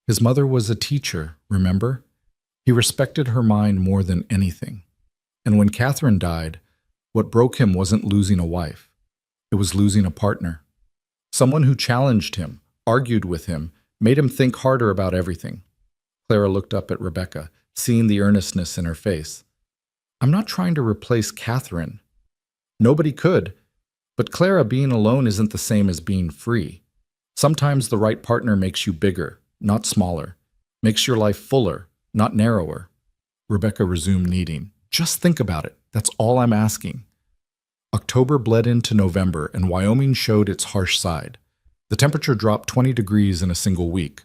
His mother was a teacher, remember? He respected her mind more than anything. And when Catherine died, what broke him wasn't losing a wife. It was losing a partner. Someone who challenged him, argued with him, made him think harder about everything. Clara looked up at Rebecca, seeing the earnestness in her face. I'm not trying to replace Catherine. Nobody could. But Clara, being alone isn't the same as being free. Sometimes the right partner makes you bigger, not smaller. Makes your life fuller, not narrower. Rebecca resumed kneading. Just think about it. That's all I'm asking. October bled into November, and Wyoming showed its harsh side. The temperature dropped 20 degrees in a single week.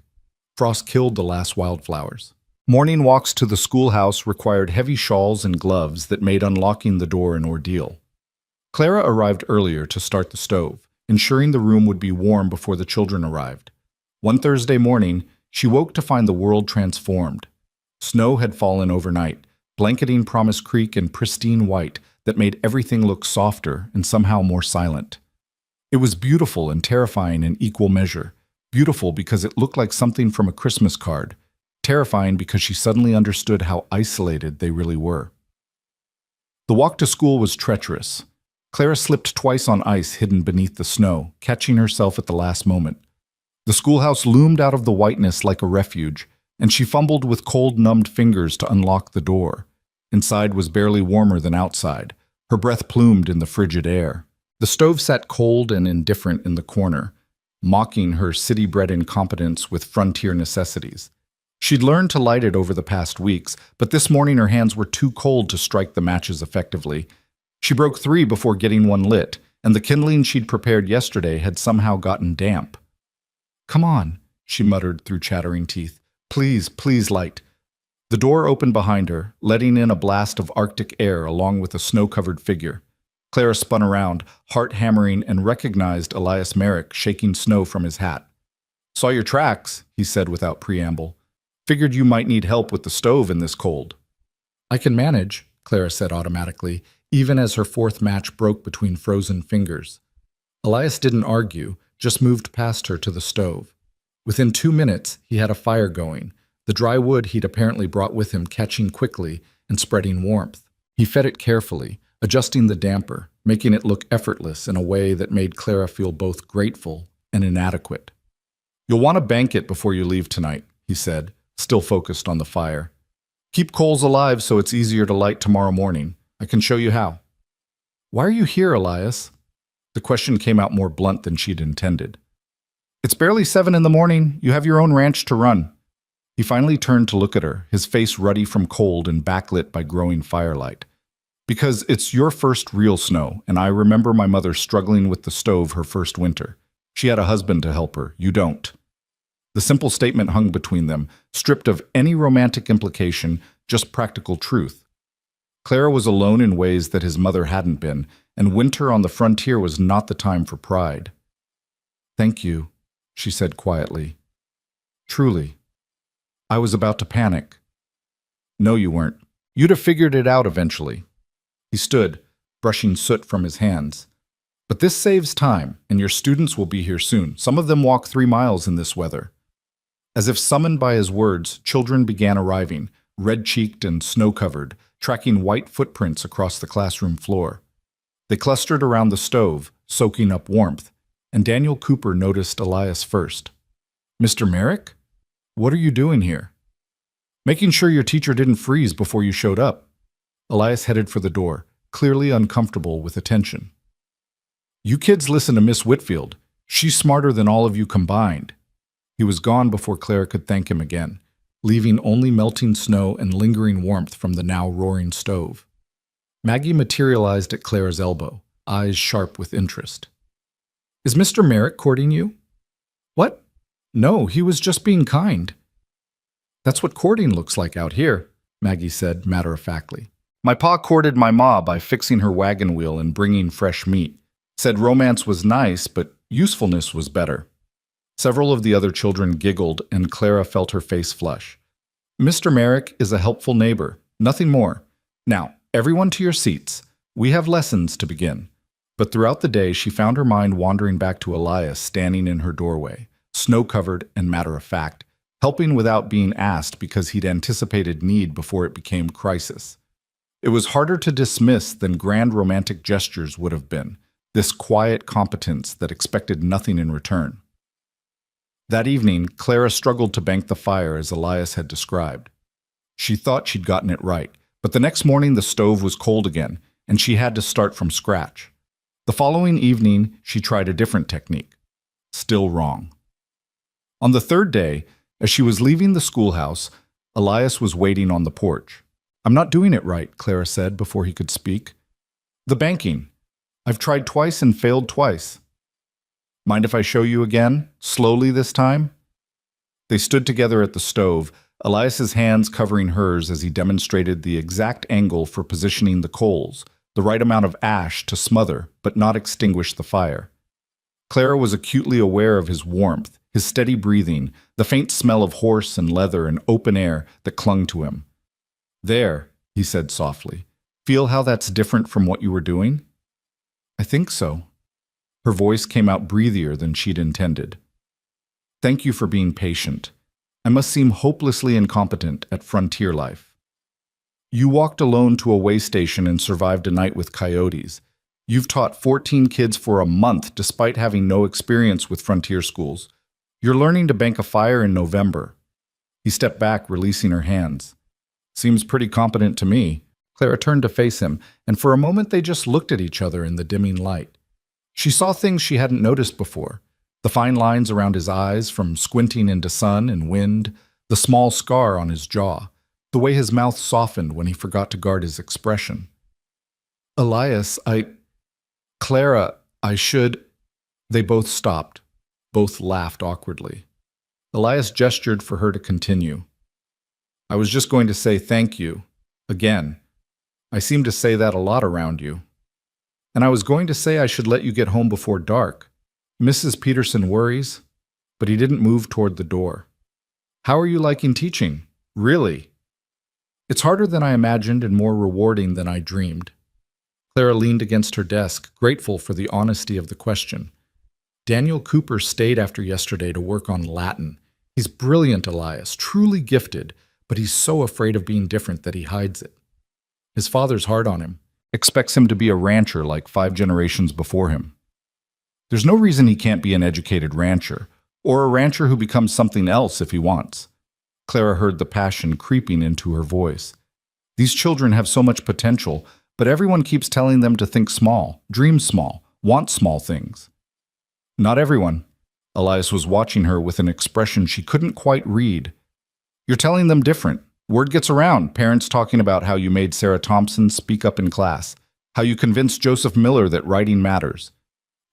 Frost killed the last wildflowers. Morning walks to the schoolhouse required heavy shawls and gloves that made unlocking the door an ordeal. Clara arrived earlier to start the stove, ensuring the room would be warm before the children arrived. One Thursday morning, she woke to find the world transformed. Snow had fallen overnight, blanketing Promise Creek in pristine white that made everything look softer and somehow more silent. It was beautiful and terrifying in equal measure. Beautiful because it looked like something from a Christmas card. Terrifying because she suddenly understood how isolated they really were. The walk to school was treacherous. Clara slipped twice on ice hidden beneath the snow, catching herself at the last moment. The schoolhouse loomed out of the whiteness like a refuge, and she fumbled with cold, numbed fingers to unlock the door. Inside was barely warmer than outside. Her breath plumed in the frigid air. The stove sat cold and indifferent in the corner, mocking her city-bred incompetence with frontier necessities. She'd learned to light it over the past weeks, but this morning her hands were too cold to strike the matches effectively. She broke 3 before getting one lit, and the kindling she'd prepared yesterday had somehow gotten damp. Come on, she muttered through chattering teeth. Please, please light. The door opened behind her, letting in a blast of Arctic air along with a snow-covered figure. Clara spun around, heart hammering, and recognized Elias Merrick shaking snow from his hat. Saw your tracks, he said without preamble. Figured you might need help with the stove in this cold. I can manage, Clara said automatically, even as her 4th match broke between frozen fingers. Elias didn't argue, just moved past her to the stove. Within 2 minutes, he had a fire going, the dry wood he'd apparently brought with him catching quickly and spreading warmth. He fed it carefully, adjusting the damper, making it look effortless in a way that made Clara feel both grateful and inadequate. You'll want to bank it before you leave tonight, he said, still focused on the fire. Keep coals alive so it's easier to light tomorrow morning. I can show you how. Why are you here, Elias? The question came out more blunt than she'd intended. It's barely 7 in the morning. You have your own ranch to run. He finally turned to look at her, his face ruddy from cold and backlit by growing firelight. Because it's your first real snow, and I remember my mother struggling with the stove her first winter. She had a husband to help her. You don't. The simple statement hung between them, stripped of any romantic implication, just practical truth. Clara was alone in ways that his mother hadn't been, and winter on the frontier was not the time for pride. Thank you, she said quietly. Truly. I was about to panic. No, you weren't. You'd have figured it out eventually. He stood, brushing soot from his hands. But this saves time, and your students will be here soon. Some of them walk 3 miles in this weather. As if summoned by his words, children began arriving, red-cheeked and snow-covered, tracking white footprints across the classroom floor. They clustered around the stove, soaking up warmth, and Daniel Cooper noticed Elias first. Mr. Merrick? What are you doing here? Making sure your teacher didn't freeze before you showed up. Elias headed for the door, clearly uncomfortable with attention. You kids listen to Miss Whitfield. She's smarter than all of you combined. He was gone before Clara could thank him again, leaving only melting snow and lingering warmth from the now roaring stove. Maggie materialized at Clara's elbow, eyes sharp with interest. Is Mr. Merrick courting you? What? No, he was just being kind. That's what courting looks like out here, Maggie said matter-of-factly. My pa courted my ma by fixing her wagon wheel and bringing fresh meat. Said romance was nice, but usefulness was better. Several of the other children giggled, and Clara felt her face flush. Mr. Merrick is a helpful neighbor, nothing more. Now, everyone to your seats. We have lessons to begin. But throughout the day, she found her mind wandering back to Elias standing in her doorway, snow-covered and matter-of-fact, helping without being asked because he'd anticipated need before it became crisis. It was harder to dismiss than grand romantic gestures would have been, this quiet competence that expected nothing in return. That evening, Clara struggled to bank the fire as Elias had described. She thought she'd gotten it right, but the next morning the stove was cold again, and she had to start from scratch. The following evening, she tried a different technique. Still wrong. On the third day, as she was leaving the schoolhouse, Elias was waiting on the porch. "I'm not doing it right," Clara said before he could speak. "The banking. I've tried twice and failed twice." "Mind if I show you again? Slowly this time?" They stood together at the stove, Elias's hands covering hers as he demonstrated the exact angle for positioning the coals, the right amount of ash to smother but not extinguish the fire. Clara was acutely aware of his warmth, his steady breathing, the faint smell of horse and leather and open air that clung to him. "There," he said softly. "Feel how that's different from what you were doing?" "I think so." Her voice came out breathier than she'd intended. "Thank you for being patient. I must seem hopelessly incompetent at frontier life. You walked alone to a way station and survived a night with coyotes. You've taught 14 kids for a month despite having no experience with frontier schools. You're learning to bank a fire in November." He stepped back, releasing her hands. "Seems pretty competent to me." Clara turned to face him, and for a moment they just looked at each other in the dimming light. She saw things she hadn't noticed before. The fine lines around his eyes from squinting into sun and wind, the small scar on his jaw, the way his mouth softened when he forgot to guard his expression. "Elias, Clara, I should—" They both stopped. Both laughed awkwardly. Elias gestured for her to continue. "I was just going to say thank you. Again. I seem to say that a lot around you. And I was going to say I should let you get home before dark. Mrs. Peterson worries." But he didn't move toward the door. "How are you liking teaching? Really?" "It's harder than I imagined and more rewarding than I dreamed." Clara leaned against her desk, grateful for the honesty of the question. "Daniel Cooper stayed after yesterday to work on Latin. He's brilliant, Elias, truly gifted, but he's so afraid of being different that he hides it. His father's hard on him, expects him to be a rancher like 5 generations before him. There's no reason he can't be an educated rancher, or a rancher who becomes something else if he wants." Clara heard the passion creeping into her voice. "These children have so much potential, but everyone keeps telling them to think small, dream small, want small things." "Not everyone." Elias was watching her with an expression she couldn't quite read. "You're telling them different. Word gets around, parents talking about how you made Sarah Thompson speak up in class, how you convinced Joseph Miller that writing matters.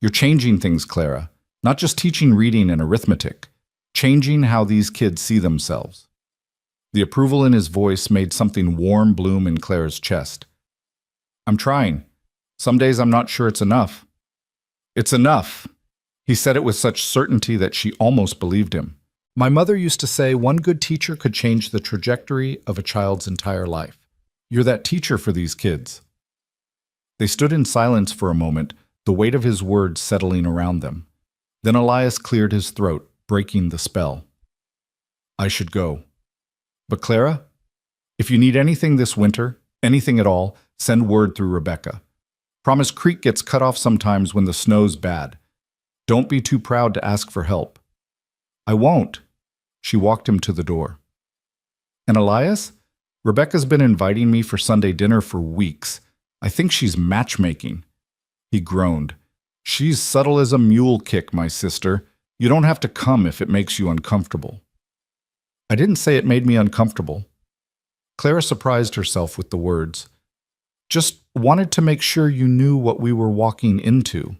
You're changing things, Clara, not just teaching reading and arithmetic, changing how these kids see themselves." The approval in his voice made something warm bloom in Clara's chest. "I'm trying. Some days I'm not sure it's enough." "It's enough." He said it with such certainty that she almost believed him. "My mother used to say one good teacher could change the trajectory of a child's entire life. You're that teacher for these kids." They stood in silence for a moment, the weight of his words settling around them. Then Elias cleared his throat, breaking the spell. "I should go. But Clara, if you need anything this winter, anything at all, send word through Rebecca. Promise Creek gets cut off sometimes when the snow's bad. Don't be too proud to ask for help." "I won't." She walked him to the door. "And Elias, Rebecca's been inviting me for Sunday dinner for weeks. I think she's matchmaking." He groaned. "She's subtle as a mule kick, my sister. You don't have to come if it makes you uncomfortable." "I didn't say it made me uncomfortable." Clara surprised herself with the words. "Just wanted to make sure you knew what we were walking into."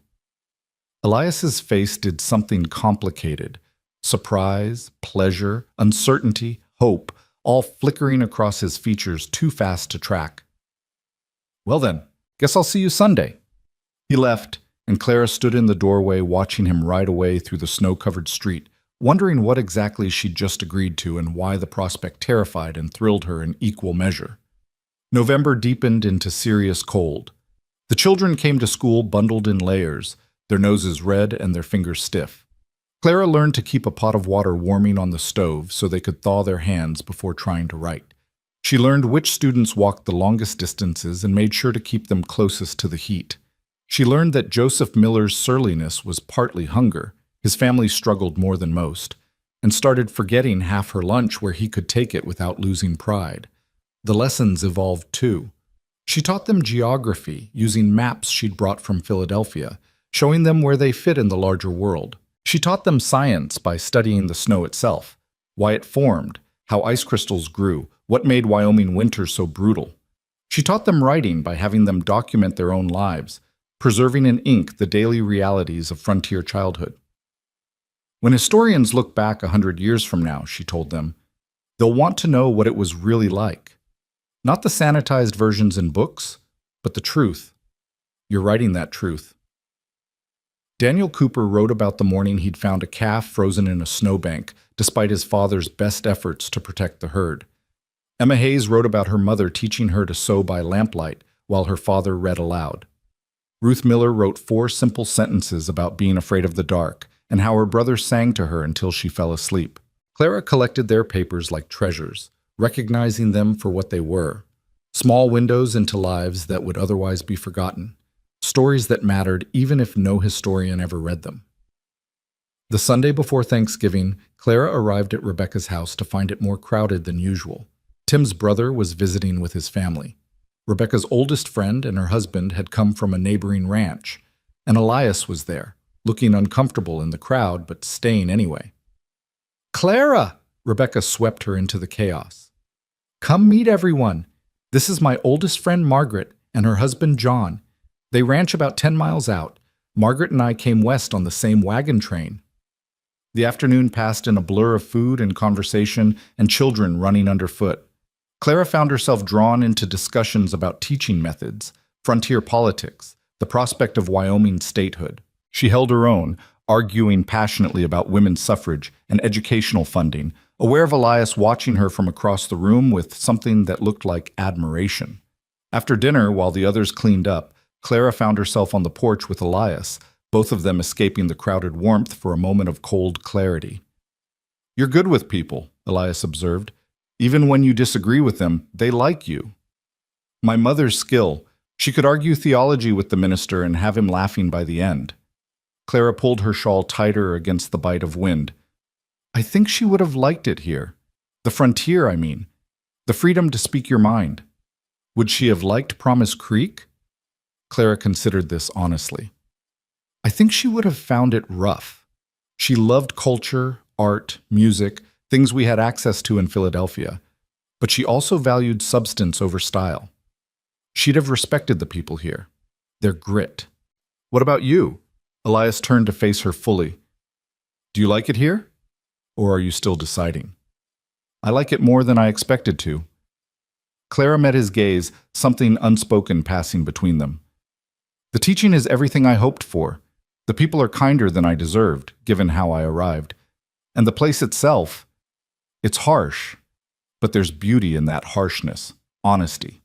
Elias's face did something complicated. Surprise, pleasure, uncertainty, hope, all flickering across his features too fast to track. "Well then, guess I'll see you Sunday." He left, and Clara stood in the doorway watching him ride away through the snow-covered street, wondering what exactly she'd just agreed to and why the prospect terrified and thrilled her in equal measure. November deepened into serious cold. The children came to school bundled in layers, their noses red and their fingers stiff. Clara learned to keep a pot of water warming on the stove so they could thaw their hands before trying to write. She learned which students walked the longest distances and made sure to keep them closest to the heat. She learned that Joseph Miller's surliness was partly hunger. His family struggled more than most, and started forgetting half her lunch where he could take it without losing pride. The lessons evolved too. She taught them geography using maps she'd brought from Philadelphia, showing them where they fit in the larger world. She taught them science by studying the snow itself, why it formed, how ice crystals grew, what made Wyoming winter so brutal. She taught them writing by having them document their own lives, preserving in ink the daily realities of frontier childhood. When historians look back 100 years from now, she told them, they'll want to know what it was really like. Not the sanitized versions in books, but the truth. You're writing that truth. Daniel Cooper wrote about the morning he'd found a calf frozen in a snowbank, despite his father's best efforts to protect the herd. Emma Hayes wrote about her mother teaching her to sew by lamplight while her father read aloud. Ruth Miller wrote 4 simple sentences about being afraid of the dark and how her brother sang to her until she fell asleep. Clara collected their papers like treasures, recognizing them for what they were, small windows into lives that would otherwise be forgotten. Stories that mattered even if no historian ever read them. The Sunday before Thanksgiving, Clara arrived at Rebecca's house to find it more crowded than usual. Tim's brother was visiting with his family. Rebecca's oldest friend and her husband had come from a neighboring ranch, and Elias was there, looking uncomfortable in the crowd but staying anyway. "Clara!" Rebecca swept her into the chaos. "Come meet everyone. This is my oldest friend Margaret and her husband John. They ranch about 10 miles out. Margaret and I came west on the same wagon train." The afternoon passed in a blur of food and conversation and children running underfoot. Clara found herself drawn into discussions about teaching methods, frontier politics, the prospect of Wyoming statehood. She held her own, arguing passionately about women's suffrage and educational funding, aware of Elias watching her from across the room with something that looked like admiration. After dinner, while the others cleaned up, Clara found herself on the porch with Elias, both of them escaping the crowded warmth for a moment of cold clarity. "You're good with people," Elias observed. "Even when you disagree with them, they like you." "My mother's skill. She could argue theology with the minister and have him laughing by the end." Clara pulled her shawl tighter against the bite of wind. "I think she would have liked it here. The frontier, I mean. The freedom to speak your mind. Would she have liked Promise Creek?" Clara considered this honestly. "I think she would have found it rough. She loved culture, art, music, things we had access to in Philadelphia, but she also valued substance over style. She'd have respected the people here, their grit." "What about you?" Elias turned to face her fully. "Do you like it here? Or are you still deciding?" "I like it more than I expected to." Clara met his gaze, something unspoken passing between them. "The teaching is everything I hoped for. The people are kinder than I deserved, given how I arrived. And the place itself, it's harsh, but there's beauty in that harshness, honesty.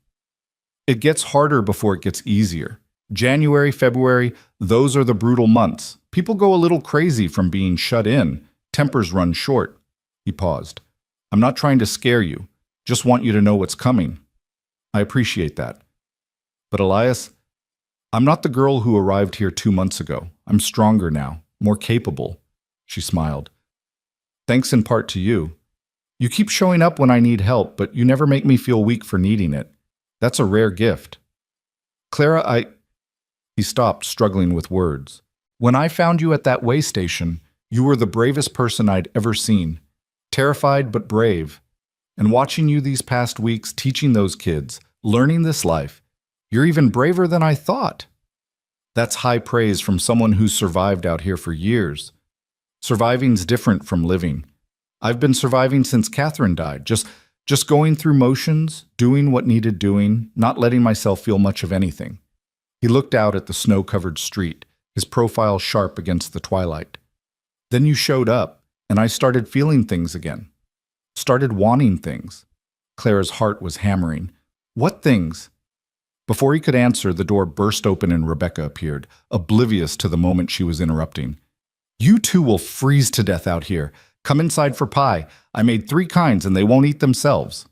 It gets harder before it gets easier. January, February, those are the brutal months. People go a little crazy from being shut in. Tempers run short." He paused. "I'm not trying to scare you. Just want you to know what's coming." "I appreciate that. But Elias, I'm not the girl who arrived here 2 months ago. I'm stronger now, more capable." She smiled. "Thanks in part to you. You keep showing up when I need help, but you never make me feel weak for needing it. That's a rare gift." "Clara, He stopped, struggling with words. "When I found you at that way station, you were the bravest person I'd ever seen. Terrified but brave. And watching you these past weeks, teaching those kids, learning this life, you're even braver than I thought." That's high praise from someone who's survived out here for years. Surviving's different from living. I've been surviving since Catherine died, just going through motions, doing what needed doing, not letting myself feel much of anything. He looked out at the snow-covered street, his profile sharp against the twilight. "Then you showed up, and I started feeling things again. Started wanting things." Clara's heart was hammering. "What things?" Before he could answer, the door burst open and Rebecca appeared, oblivious to the moment she was interrupting. You two will freeze to death out here. Come inside for pie. I made 3 kinds and they won't eat themselves."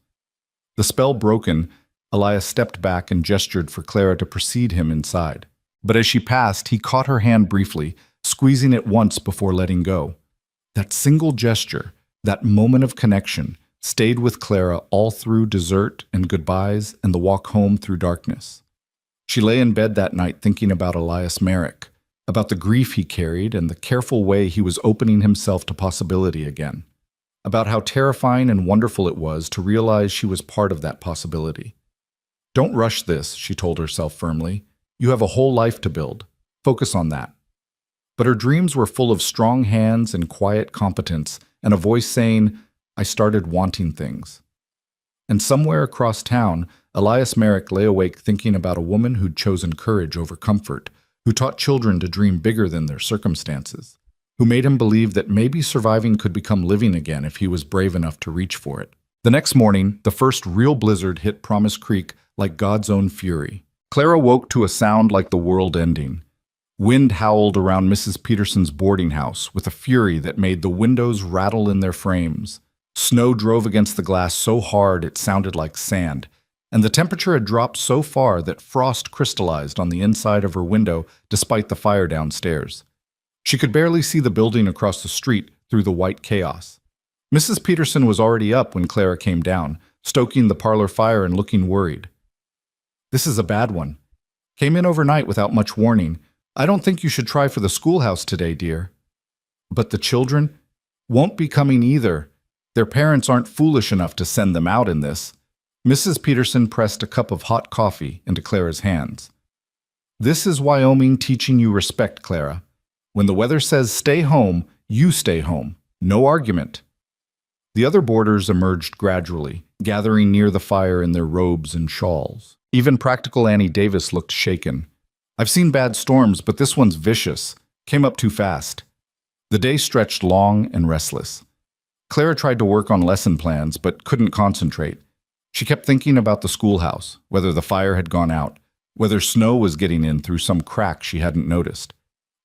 The spell broken, Elias stepped back and gestured for Clara to precede him inside. But as she passed, he caught her hand briefly, squeezing it once before letting go. That single gesture, that moment of connection, stayed with Clara all through dessert and goodbyes and the walk home through darkness. She lay in bed that night thinking about Elias Merrick, about the grief he carried and the careful way he was opening himself to possibility again, about how terrifying and wonderful it was to realize she was part of that possibility. "Don't rush this," she told herself firmly. "You have a whole life to build. Focus on that." But her dreams were full of strong hands and quiet competence, and a voice saying, "I started wanting things." And somewhere across town, Elias Merrick lay awake thinking about a woman who'd chosen courage over comfort, who taught children to dream bigger than their circumstances, who made him believe that maybe surviving could become living again if he was brave enough to reach for it. The next morning, the first real blizzard hit Promise Creek like God's own fury. Clara woke to a sound like the world ending. Wind howled around Mrs. Peterson's boarding house with a fury that made the windows rattle in their frames. Snow drove against the glass so hard it sounded like sand, and the temperature had dropped so far that frost crystallized on the inside of her window despite the fire downstairs. She could barely see the building across the street through the white chaos. Mrs. Peterson was already up when Clara came down, stoking the parlor fire and looking worried. "This is a bad one. Came in overnight without much warning. I don't think you should try for the schoolhouse today, dear." "But the children won't be coming either. Their parents aren't foolish enough to send them out in this." Mrs. Peterson pressed a cup of hot coffee into Clara's hands. "This is Wyoming teaching you respect, Clara. When the weather says stay home, you stay home. No argument." The other boarders emerged gradually, gathering near the fire in their robes and shawls. Even practical Annie Davis looked shaken. "I've seen bad storms, but this one's vicious. Came up too fast." The day stretched long and restless. Clara tried to work on lesson plans, but couldn't concentrate. She kept thinking about the schoolhouse, whether the fire had gone out, whether snow was getting in through some crack she hadn't noticed.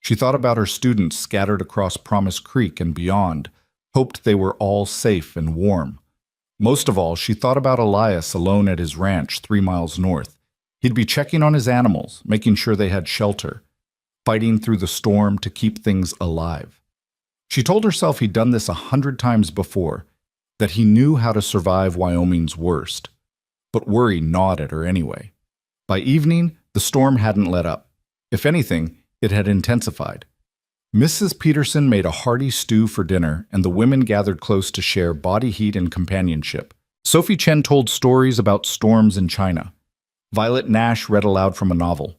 She thought about her students scattered across Promise Creek and beyond, hoped they were all safe and warm. Most of all, she thought about Elias alone at his ranch 3 miles north. He'd be checking on his animals, making sure they had shelter, fighting through the storm to keep things alive. She told herself he'd done this 100 times before, that he knew how to survive Wyoming's worst. But worry gnawed at her anyway. By evening, the storm hadn't let up. If anything, it had intensified. Mrs. Peterson made a hearty stew for dinner, and the women gathered close to share body heat and companionship. Sophie Chen told stories about storms in China. Violet Nash read aloud from a novel.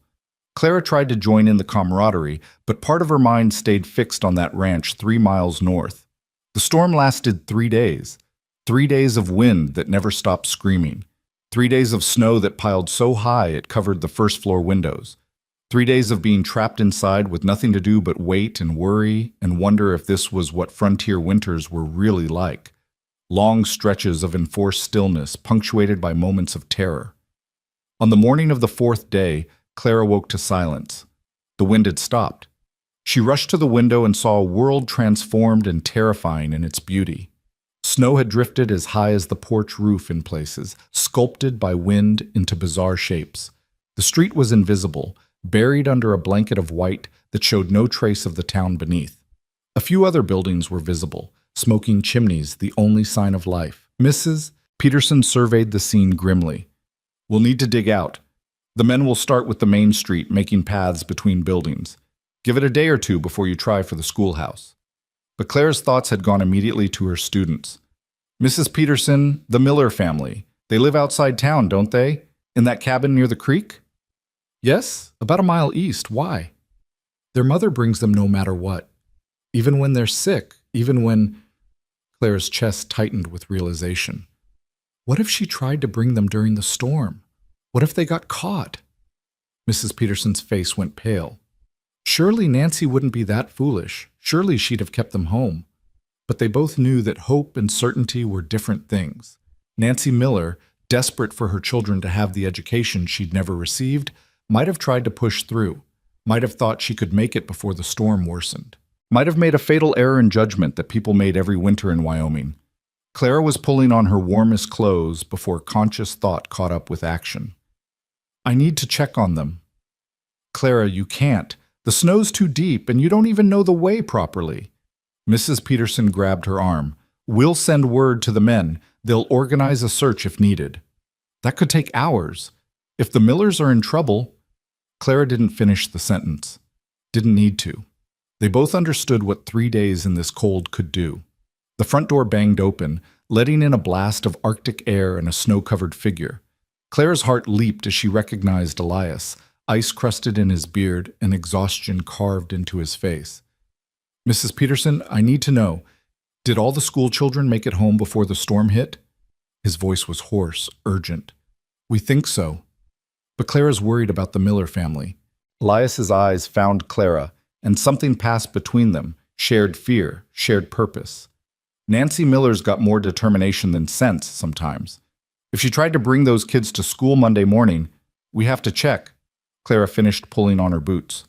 Clara tried to join in the camaraderie, but part of her mind stayed fixed on that ranch 3 miles north. The storm lasted 3 days. 3 days of wind that never stopped screaming. 3 days of snow that piled so high it covered the first-floor windows. 3 days of being trapped inside with nothing to do but wait and worry and wonder if this was what frontier winters were really like. Long stretches of enforced stillness punctuated by moments of terror. On the morning of the 4th day, Clara woke to silence. The wind had stopped. She rushed to the window and saw a world transformed and terrifying in its beauty. Snow had drifted as high as the porch roof in places, sculpted by wind into bizarre shapes. The street was invisible, buried under a blanket of white that showed no trace of the town beneath. A few other buildings were visible, smoking chimneys, the only sign of life. Mrs. Peterson surveyed the scene grimly. "We'll need to dig out. The men will start with the main street, making paths between buildings. Give it a day or 2 before you try for the schoolhouse." But Clara's thoughts had gone immediately to her students. "Mrs. Peterson, the Miller family. They live outside town, don't they? In that cabin near the creek?" "Yes, about a mile east. Why?" "Their mother brings them no matter what. Even when they're sick, even when—" Clara's chest tightened with realization. What if she tried to bring them during the storm? What if they got caught? Mrs. Peterson's face went pale. Surely Nancy wouldn't be that foolish. Surely she'd have kept them home. But they both knew that hope and certainty were different things. Nancy Miller, desperate for her children to have the education she'd never received, might have tried to push through, might have thought she could make it before the storm worsened. Might have made a fatal error in judgment that people made every winter in Wyoming. Clara was pulling on her warmest clothes before conscious thought caught up with action. I need to check on them. Clara, you can't. The snow's too deep and you don't even know the way properly. Mrs. Peterson grabbed her arm. We'll send word to the men. They'll organize a search if needed. That could take hours. If the Millers are in trouble... Clara didn't finish the sentence. Didn't need to. They both understood what 3 days in this cold could do. The front door banged open, letting in a blast of Arctic air and a snow-covered figure. Clara's heart leaped as she recognized Elias, ice crusted in his beard and exhaustion carved into his face. Mrs. Peterson, I need to know, did all the school children make it home before the storm hit? His voice was hoarse, urgent. We think so. But Clara's worried about the Miller family. Elias's eyes found Clara, and something passed between them, shared fear, shared purpose. Nancy Miller's got more determination than sense sometimes. If she tried to bring those kids to school Monday morning, we have to check. Clara finished pulling on her boots.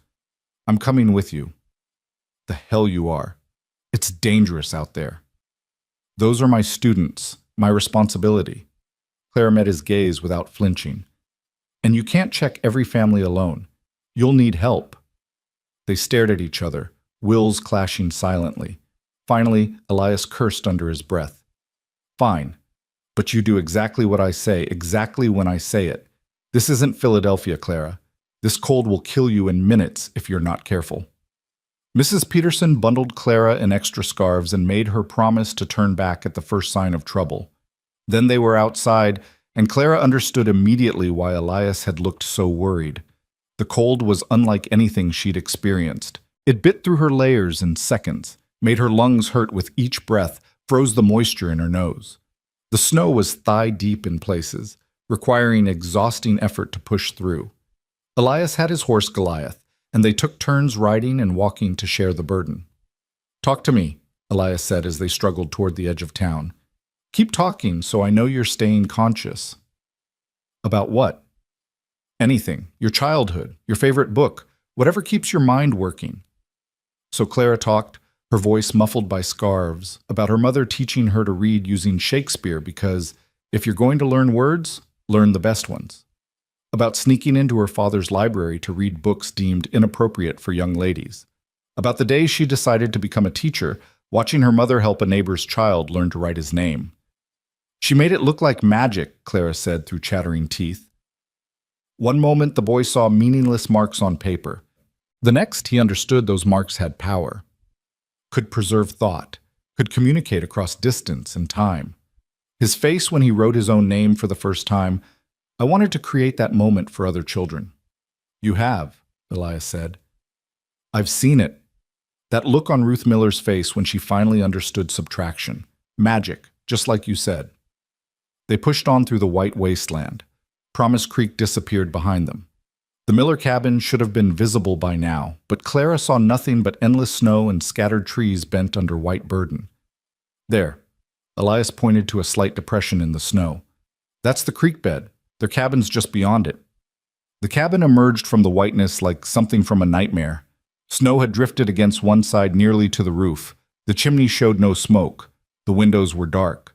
I'm coming with you. The hell you are. It's dangerous out there. Those are my students, my responsibility. Clara met his gaze without flinching. And you can't check every family alone. You'll need help. They stared at each other, wills clashing silently. Finally, Elias cursed under his breath. Fine, but you do exactly what I say, exactly when I say it. This isn't Philadelphia, Clara. This cold will kill you in minutes if you're not careful. Mrs. Peterson bundled Clara in extra scarves and made her promise to turn back at the first sign of trouble. Then they were outside, and Clara understood immediately why Elias had looked so worried. The cold was unlike anything she'd experienced. It bit through her layers in seconds, made her lungs hurt with each breath, froze the moisture in her nose. The snow was thigh-deep in places, requiring exhausting effort to push through. Elias had his horse Goliath, and they took turns riding and walking to share the burden. Talk to me, Elias said as they struggled toward the edge of town. Keep talking so I know you're staying conscious. About what? Anything. Your childhood, your favorite book, whatever keeps your mind working. So Clara talked, her voice muffled by scarves, about her mother teaching her to read using Shakespeare because if you're going to learn words, learn the best ones. About sneaking into her father's library to read books deemed inappropriate for young ladies. About the day she decided to become a teacher, watching her mother help a neighbor's child learn to write his name. She made it look like magic, Clara said through chattering teeth. One moment the boy saw meaningless marks on paper. The next he understood those marks had power. Could preserve thought, could communicate across distance and time. His face when he wrote his own name for the first time, I wanted to create that moment for other children. You have, Elias said. I've seen it. That look on Ruth Miller's face when she finally understood subtraction. Magic, just like you said. They pushed on through the white wasteland. Promise Creek disappeared behind them. The Miller cabin should have been visible by now, but Clara saw nothing but endless snow and scattered trees bent under white burden. There, Elias pointed to a slight depression in the snow. That's the creek bed. Their cabin's just beyond it. The cabin emerged from the whiteness like something from a nightmare. Snow had drifted against one side nearly to the roof. The chimney showed no smoke. The windows were dark.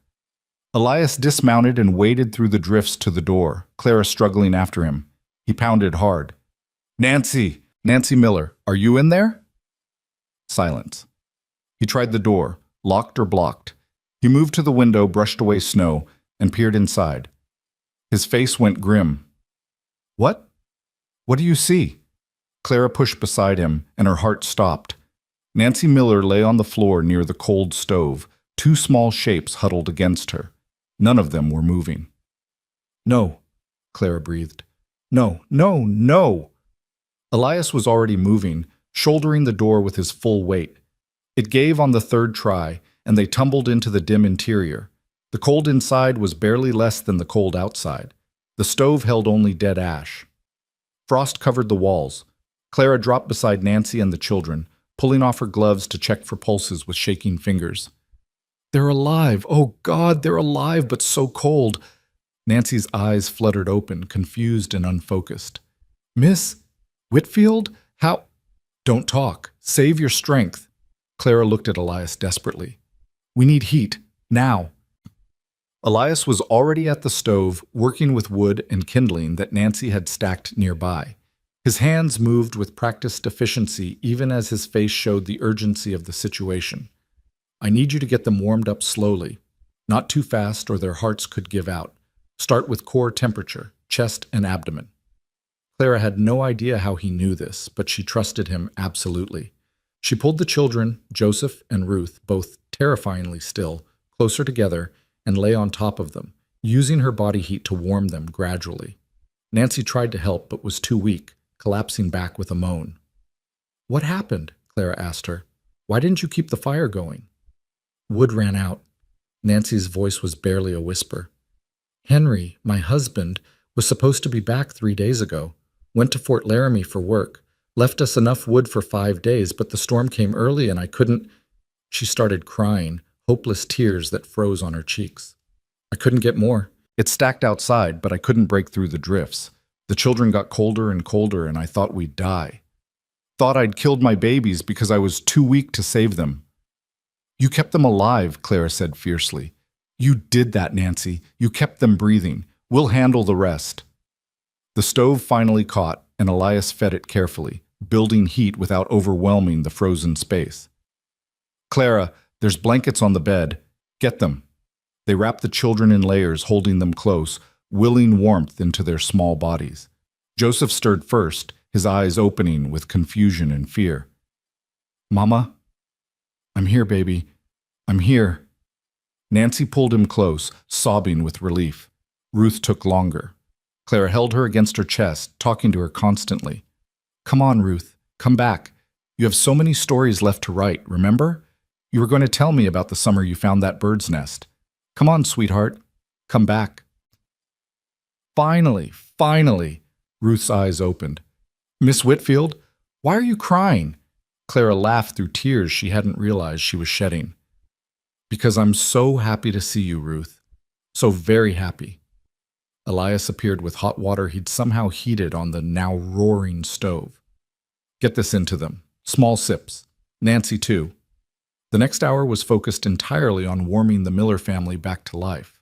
Elias dismounted and waded through the drifts to the door, Clara struggling after him. He pounded hard. Nancy! Nancy Miller, are you in there? Silence. He tried the door, locked or blocked. He moved to the window, brushed away snow, and peered inside. His face went grim. What? What do you see? Clara pushed beside him, and her heart stopped. Nancy Miller lay on the floor near the cold stove, two small shapes huddled against her. None of them were moving. No, Clara breathed. No, no, no! Elias was already moving, shouldering the door with his full weight. It gave on the third try, and they tumbled into the dim interior. The cold inside was barely less than the cold outside. The stove held only dead ash. Frost covered the walls. Clara dropped beside Nancy and the children, pulling off her gloves to check for pulses with shaking fingers. They're alive! Oh, God, they're alive, but so cold! Nancy's eyes fluttered open, confused and unfocused. Miss Whitfield? How? Don't talk. Save your strength. Clara looked at Elias desperately. We need heat, now. Elias was already at the stove, working with wood and kindling that Nancy had stacked nearby. His hands moved with practiced efficiency even as his face showed the urgency of the situation. I need you to get them warmed up slowly. Not too fast or their hearts could give out. Start with core temperature, chest and abdomen. Clara had no idea how he knew this, but she trusted him absolutely. She pulled the children, Joseph and Ruth, both terrifyingly still, closer together, and lay on top of them, using her body heat to warm them gradually. Nancy tried to help, but was too weak, collapsing back with a moan. What happened? Clara asked her. Why didn't you keep the fire going? Wood ran out. Nancy's voice was barely a whisper. Henry, my husband, was supposed to be back 3 days ago. Went to Fort Laramie for work. Left us enough wood for 5 days, but the storm came early and I couldn't... She started crying, hopeless tears that froze on her cheeks. I couldn't get more. It stacked outside, but I couldn't break through the drifts. The children got colder and colder, and I thought we'd die. Thought I'd killed my babies because I was too weak to save them. You kept them alive, Clara said fiercely. You did that, Nancy. You kept them breathing. We'll handle the rest. The stove finally caught, and Elias fed it carefully, building heat without overwhelming the frozen space. Clara, there's blankets on the bed. Get them. They wrapped the children in layers, holding them close, willing warmth into their small bodies. Joseph stirred first, his eyes opening with confusion and fear. Mama? I'm here, baby. I'm here. Nancy pulled him close, sobbing with relief. Ruth took longer. Clara held her against her chest, talking to her constantly. Come on, Ruth. Come back. You have so many stories left to write, remember? You were going to tell me about the summer you found that bird's nest. Come on, sweetheart. Come back. Finally, Ruth's eyes opened. Miss Whitfield, why are you crying? Clara laughed through tears she hadn't realized she was shedding. Because I'm so happy to see you, Ruth. So very happy. Elias appeared with hot water he'd somehow heated on the now roaring stove. Get this into them. Small sips. Nancy, too. The next hour was focused entirely on warming the Miller family back to life.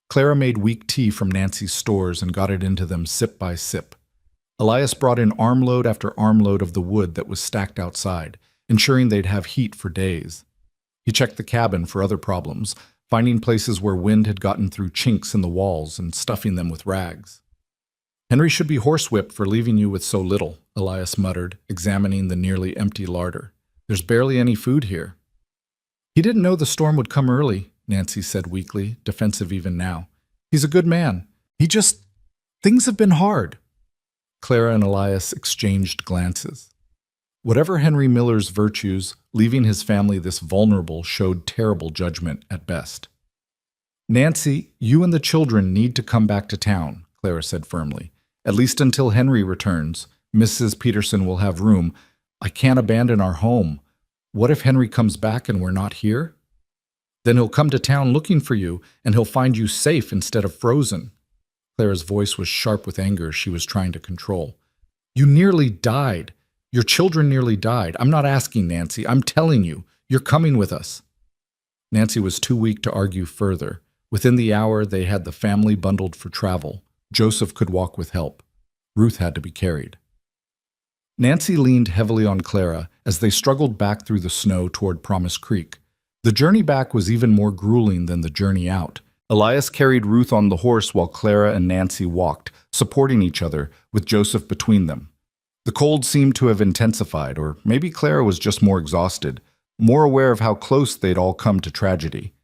Clara made weak tea from Nancy's stores and got it into them sip by sip. Elias brought in armload after armload of the wood that was stacked outside, ensuring they'd have heat for days. He checked the cabin for other problems, finding places where wind had gotten through chinks in the walls and stuffing them with rags. Henry should be horsewhipped for leaving you with so little, Elias muttered, examining the nearly empty larder. There's barely any food here. He didn't know the storm would come early, Nancy said weakly, defensive even now. He's a good man. Things have been hard. Clara and Elias exchanged glances. Whatever Henry Miller's virtues, leaving his family this vulnerable showed terrible judgment at best. Nancy, you and the children need to come back to town, Clara said firmly. At least until Henry returns. Mrs. Peterson will have room. I can't abandon our home. What if Henry comes back and we're not here? Then he'll come to town looking for you, and he'll find you safe instead of frozen. Clara's voice was sharp with anger she was trying to control. You nearly died. Your children nearly died. I'm not asking, Nancy. I'm telling you. You're coming with us. Nancy was too weak to argue further. Within the hour, they had the family bundled for travel. Joseph could walk with help. Ruth had to be carried. Nancy leaned heavily on Clara as they struggled back through the snow toward Promise Creek. The journey back was even more grueling than the journey out. Elias carried Ruth on the horse while Clara and Nancy walked, supporting each other, with Joseph between them. The cold seemed to have intensified, or maybe Clara was just more exhausted, more aware of how close they'd all come to tragedy.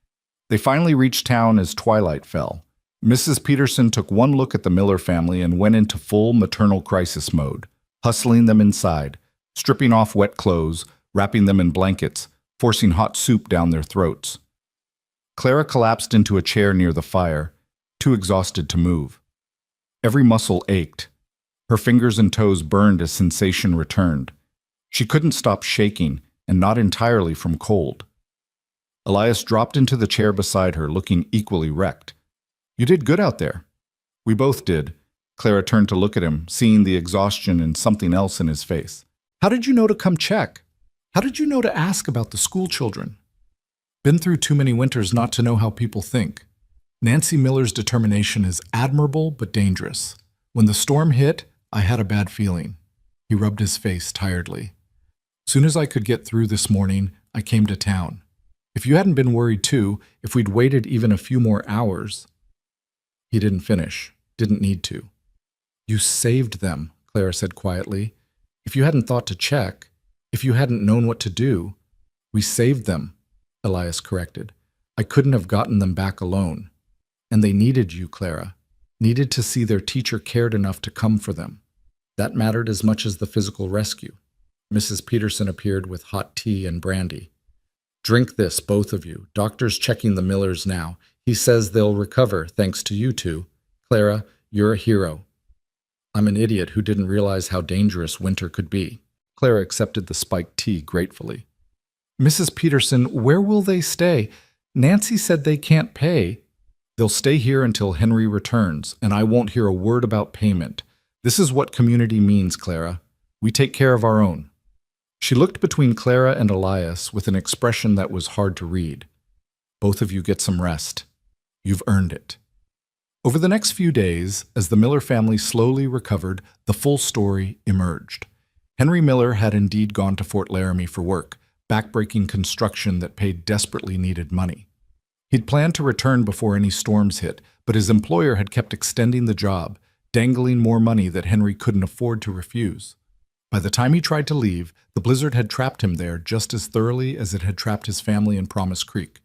They finally reached town as twilight fell. Mrs. Peterson took one look at the Miller family and went into full maternal crisis mode, hustling them inside, stripping off wet clothes, wrapping them in blankets, forcing hot soup down their throats. Clara collapsed into a chair near the fire, too exhausted to move. Every muscle ached. Her fingers and toes burned as sensation returned. She couldn't stop shaking, and not entirely from cold. Elias dropped into the chair beside her, looking equally wrecked. You did good out there. We both did. Clara turned to look at him, seeing the exhaustion and something else in his face. How did you know to come check? How did you know to ask about the school children? Been through too many winters not to know how people think. Nancy Miller's determination is admirable but dangerous. When the storm hit, I had a bad feeling. He rubbed his face tiredly. Soon as I could get through this morning, I came to town. If you hadn't been worried too, if we'd waited even a few more hours. He didn't finish, didn't need to. You saved them, Clara said quietly. If you hadn't thought to check, if you hadn't known what to do, we saved them, Elias corrected. I couldn't have gotten them back alone. And they needed you, Clara. Needed to see their teacher cared enough to come for them. That mattered as much as the physical rescue. Mrs. Peterson appeared with hot tea and brandy. Drink this, both of you. Doctor's checking the Millers now. He says they'll recover, thanks to you two. Clara, you're a hero. I'm an idiot who didn't realize how dangerous winter could be. Clara accepted the spiked tea gratefully. Mrs. Peterson, where will they stay? Nancy said they can't pay. They'll stay here until Henry returns, and I won't hear a word about payment. This is what community means, Clara. We take care of our own. She looked between Clara and Elias with an expression that was hard to read. Both of you get some rest. You've earned it. Over the next few days, as the Miller family slowly recovered, the full story emerged. Henry Miller had indeed gone to Fort Laramie for work, backbreaking construction that paid desperately needed money. He'd planned to return before any storms hit, but his employer had kept extending the job, dangling more money that Henry couldn't afford to refuse. By the time he tried to leave, the blizzard had trapped him there just as thoroughly as it had trapped his family in Promise Creek.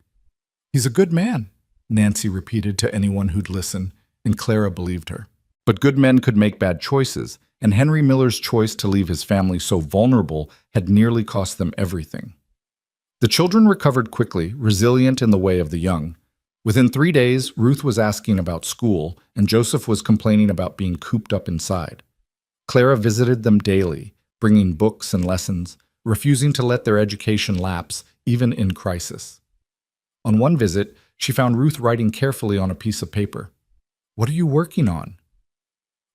He's a good man, Nancy repeated to anyone who'd listen, and Clara believed her. But good men could make bad choices, and Henry Miller's choice to leave his family so vulnerable had nearly cost them everything. The children recovered quickly, resilient in the way of the young. Within 3 days, Ruth was asking about school, and Joseph was complaining about being cooped up inside. Clara visited them daily, bringing books and lessons, refusing to let their education lapse, even in crisis. On one visit, she found Ruth writing carefully on a piece of paper. What are you working on?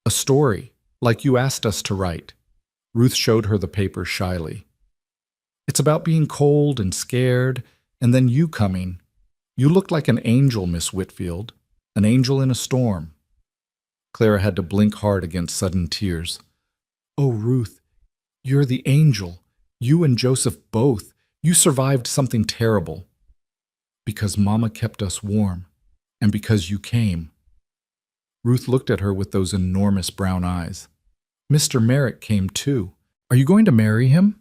A story, like you asked us to write. Ruth showed her the paper shyly. It's about being cold and scared, and then you coming. You looked like an angel, Miss Whitfield, an angel in a storm. Clara had to blink hard against sudden tears. Oh, Ruth, you're the angel. You and Joseph both. You survived something terrible. Because Mama kept us warm, and because you came. Ruth looked at her with those enormous brown eyes. Mr. Merrick came too. Are you going to marry him?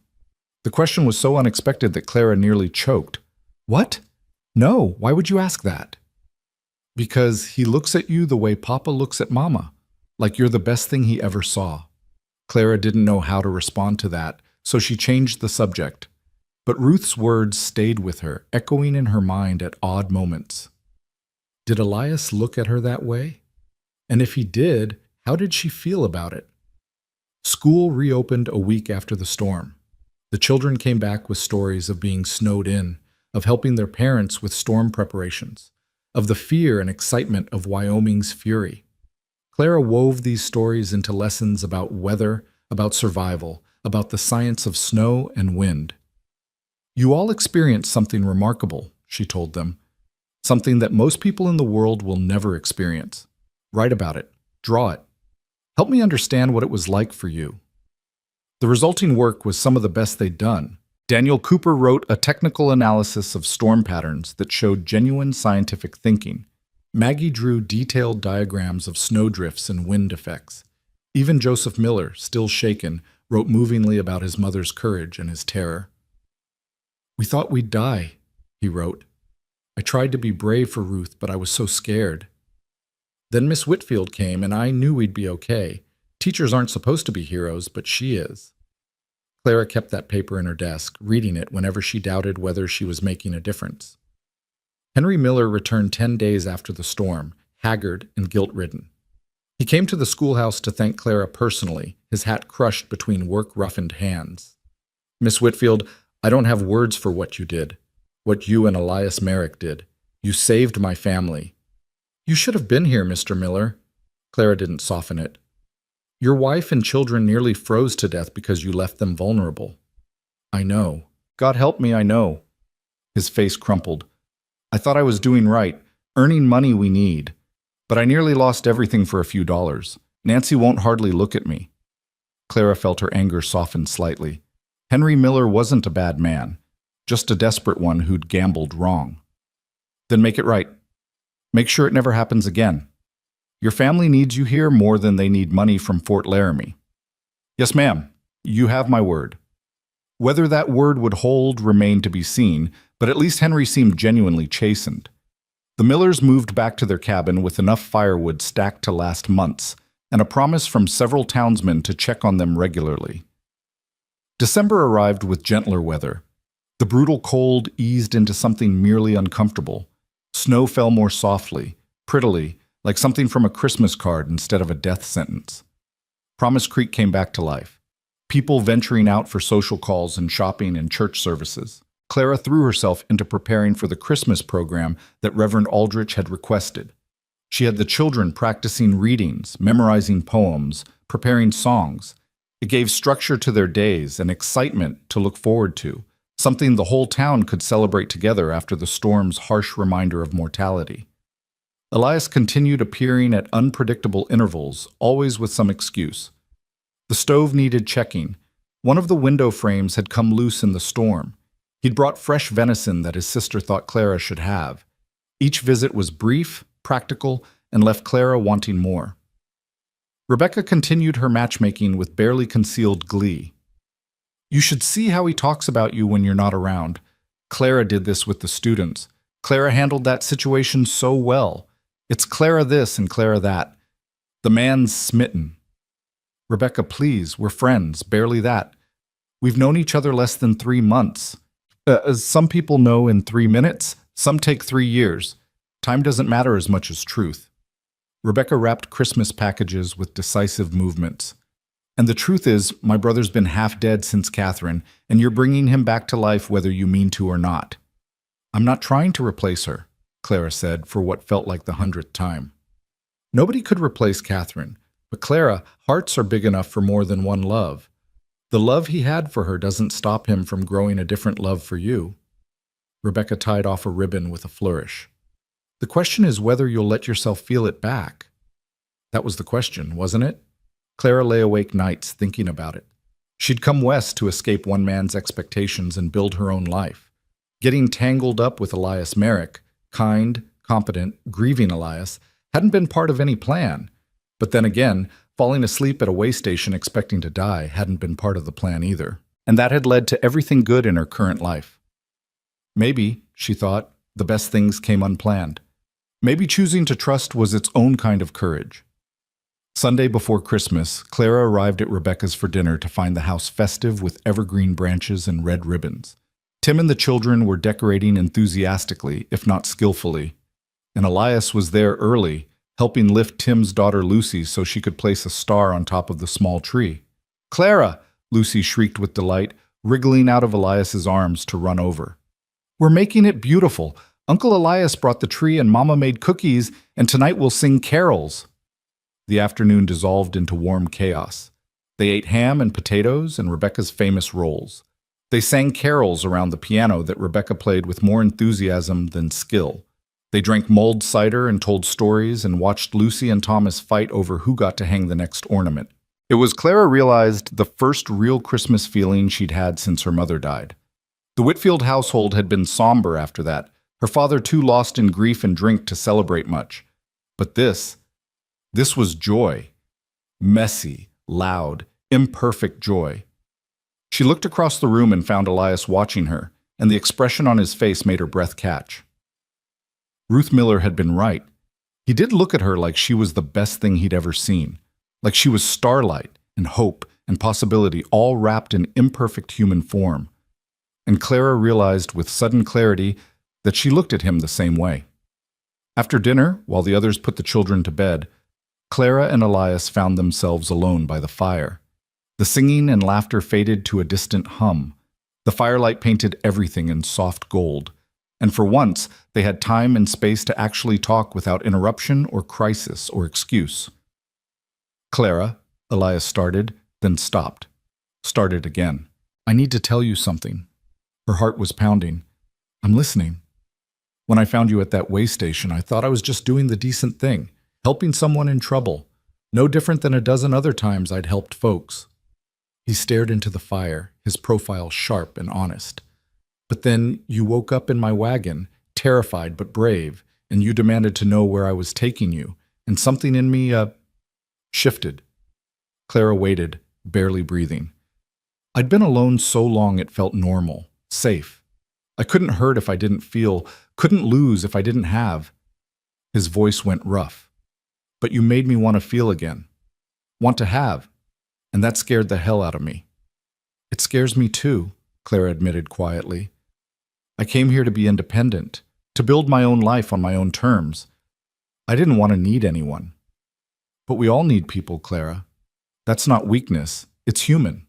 The question was so unexpected that Clara nearly choked. What? No, why would you ask that? Because he looks at you the way Papa looks at Mama, like you're the best thing he ever saw. Clara didn't know how to respond to that, so she changed the subject. But Ruth's words stayed with her, echoing in her mind at odd moments. Did Elias look at her that way? And if he did, how did she feel about it? School reopened a week after the storm. The children came back with stories of being snowed in, of helping their parents with storm preparations, of the fear and excitement of Wyoming's fury. Clara wove these stories into lessons about weather, about survival, about the science of snow and wind. You all experienced something remarkable, she told them, something that most people in the world will never experience. Write about it. Draw it. Help me understand what it was like for you. The resulting work was some of the best they'd done. Daniel Cooper wrote a technical analysis of storm patterns that showed genuine scientific thinking. Maggie drew detailed diagrams of snowdrifts and wind effects. Even Joseph Miller, still shaken, wrote movingly about his mother's courage and his terror. We thought we'd die, he wrote. I tried to be brave for Ruth, but I was so scared. Then Miss Whitfield came, and I knew we'd be okay. Teachers aren't supposed to be heroes, but she is. Clara kept that paper in her desk, reading it whenever she doubted whether she was making a difference. Henry Miller returned 10 days after the storm, haggard and guilt-ridden. He came to the schoolhouse to thank Clara personally, his hat crushed between work-roughened hands. Miss Whitfield, I don't have words for what you did, what you and Elias Merrick did. You saved my family. You should have been here, Mr. Miller. Clara didn't soften it. Your wife and children nearly froze to death because you left them vulnerable. I know. God help me, I know. His face crumpled. I thought I was doing right, earning money we need. But I nearly lost everything for a few dollars. Nancy won't hardly look at me. Clara felt her anger soften slightly. Henry Miller wasn't a bad man, just a desperate one who'd gambled wrong. Then make it right. Make sure it never happens again. Your family needs you here more than they need money from Fort Laramie. Yes, ma'am. You have my word. Whether that word would hold remained to be seen, but at least Henry seemed genuinely chastened. The Millers moved back to their cabin with enough firewood stacked to last months, and a promise from several townsmen to check on them regularly. December arrived with gentler weather. The brutal cold eased into something merely uncomfortable. Snow fell more softly, prettily, like something from a Christmas card instead of a death sentence. Promise Creek came back to life. People venturing out for social calls and shopping and church services. Clara threw herself into preparing for the Christmas program that Reverend Aldrich had requested. She had the children practicing readings, memorizing poems, preparing songs. It gave structure to their days and excitement to look forward to, something the whole town could celebrate together after the storm's harsh reminder of mortality. Elias continued appearing at unpredictable intervals, always with some excuse. The stove needed checking. One of the window frames had come loose in the storm. He'd brought fresh venison that his sister thought Clara should have. Each visit was brief, practical, and left Clara wanting more. Rebecca continued her matchmaking with barely concealed glee. You should see how he talks about you when you're not around. Clara did this with the students. Clara handled that situation so well. It's Clara this and Clara that. The man's smitten. Rebecca, please, we're friends, barely that. We've known each other less than 3 months. Some people know in 3 minutes, some take 3 years. Time doesn't matter as much as truth. Rebecca wrapped Christmas packages with decisive movements. And the truth is, my brother's been half dead since Catherine, and you're bringing him back to life whether you mean to or not. I'm not trying to replace her, Clara said for what felt like the 100th time. Nobody could replace Catherine, but Clara, hearts are big enough for more than one love. The love he had for her doesn't stop him from growing a different love for you. Rebecca tied off a ribbon with a flourish. The question is whether you'll let yourself feel it back. That was the question, wasn't it? Clara lay awake nights thinking about it. She'd come west to escape one man's expectations and build her own life. Getting tangled up with Elias Merrick, kind, competent, grieving Elias, hadn't been part of any plan. But then again, falling asleep at a way station expecting to die hadn't been part of the plan either. And that had led to everything good in her current life. Maybe, she thought, the best things came unplanned. Maybe choosing to trust was its own kind of courage. Sunday before Christmas, Clara arrived at Rebecca's for dinner to find the house festive with evergreen branches and red ribbons. Tim and the children were decorating enthusiastically, if not skillfully. And Elias was there early, helping lift Tim's daughter Lucy so she could place a star on top of the small tree. Clara! Lucy shrieked with delight, wriggling out of Elias's arms to run over. We're making it beautiful. Uncle Elias brought the tree and Mama made cookies, and tonight we'll sing carols. The afternoon dissolved into warm chaos. They ate ham and potatoes and Rebecca's famous rolls. They sang carols around the piano that Rebecca played with more enthusiasm than skill. They drank mulled cider and told stories and watched Lucy and Thomas fight over who got to hang the next ornament. It was, Clara realized, the first real Christmas feeling she'd had since her mother died. The Whitfield household had been somber after that, her father too lost in grief and drink to celebrate much. But this was joy. Messy, loud, imperfect joy. She looked across the room and found Elias watching her, and the expression on his face made her breath catch. Ruth Miller had been right. He did look at her like she was the best thing he'd ever seen, like she was starlight and hope and possibility all wrapped in imperfect human form. And Clara realized with sudden clarity that she looked at him the same way. After dinner, while the others put the children to bed, Clara and Elias found themselves alone by the fire. The singing and laughter faded to a distant hum. The firelight painted everything in soft gold. And for once, they had time and space to actually talk without interruption or crisis or excuse. Clara, Elias started, then stopped. Started again. I need to tell you something. Her heart was pounding. I'm listening. When I found you at that way station, I thought I was just doing the decent thing, helping someone in trouble. No different than a dozen other times I'd helped folks. He stared into the fire, his profile sharp and honest. But then you woke up in my wagon, terrified but brave, and you demanded to know where I was taking you, and something in me, shifted. Clara waited, barely breathing. I'd been alone so long it felt normal, safe. I couldn't hurt if I didn't feel, couldn't lose if I didn't have. His voice went rough. But you made me want to feel again. Want to have. And that scared the hell out of me. It scares me too, Clara admitted quietly. I came here to be independent, to build my own life on my own terms. I didn't want to need anyone. But we all need people, Clara. That's not weakness, it's human.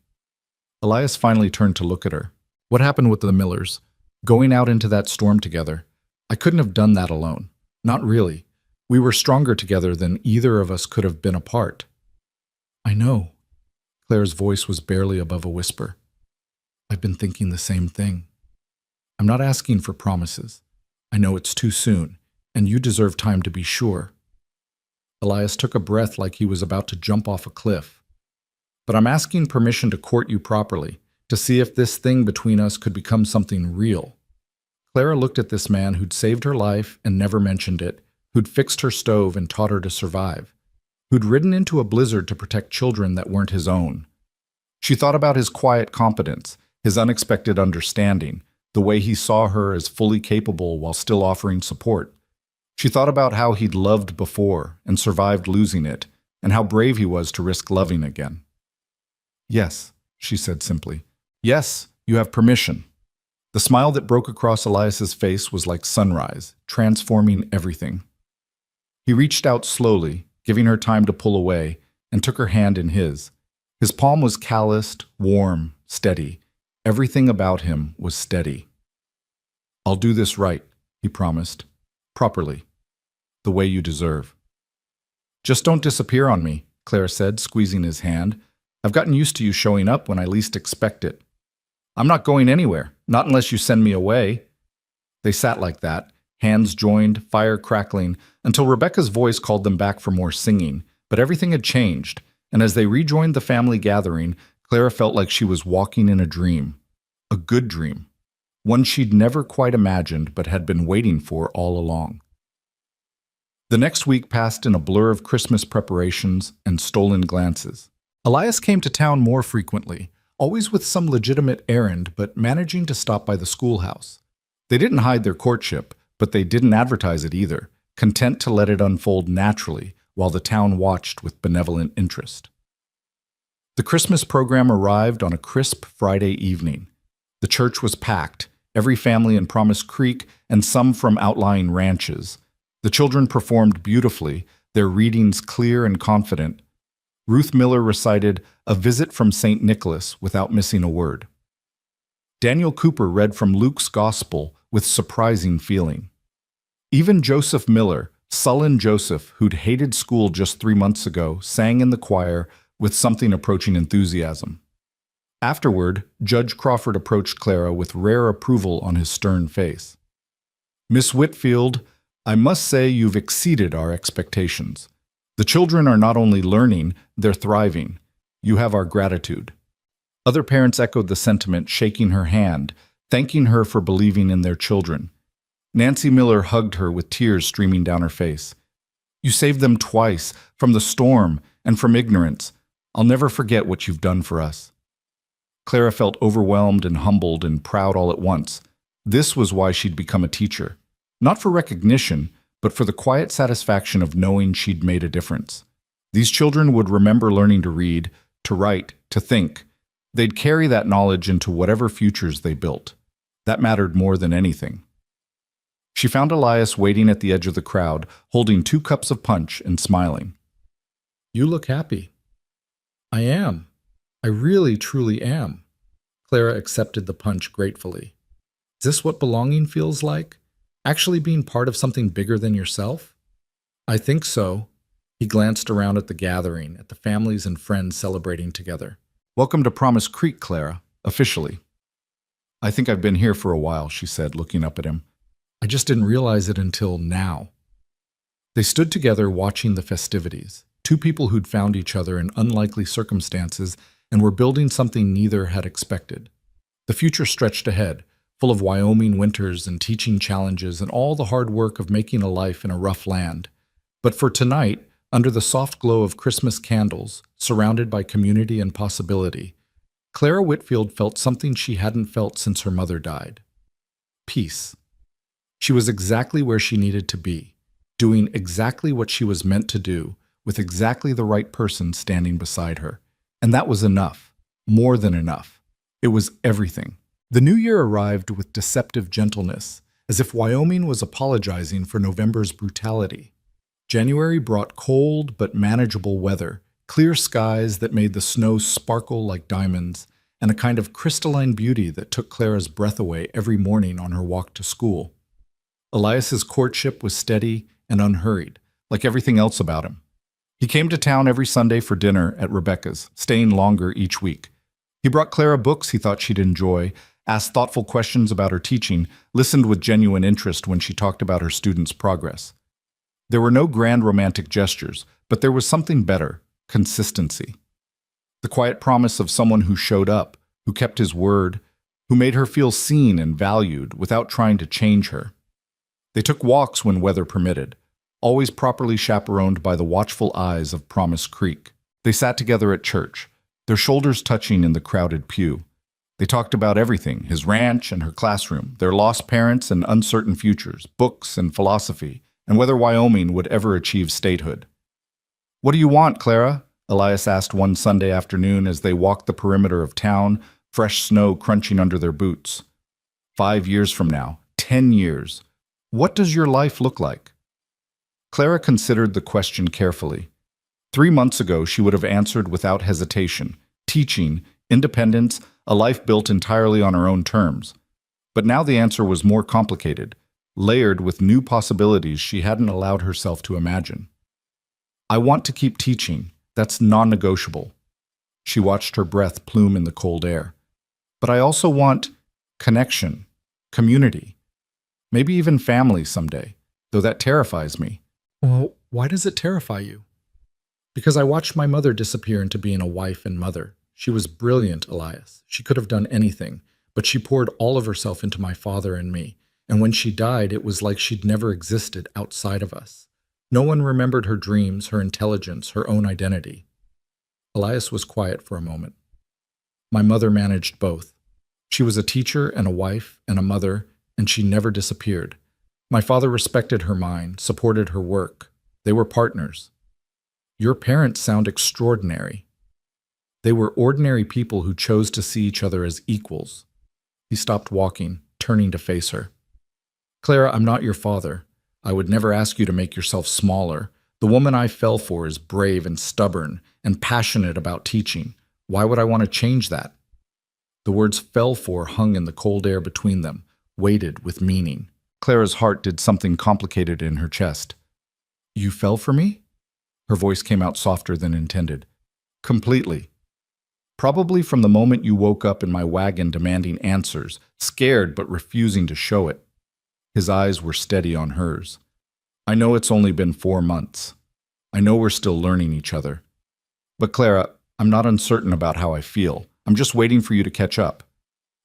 Elias finally turned to look at her. What happened with the Millers? Going out into that storm together. I couldn't have done that alone. Not really. We were stronger together than either of us could have been apart. I know. Claire's voice was barely above a whisper. I've been thinking the same thing. I'm not asking for promises. I know it's too soon, and you deserve time to be sure. Elias took a breath like he was about to jump off a cliff. But I'm asking permission to court you properly, to see if this thing between us could become something real. Clara looked at this man who'd saved her life and never mentioned it, who'd fixed her stove and taught her to survive, who'd ridden into a blizzard to protect children that weren't his own. She thought about his quiet competence, his unexpected understanding, the way he saw her as fully capable while still offering support. She thought about how he'd loved before and survived losing it, and how brave he was to risk loving again. Yes, she said simply. Yes, you have permission. The smile that broke across Elias's face was like sunrise, transforming everything. He reached out slowly, giving her time to pull away, and took her hand in his. His palm was calloused, warm, steady. Everything about him was steady. I'll do this right, he promised. Properly. The way you deserve. Just don't disappear on me, Clara said, squeezing his hand. I've gotten used to you showing up when I least expect it. I'm not going anywhere, not unless you send me away. They sat like that, hands joined, fire crackling, until Rebecca's voice called them back for more singing, but everything had changed, and as they rejoined the family gathering, Clara felt like she was walking in a dream. A good dream. One she'd never quite imagined but had been waiting for all along. The next week passed in a blur of Christmas preparations and stolen glances. Elias came to town more frequently, always with some legitimate errand but managing to stop by the schoolhouse. They didn't hide their courtship, but they didn't advertise it either, content to let it unfold naturally while the town watched with benevolent interest. The Christmas program arrived on a crisp Friday evening. The church was packed, every family in Promise Creek and some from outlying ranches. The children performed beautifully, their readings clear and confident. Ruth Miller recited A Visit from St. Nicholas without missing a word. Daniel Cooper read from Luke's Gospel with surprising feeling. Even Joseph Miller, sullen Joseph, who'd hated school just 3 months ago, sang in the choir with something approaching enthusiasm. Afterward, Judge Crawford approached Clara with rare approval on his stern face. Miss Whitfield, I must say you've exceeded our expectations. The children are not only learning, they're thriving. You have our gratitude. Other parents echoed the sentiment, shaking her hand, thanking her for believing in their children. Nancy Miller hugged her with tears streaming down her face. You saved them twice, from the storm and from ignorance. I'll never forget what you've done for us. Clara felt overwhelmed and humbled and proud all at once. This was why she'd become a teacher. Not for recognition, but for the quiet satisfaction of knowing she'd made a difference. These children would remember learning to read, to write, to think. They'd carry that knowledge into whatever futures they built. That mattered more than anything. She found Elias waiting at the edge of the crowd, holding 2 cups of punch and smiling. You look happy. I am. I really, truly am. Clara accepted the punch gratefully. Is this what belonging feels like? Actually being part of something bigger than yourself? I think so. He glanced around at the gathering, at the families and friends celebrating together. Welcome to Promise Creek, Clara, officially. I think I've been here for a while, she said, looking up at him. I just didn't realize it until now. They stood together watching the festivities, two people who'd found each other in unlikely circumstances and were building something neither had expected. The future stretched ahead, full of Wyoming winters and teaching challenges and all the hard work of making a life in a rough land. But for tonight, under the soft glow of Christmas candles, surrounded by community and possibility, Clara Whitfield felt something she hadn't felt since her mother died. Peace. She was exactly where she needed to be, doing exactly what she was meant to do, with exactly the right person standing beside her. And that was enough. More than enough. It was everything. The new year arrived with deceptive gentleness, as if Wyoming was apologizing for November's brutality. January brought cold but manageable weather, clear skies that made the snow sparkle like diamonds, and a kind of crystalline beauty that took Clara's breath away every morning on her walk to school. Elias's courtship was steady and unhurried, like everything else about him. He came to town every Sunday for dinner at Rebecca's, staying longer each week. He brought Clara books he thought she'd enjoy, asked thoughtful questions about her teaching, listened with genuine interest when she talked about her students' progress. There were no grand romantic gestures, but there was something better: consistency. The quiet promise of someone who showed up, who kept his word, who made her feel seen and valued without trying to change her. They took walks when weather permitted, always properly chaperoned by the watchful eyes of Promise Creek. They sat together at church, their shoulders touching in the crowded pew. They talked about everything: his ranch and her classroom, their lost parents and uncertain futures, books and philosophy, and whether Wyoming would ever achieve statehood. "What do you want, Clara?" Elias asked one Sunday afternoon as they walked the perimeter of town, fresh snow crunching under their boots. 5 years from now, 10 years, what does your life look like? Clara considered the question carefully. 3 months ago, she would have answered without hesitation: teaching, independence, a life built entirely on her own terms. But now the answer was more complicated, layered with new possibilities she hadn't allowed herself to imagine. "I want to keep teaching. That's non-negotiable." She watched her breath plume in the cold air. "But I also want connection, community, maybe even family someday, though that terrifies me." "Well, why does it terrify you?" "Because I watched my mother disappear into being a wife and mother. She was brilliant, Elias. She could have done anything, but she poured all of herself into my father and me. And when she died, it was like she'd never existed outside of us. No one remembered her dreams, her intelligence, her own identity." Elias was quiet for a moment. "My mother managed both. She was a teacher and a wife and a mother, and she never disappeared. My father respected her mind, supported her work. They were partners. Your parents sound extraordinary." "They were ordinary people who chose to see each other as equals." He stopped walking, turning to face her. "Clara, I'm not your father. I would never ask you to make yourself smaller. The woman I fell for is brave and stubborn and passionate about teaching. Why would I want to change that?" The words "fell for" hung in the cold air between them, weighted with meaning. Clara's heart did something complicated in her chest. "You fell for me?" Her voice came out softer than intended. "Completely. Probably from the moment you woke up in my wagon demanding answers, scared but refusing to show it." His eyes were steady on hers. "I know it's only been 4 months. I know we're still learning each other. But Clara, I'm not uncertain about how I feel. I'm just waiting for you to catch up."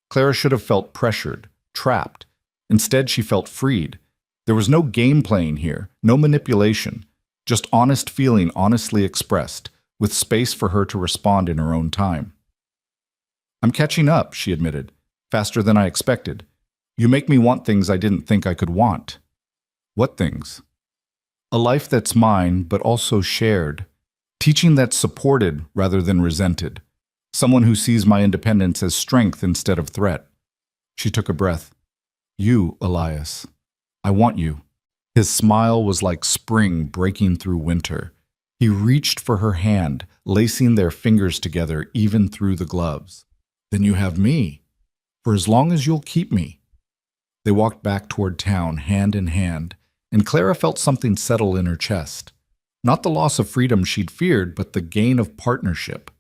Clara should have felt pressured, trapped. Instead, she felt freed. There was no game playing here, no manipulation, just honest feeling honestly expressed, with space for her to respond in her own time. "I'm catching up," she admitted, "faster than I expected. You make me want things I didn't think I could want." "What things?" "A life that's mine, but also shared. Teaching that's supported rather than resented. Someone who sees my independence as strength instead of threat." She took a breath. "You, Elias. I want you." His smile was like spring breaking through winter. He reached for her hand, lacing their fingers together even through the gloves. "Then you have me. For as long as you'll keep me." They walked back toward town, hand in hand, and Clara felt something settle in her chest. Not the loss of freedom she'd feared, but the gain of partnership.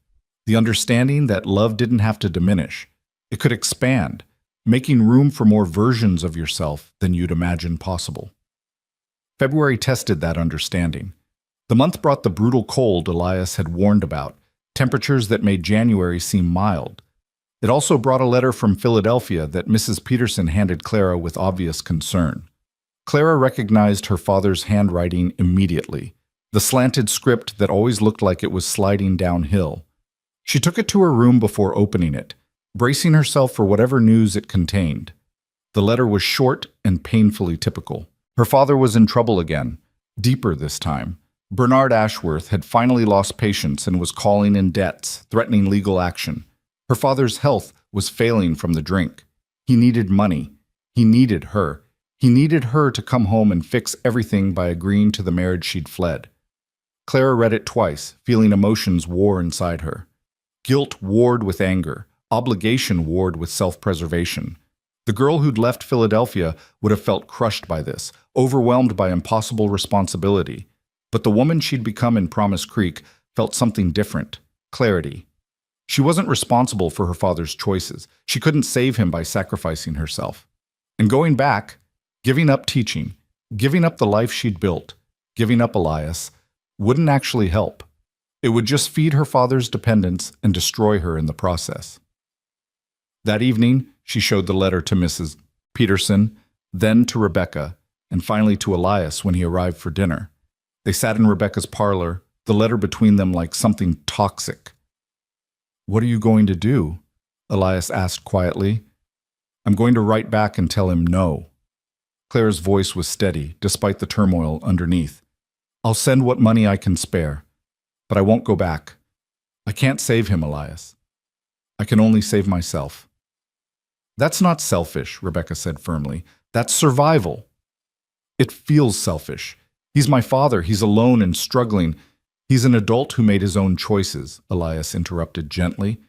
The understanding that love didn't have to diminish. It could expand, making room for more versions of yourself than you'd imagined possible. February tested that understanding. The month brought the brutal cold Elias had warned about, temperatures that made January seem mild. It also brought a letter from Philadelphia that Mrs. Peterson handed Clara with obvious concern. Clara recognized her father's handwriting immediately, the slanted script that always looked like it was sliding downhill. She took it to her room before opening it, bracing herself for whatever news it contained. The letter was short and painfully typical. Her father was in trouble again, deeper this time. Bernard Ashworth had finally lost patience and was calling in debts, threatening legal action. Her father's health was failing from the drink. He needed money. He needed her. He needed her to come home and fix everything by agreeing to the marriage she'd fled. Clara read it twice, feeling emotions war inside her. Guilt warred with anger. Obligation warred with self-preservation. The girl who'd left Philadelphia would have felt crushed by this, overwhelmed by impossible responsibility. But the woman she'd become in Promise Creek felt something different: clarity. She wasn't responsible for her father's choices. She couldn't save him by sacrificing herself. And going back, giving up teaching, giving up the life she'd built, giving up Elias, wouldn't actually help. It would just feed her father's dependence and destroy her in the process. That evening, she showed the letter to Mrs. Peterson, then to Rebecca, and finally to Elias when he arrived for dinner. They sat in Rebecca's parlor, the letter between them like something toxic. "What are you going to do?" Elias asked quietly. "I'm going to write back and tell him no." Clara's voice was steady, despite the turmoil underneath. "I'll send what money I can spare, but I won't go back. I can't save him, Elias. I can only save myself." "That's not selfish," Rebecca said firmly. "That's survival." "It feels selfish. He's my father. He's alone and struggling. He's an adult who made his own choices," Elias interrupted gently.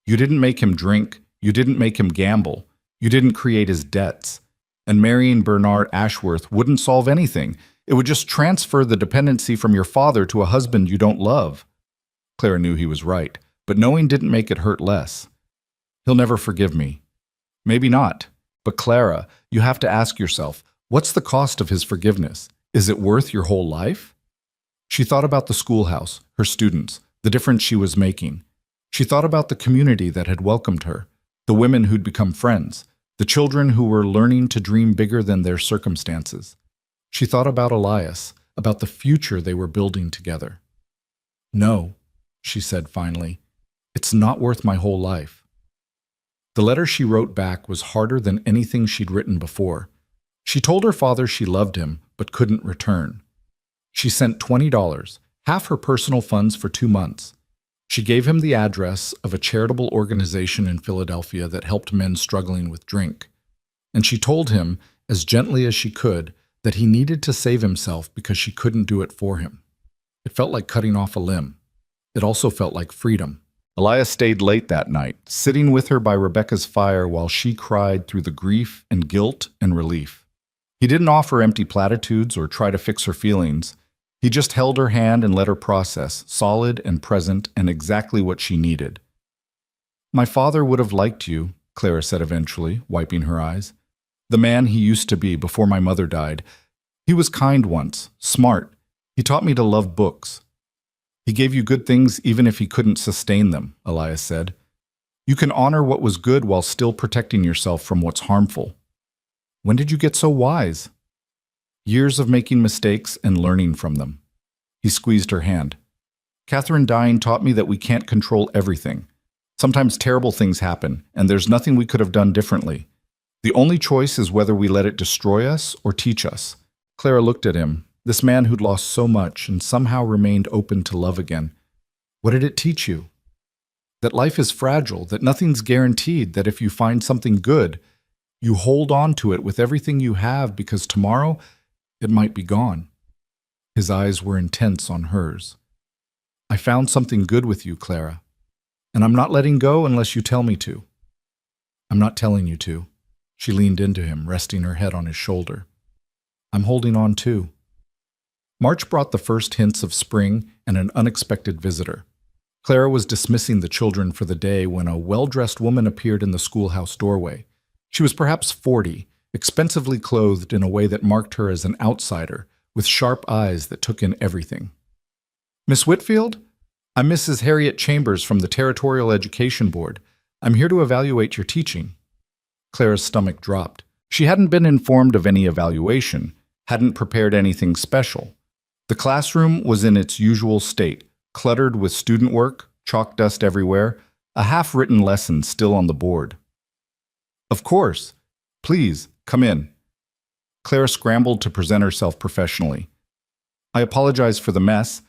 "You didn't make him drink. You didn't make him gamble. You didn't create his debts. And marrying Bernard Ashworth wouldn't solve anything. It would just transfer the dependency from your father to a husband you don't love." Clara knew he was right, but knowing didn't make it hurt less. "He'll never forgive me." "Maybe not. But Clara, you have to ask yourself, what's the cost of his forgiveness? Is it worth your whole life?" She thought about the schoolhouse, her students, the difference she was making. She thought about the community that had welcomed her, the women who'd become friends, the children who were learning to dream bigger than their circumstances. She thought about Elias, about the future they were building together. "No," she said finally, "it's not worth my whole life." The letter she wrote back was harder than anything she'd written before. She told her father she loved him, but couldn't return. She sent $20, half her personal funds for 2 months. She gave him the address of a charitable organization in Philadelphia that helped men struggling with drink. And she told him, as gently as she could, that he needed to save himself because she couldn't do it for him. It felt like cutting off a limb. It also felt like freedom. Elias stayed late that night, sitting with her by Rebecca's fire while she cried through the grief and guilt and relief. He didn't offer empty platitudes or try to fix her feelings. He just held her hand and let her process, solid and present and exactly what she needed. "My father would have liked you," Clara said eventually, wiping her eyes. "The man he used to be before my mother died. He was kind once, smart. He taught me to love books." "He gave you good things even if he couldn't sustain them," Elias said. "You can honor what was good while still protecting yourself from what's harmful." "When did you get so wise?" "Years of making mistakes and learning from them." He squeezed her hand. "Catherine dying taught me that we can't control everything. Sometimes terrible things happen, and there's nothing we could have done differently. The only choice is whether we let it destroy us or teach us." Clara looked at him, this man who'd lost so much and somehow remained open to love again. "What did it teach you?" "That life is fragile, that nothing's guaranteed, that if you find something good, you hold on to it with everything you have because tomorrow it might be gone." His eyes were intense on hers. "I found something good with you, Clara, and I'm not letting go unless you tell me to." "I'm not telling you to." She leaned into him, resting her head on his shoulder. "I'm holding on too." March brought the first hints of spring and an unexpected visitor. Clara was dismissing the children for the day when a well-dressed woman appeared in the schoolhouse doorway. She was perhaps 40, expensively clothed in a way that marked her as an outsider, with sharp eyes that took in everything. "Miss Whitfield? I'm Mrs. Harriet Chambers from the Territorial Education Board. I'm here to evaluate your teaching." Clara's stomach dropped. She hadn't been informed of any evaluation, hadn't prepared anything special. The classroom was in its usual state, cluttered with student work, chalk dust everywhere, a half-written lesson still on the board. "Of course. Please, come in." Clara scrambled to present herself professionally. "I apologize for the mess.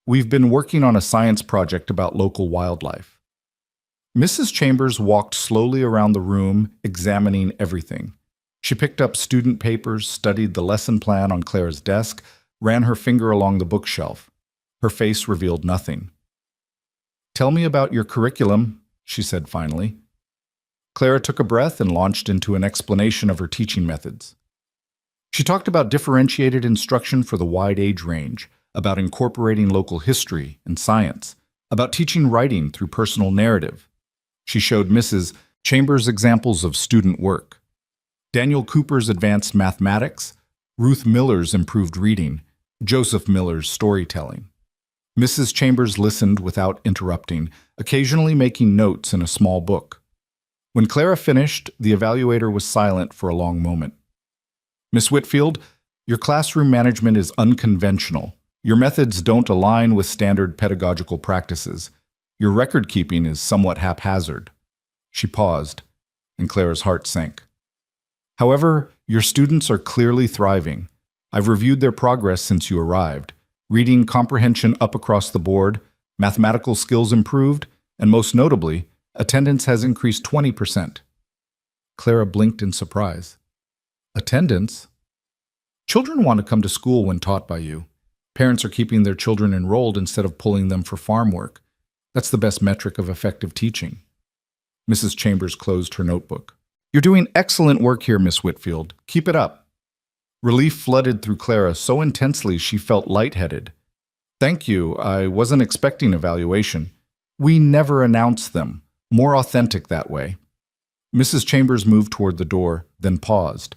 We've been working on a science project about local wildlife." Mrs. Chambers walked slowly around the room, examining everything. She picked up student papers, studied the lesson plan on Clara's desk, ran her finger along the bookshelf. Her face revealed nothing. "Tell me about your curriculum," she said finally. Clara took a breath and launched into an explanation of her teaching methods. She talked about differentiated instruction for the wide age range, about incorporating local history and science, about teaching writing through personal narrative. She showed Mrs. Chambers examples of student work. Daniel Cooper's advanced mathematics, Ruth Miller's improved reading, Joseph Miller's storytelling. Mrs. Chambers listened without interrupting, occasionally making notes in a small book. When Clara finished, the evaluator was silent for a long moment. "Miss Whitfield, your classroom management is unconventional. Your methods don't align with standard pedagogical practices. Your record-keeping is somewhat haphazard." She paused, and Clara's heart sank. "However, your students are clearly thriving. I've reviewed their progress since you arrived. Reading comprehension up across the board, mathematical skills improved, and most notably, attendance has increased 20%. Clara blinked in surprise. "Attendance? Children want to come to school when taught by you. Parents are keeping their children enrolled instead of pulling them for farm work. That's the best metric of effective teaching." Mrs. Chambers closed her notebook. "You're doing excellent work here, Miss Whitfield. Keep it up." Relief flooded through Clara so intensely she felt lightheaded. "Thank you. I wasn't expecting evaluation. We never announce them. More authentic that way." Mrs. Chambers moved toward the door, then paused.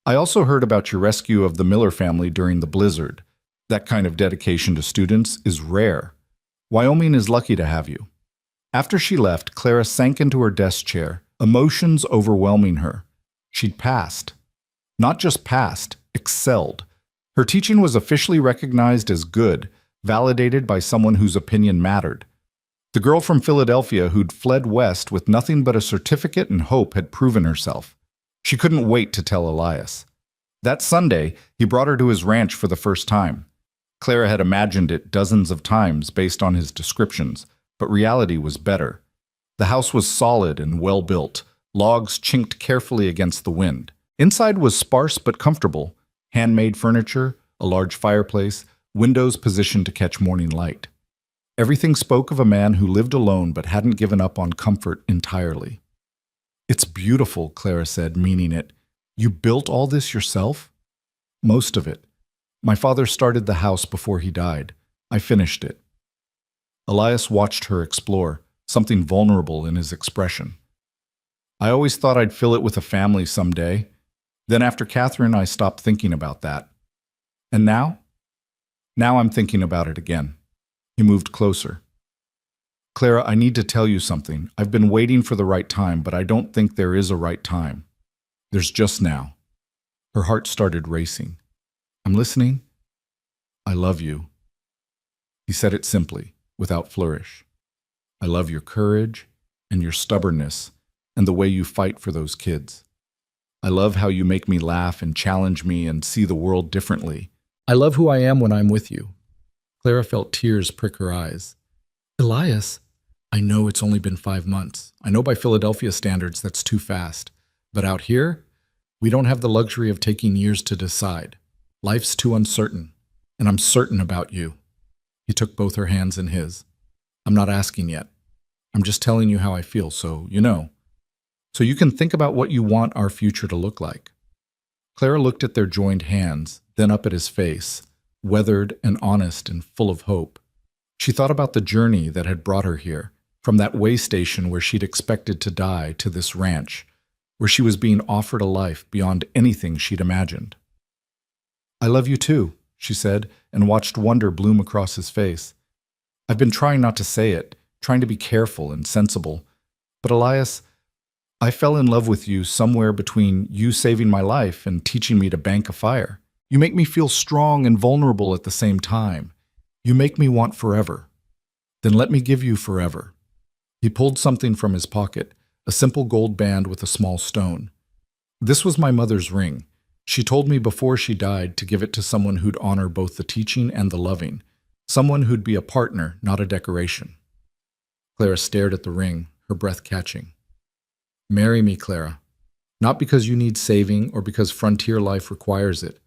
"I also heard about your rescue of the Miller family during the blizzard. That kind of dedication to students is rare. Wyoming is lucky to have you." After she left, Clara sank into her desk chair, emotions overwhelming her. She'd passed. Not just passed, excelled. Her teaching was officially recognized as good, validated by someone whose opinion mattered. The girl from Philadelphia who'd fled west with nothing but a certificate and hope had proven herself. She couldn't wait to tell Elias. That Sunday, he brought her to his ranch for the first time. Clara had imagined it dozens of times based on his descriptions, but reality was better. The house was solid and well-built, logs chinked carefully against the wind. Inside was sparse but comfortable, handmade furniture, a large fireplace, windows positioned to catch morning light. Everything spoke of a man who lived alone but hadn't given up on comfort entirely. "It's beautiful," Clara said, meaning it. "You built all this yourself?" "Most of it. My father started the house before he died. I finished it." Elias watched her explore, something vulnerable in his expression. "I always thought I'd fill it with a family someday. Then after Catherine, I stopped thinking about that. And now? Now I'm thinking about it again." He moved closer. "Clara, I need to tell you something. I've been waiting for the right time, but I don't think there is a right time. There's just now." Her heart started racing. "I'm listening." "I love you." He said it simply, without flourish. "I love your courage and your stubbornness and the way you fight for those kids. I love how you make me laugh and challenge me and see the world differently. I love who I am when I'm with you." Clara felt tears prick her eyes. "Elias, I know it's only been 5 months. I know by Philadelphia standards that's too fast. But out here, we don't have the luxury of taking years to decide. Life's too uncertain, and I'm certain about you." He took both her hands in his. "I'm not asking yet. I'm just telling you how I feel, so you know. So you can think about what you want our future to look like." Clara looked at their joined hands, then up at his face, weathered and honest and full of hope. She thought about the journey that had brought her here, from that way station where she'd expected to die to this ranch, where she was being offered a life beyond anything she'd imagined. "I love you too," she said, and watched wonder bloom across his face. "I've been trying not to say it, trying to be careful and sensible. But Elias, I fell in love with you somewhere between you saving my life and teaching me to bank a fire. You make me feel strong and vulnerable at the same time. You make me want forever. Then let me give you forever." He pulled something from his pocket, a simple gold band with a small stone. "This was my mother's ring. She told me before she died to give it to someone who'd honor both the teaching and the loving, someone who'd be a partner, not a decoration." Clara stared at the ring, her breath catching. "Marry me, Clara. Not because you need saving or because frontier life requires it.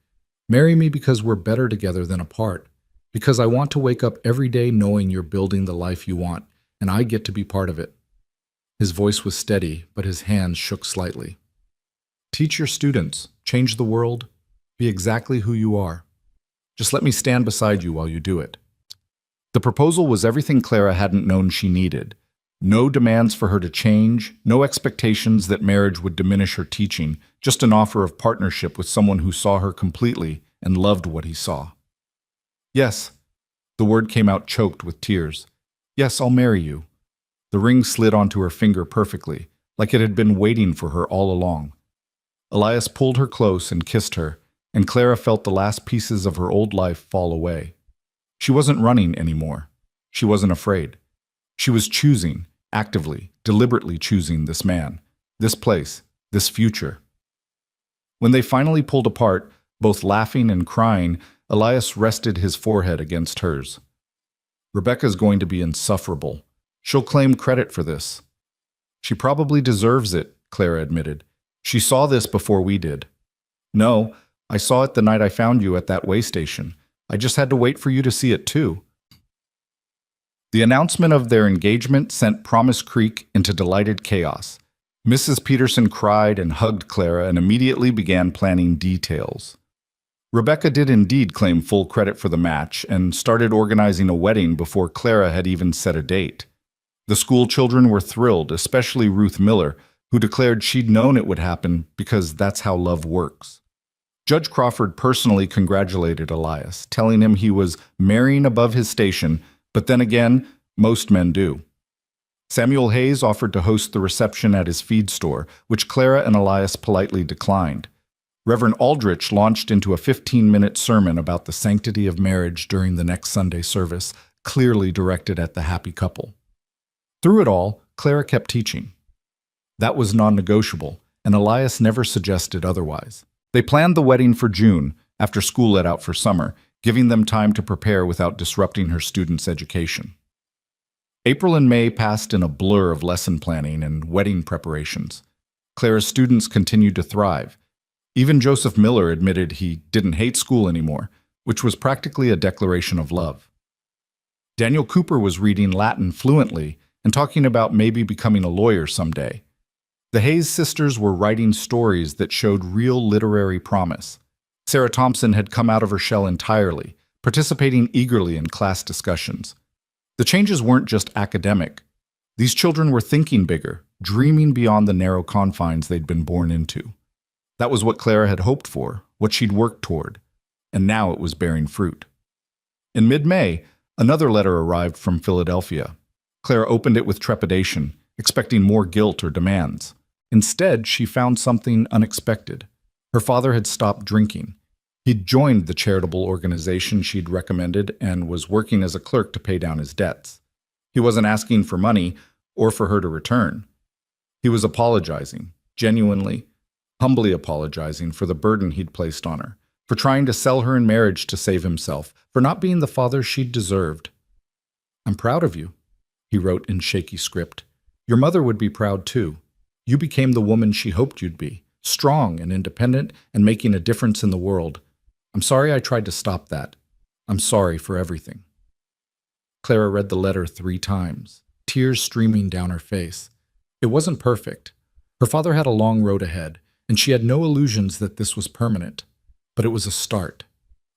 Marry me because we're better together than apart. Because I want to wake up every day knowing you're building the life you want, and I get to be part of it." His voice was steady, but his hands shook slightly. "Teach your students, change the world, be exactly who you are. Just let me stand beside you while you do it." The proposal was everything Clara hadn't known she needed. No demands for her to change, no expectations that marriage would diminish her teaching, just an offer of partnership with someone who saw her completely and loved what he saw. "Yes." The word came out choked with tears. "Yes, I'll marry you." The ring slid onto her finger perfectly, like it had been waiting for her all along. Elias pulled her close and kissed her, and Clara felt the last pieces of her old life fall away. She wasn't running anymore. She wasn't afraid. She was choosing, actively, deliberately choosing this man, this place, this future. When they finally pulled apart, both laughing and crying, Elias rested his forehead against hers. "Rebecca's going to be insufferable. She'll claim credit for this." "She probably deserves it," Clara admitted. "She saw this before we did." "No, I saw it the night I found you at that way station. I just had to wait for you to see it too." The announcement of their engagement sent Promise Creek into delighted chaos. Mrs. Peterson cried and hugged Clara and immediately began planning details. Rebecca did indeed claim full credit for the match and started organizing a wedding before Clara had even set a date. The school children were thrilled, especially Ruth Miller, who declared she'd known it would happen because that's how love works. Judge Crawford personally congratulated Elias, telling him he was marrying above his station, but then again, most men do. Samuel Hayes offered to host the reception at his feed store, which Clara and Elias politely declined. Reverend Aldrich launched into a 15-minute sermon about the sanctity of marriage during the next Sunday service, clearly directed at the happy couple. Through it all, Clara kept teaching. That was non-negotiable, and Elias never suggested otherwise. They planned the wedding for June, after school let out for summer, giving them time to prepare without disrupting her students' education. April and May passed in a blur of lesson planning and wedding preparations. Clara's students continued to thrive. Even Joseph Miller admitted he didn't hate school anymore, which was practically a declaration of love. Daniel Cooper was reading Latin fluently and talking about maybe becoming a lawyer someday. The Hayes sisters were writing stories that showed real literary promise. Sarah Thompson had come out of her shell entirely, participating eagerly in class discussions. The changes weren't just academic. These children were thinking bigger, dreaming beyond the narrow confines they'd been born into. That was what Clara had hoped for, what she'd worked toward, and now it was bearing fruit. In mid-May, another letter arrived from Philadelphia. Clara opened it with trepidation, expecting more guilt or demands. Instead, she found something unexpected. Her father had stopped drinking. He'd joined the charitable organization she'd recommended and was working as a clerk to pay down his debts. He wasn't asking for money or for her to return. He was apologizing, genuinely, humbly apologizing for the burden he'd placed on her, for trying to sell her in marriage to save himself, for not being the father she'd deserved. "I'm proud of you," he wrote in shaky script. "Your mother would be proud too. You became the woman she hoped you'd be, strong and independent and making a difference in the world. I'm sorry I tried to stop that. I'm sorry for everything." Clara read the letter 3 times, tears streaming down her face. It wasn't perfect. Her father had a long road ahead, and she had no illusions that this was permanent. But it was a start.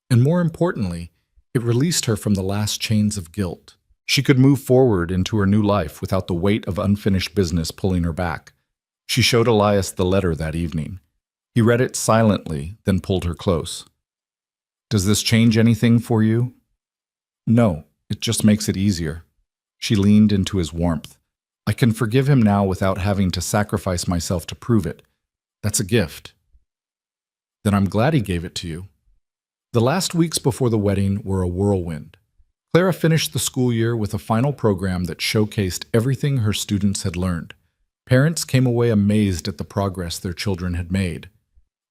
And more importantly, it released her from the last chains of guilt. She could move forward into her new life without the weight of unfinished business pulling her back. She showed Elias the letter that evening. He read it silently, then pulled her close. "Does this change anything for you?" "No, it just makes it easier." She leaned into his warmth. "I can forgive him now without having to sacrifice myself to prove it. That's a gift." "Then I'm glad he gave it to you." The last weeks before the wedding were a whirlwind. Clara finished the school year with a final program that showcased everything her students had learned. Parents came away amazed at the progress their children had made.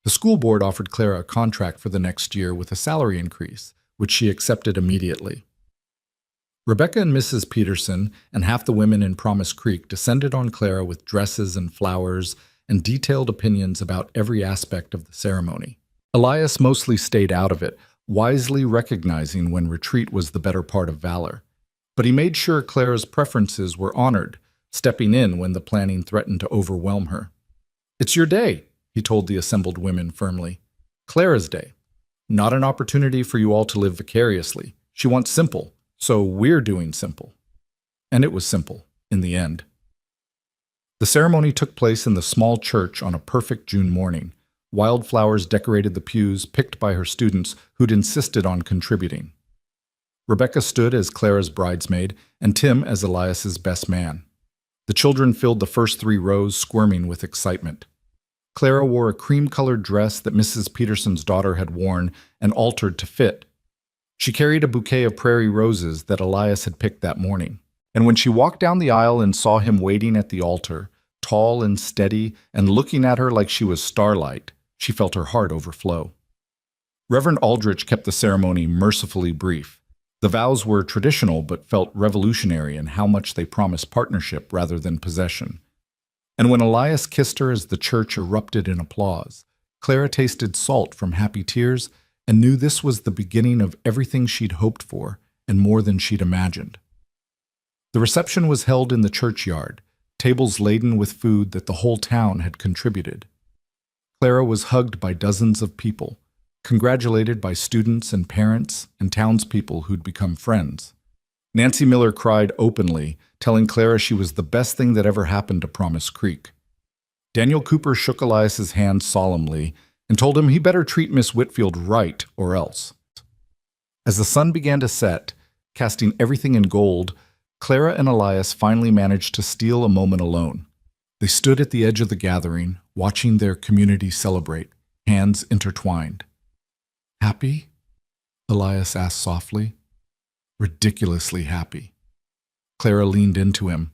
The school board offered Clara a contract for the next year with a salary increase, which she accepted immediately. Rebecca and Mrs. Peterson and half the women in Promise Creek descended on Clara with dresses and flowers and detailed opinions about every aspect of the ceremony. Elias mostly stayed out of it, wisely recognizing when retreat was the better part of valor. But he made sure Clara's preferences were honored, stepping in when the planning threatened to overwhelm her. "It's your day," he told the assembled women firmly. "Clara's day. Not an opportunity for you all to live vicariously. She wants simple, so we're doing simple." And it was simple, in the end. The ceremony took place in the small church on a perfect June morning. Wildflowers decorated the pews picked by her students who'd insisted on contributing. Rebecca stood as Clara's bridesmaid and Tim as Elias's best man. The children filled the first 3 rows, squirming with excitement. Clara wore a cream-colored dress that Mrs. Peterson's daughter had worn and altered to fit. She carried a bouquet of prairie roses that Elias had picked that morning. And when she walked down the aisle and saw him waiting at the altar, tall and steady and looking at her like she was starlight, she felt her heart overflow. Reverend Aldrich kept the ceremony mercifully brief. The vows were traditional but felt revolutionary in how much they promised partnership rather than possession. And when Elias kissed her as the church erupted in applause, Clara tasted salt from happy tears and knew this was the beginning of everything she'd hoped for and more than she'd imagined. The reception was held in the churchyard, tables laden with food that the whole town had contributed. Clara was hugged by dozens of people, congratulated by students and parents and townspeople who'd become friends. Nancy Miller cried openly, telling Clara she was the best thing that ever happened to Promise Creek. Daniel Cooper shook Elias's hand solemnly and told him he better treat Miss Whitfield right or else. As the sun began to set, casting everything in gold, Clara and Elias finally managed to steal a moment alone. They stood at the edge of the gathering, watching their community celebrate, hands intertwined. "Happy?" Elias asked softly. "Ridiculously happy." Clara leaned into him.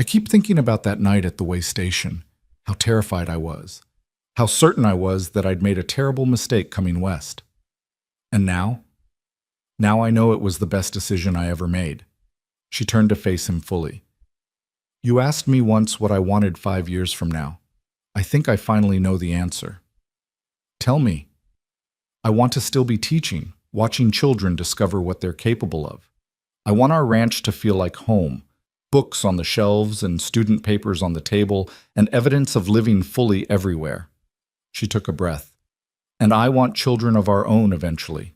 "I keep thinking about that night at the way station, how terrified I was, how certain I was that I'd made a terrible mistake coming west. And now? Now I know it was the best decision I ever made." She turned to face him fully. "You asked me once what I wanted 5 years from now. I think I finally know the answer." "Tell me." "I want to still be teaching, watching children discover what they're capable of. I want our ranch to feel like home, books on the shelves and student papers on the table, and evidence of living fully everywhere." She took a breath. "And I want children of our own eventually.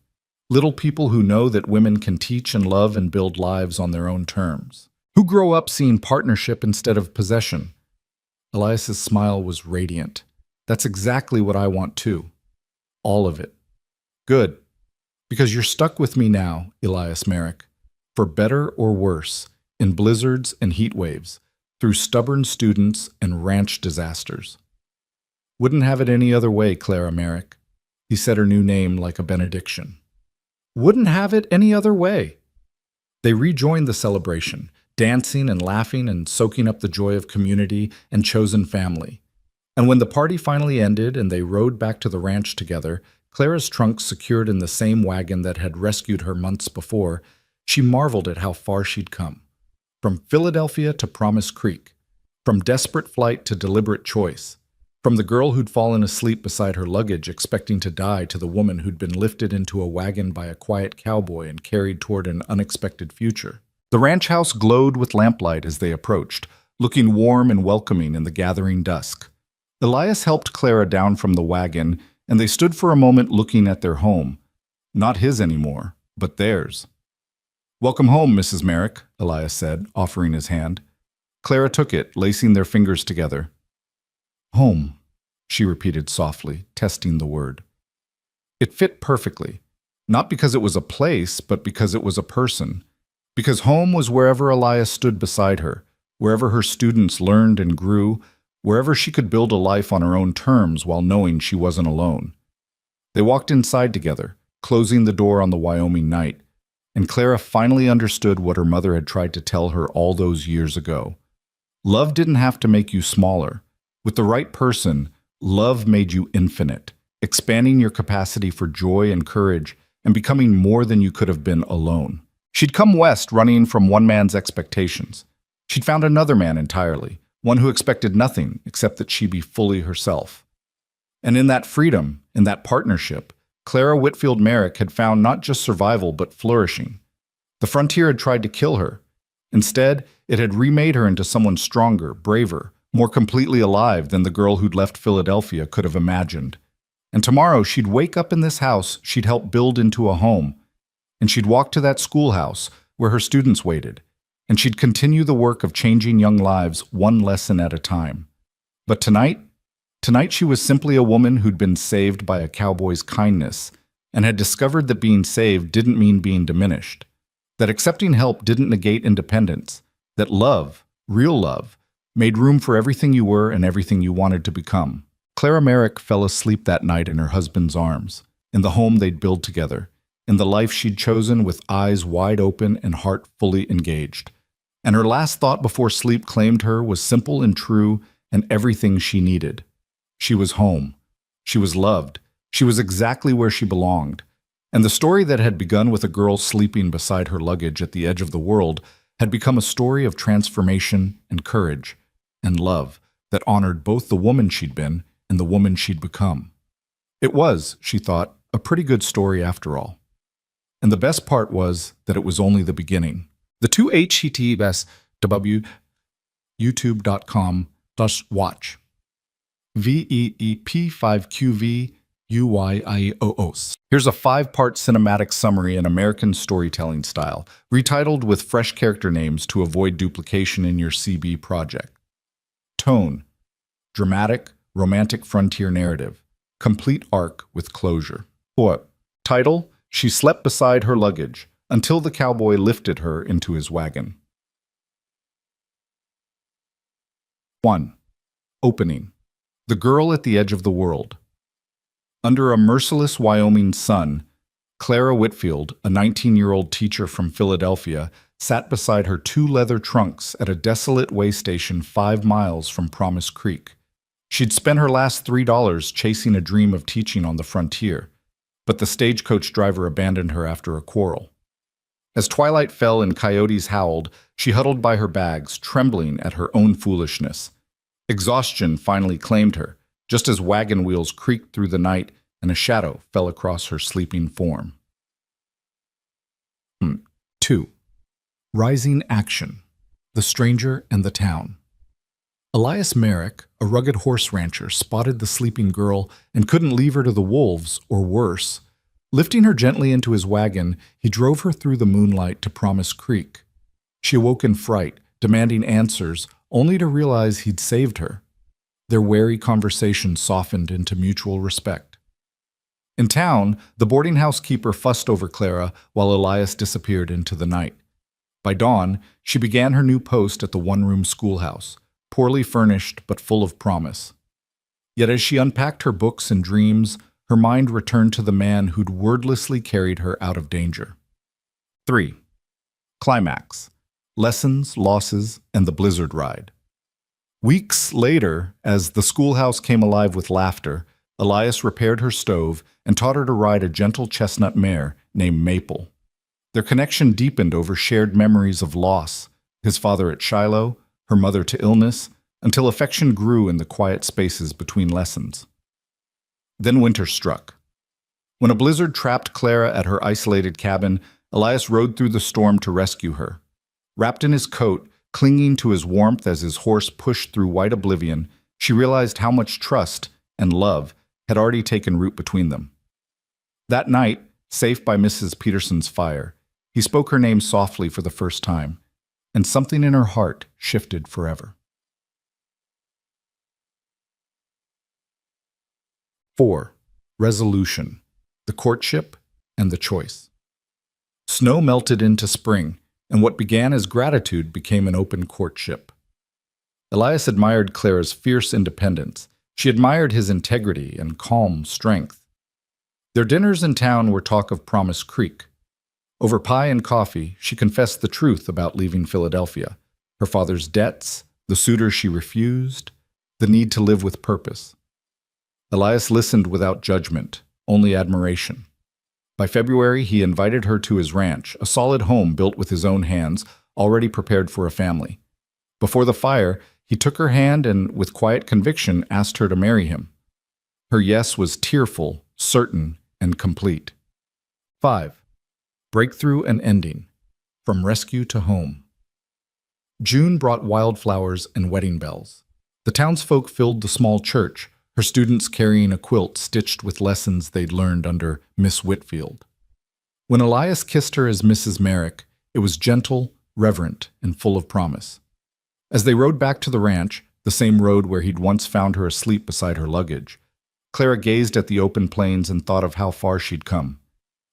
Little people who know that women can teach and love and build lives on their own terms. Who grow up seeing partnership instead of possession." Elias's smile was radiant. "That's exactly what I want too. All of it." "Good. Because you're stuck with me now, Elias Merrick. For better or worse, in blizzards and heat waves, through stubborn students and ranch disasters." "Wouldn't have it any other way, Clara Merrick." He said her new name like a benediction. "Wouldn't have it any other way." They rejoined the celebration, dancing and laughing and soaking up the joy of community and chosen family. And when the party finally ended and they rode back to the ranch together, Clara's trunk secured in the same wagon that had rescued her months before, she marveled at how far she'd come. From Philadelphia to Promise Creek, from desperate flight to deliberate choice, from the girl who'd fallen asleep beside her luggage expecting to die to the woman who'd been lifted into a wagon by a quiet cowboy and carried toward an unexpected future. The ranch house glowed with lamplight as they approached, looking warm and welcoming in the gathering dusk. Elias helped Clara down from the wagon, and they stood for a moment looking at their home. Not his anymore, but theirs. "Welcome home, Mrs. Merrick," Elias said, offering his hand. Clara took it, lacing their fingers together. Home, she repeated softly, testing the word. It fit perfectly, not because it was a place, but because it was a person. Because home was wherever Elias stood beside her, wherever her students learned and grew, wherever she could build a life on her own terms while knowing she wasn't alone. They walked inside together, closing the door on the Wyoming night, and Clara finally understood what her mother had tried to tell her all those years ago. Love didn't have to make you smaller. With the right person, love made you infinite, expanding your capacity for joy and courage and becoming more than you could have been alone. She'd come west running from one man's expectations. She'd found another man entirely, one who expected nothing except that she be fully herself. And in that freedom, in that partnership, Clara Whitfield Merrick had found not just survival but flourishing. The frontier had tried to kill her. Instead, it had remade her into someone stronger, braver, more completely alive than the girl who'd left Philadelphia could have imagined. And tomorrow she'd wake up in this house she'd helped build into a home. And she'd walk to that schoolhouse where her students waited. And she'd continue the work of changing young lives one lesson at a time. But tonight she was simply a woman who'd been saved by a cowboy's kindness and had discovered that being saved didn't mean being diminished, that accepting help didn't negate independence, that love, real love, made room for everything you were and everything you wanted to become. Clara Merrick fell asleep that night in her husband's arms, in the home they'd built together, in the life she'd chosen with eyes wide open and heart fully engaged. And her last thought before sleep claimed her was simple and true and everything she needed. She was home. She was loved. She was exactly where she belonged. And the story that had begun with a girl sleeping beside her luggage at the edge of the world had become a story of transformation and courage and love that honored both the woman she'd been and the woman she'd become. It was, she thought, a pretty good story after all. And the best part was that it was only the beginning. The two https youtube.com/watch VEEP5QVUYIOOS. Here's a 5-part cinematic summary in American storytelling style, retitled with fresh character names to avoid duplication in your CB project. Tone: dramatic, romantic frontier narrative. Complete arc with closure. What? Title: She slept beside her luggage until the cowboy lifted her into his wagon. 1. Opening. The girl at the edge of the world. Under a merciless Wyoming sun, Clara Whitfield, a 19-year-old teacher from Philadelphia, sat beside her 2 leather trunks at a desolate way station 5 miles from Promise Creek. She'd spent her last $3 chasing a dream of teaching on the frontier, but the stagecoach driver abandoned her after a quarrel. As twilight fell and coyotes howled, she huddled by her bags, trembling at her own foolishness. Exhaustion finally claimed her, just as wagon wheels creaked through the night and a shadow fell across her sleeping form. 2. Rising action. The stranger and the town. Elias Merrick, a rugged horse rancher, spotted the sleeping girl and couldn't leave her to the wolves, or worse. Lifting her gently into his wagon, he drove her through the moonlight to Promise Creek. She awoke in fright, demanding answers, only to realize he'd saved her. Their wary conversation softened into mutual respect. In town, the boarding house keeper fussed over Clara while Elias disappeared into the night. By dawn, she began her new post at the one-room schoolhouse, poorly furnished but full of promise. Yet as she unpacked her books and dreams, her mind returned to the man who'd wordlessly carried her out of danger. 3. Climax. Lessons, losses, and the blizzard ride. Weeks later, as the schoolhouse came alive with laughter, Elias repaired her stove and taught her to ride a gentle chestnut mare named Maple. Their connection deepened over shared memories of loss, his father at Shiloh, her mother to illness, until affection grew in the quiet spaces between lessons. Then winter struck. When a blizzard trapped Clara at her isolated cabin, Elias rode through the storm to rescue her. Wrapped in his coat, clinging to his warmth as his horse pushed through white oblivion, she realized how much trust and love had already taken root between them. That night, safe by Mrs. Peterson's fire, he spoke her name softly for the first time, and something in her heart shifted forever. 4. Resolution, the courtship, and the choice. Snow melted into spring, and what began as gratitude became an open courtship. Elias admired Clara's fierce independence. She admired his integrity and calm strength. Their dinners in town were talk of Promise Creek. Over pie and coffee, she confessed the truth about leaving Philadelphia, her father's debts, the suitor she refused, the need to live with purpose. Elias listened without judgment, only admiration. By February, he invited her to his ranch, a solid home built with his own hands, already prepared for a family. Before the fire, he took her hand and, with quiet conviction, asked her to marry him. Her yes was tearful, certain, and complete. 5. Breakthrough and ending, from rescue to home. June brought wildflowers and wedding bells. The townsfolk filled the small church, her students carrying a quilt stitched with lessons they'd learned under Miss Whitfield. When Elias kissed her as Mrs. Merrick, it was gentle, reverent, and full of promise. As they rode back to the ranch, the same road where he'd once found her asleep beside her luggage, Clara gazed at the open plains and thought of how far she'd come.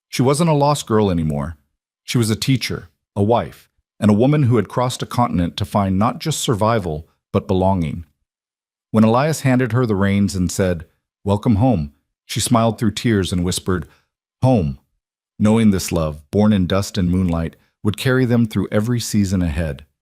She wasn't a lost girl anymore. She was a teacher, a wife, and a woman who had crossed a continent to find not just survival, but belonging. When Elias handed her the reins and said, "Welcome home," she smiled through tears and whispered, "Home," knowing this love, born in dust and moonlight, would carry them through every season ahead.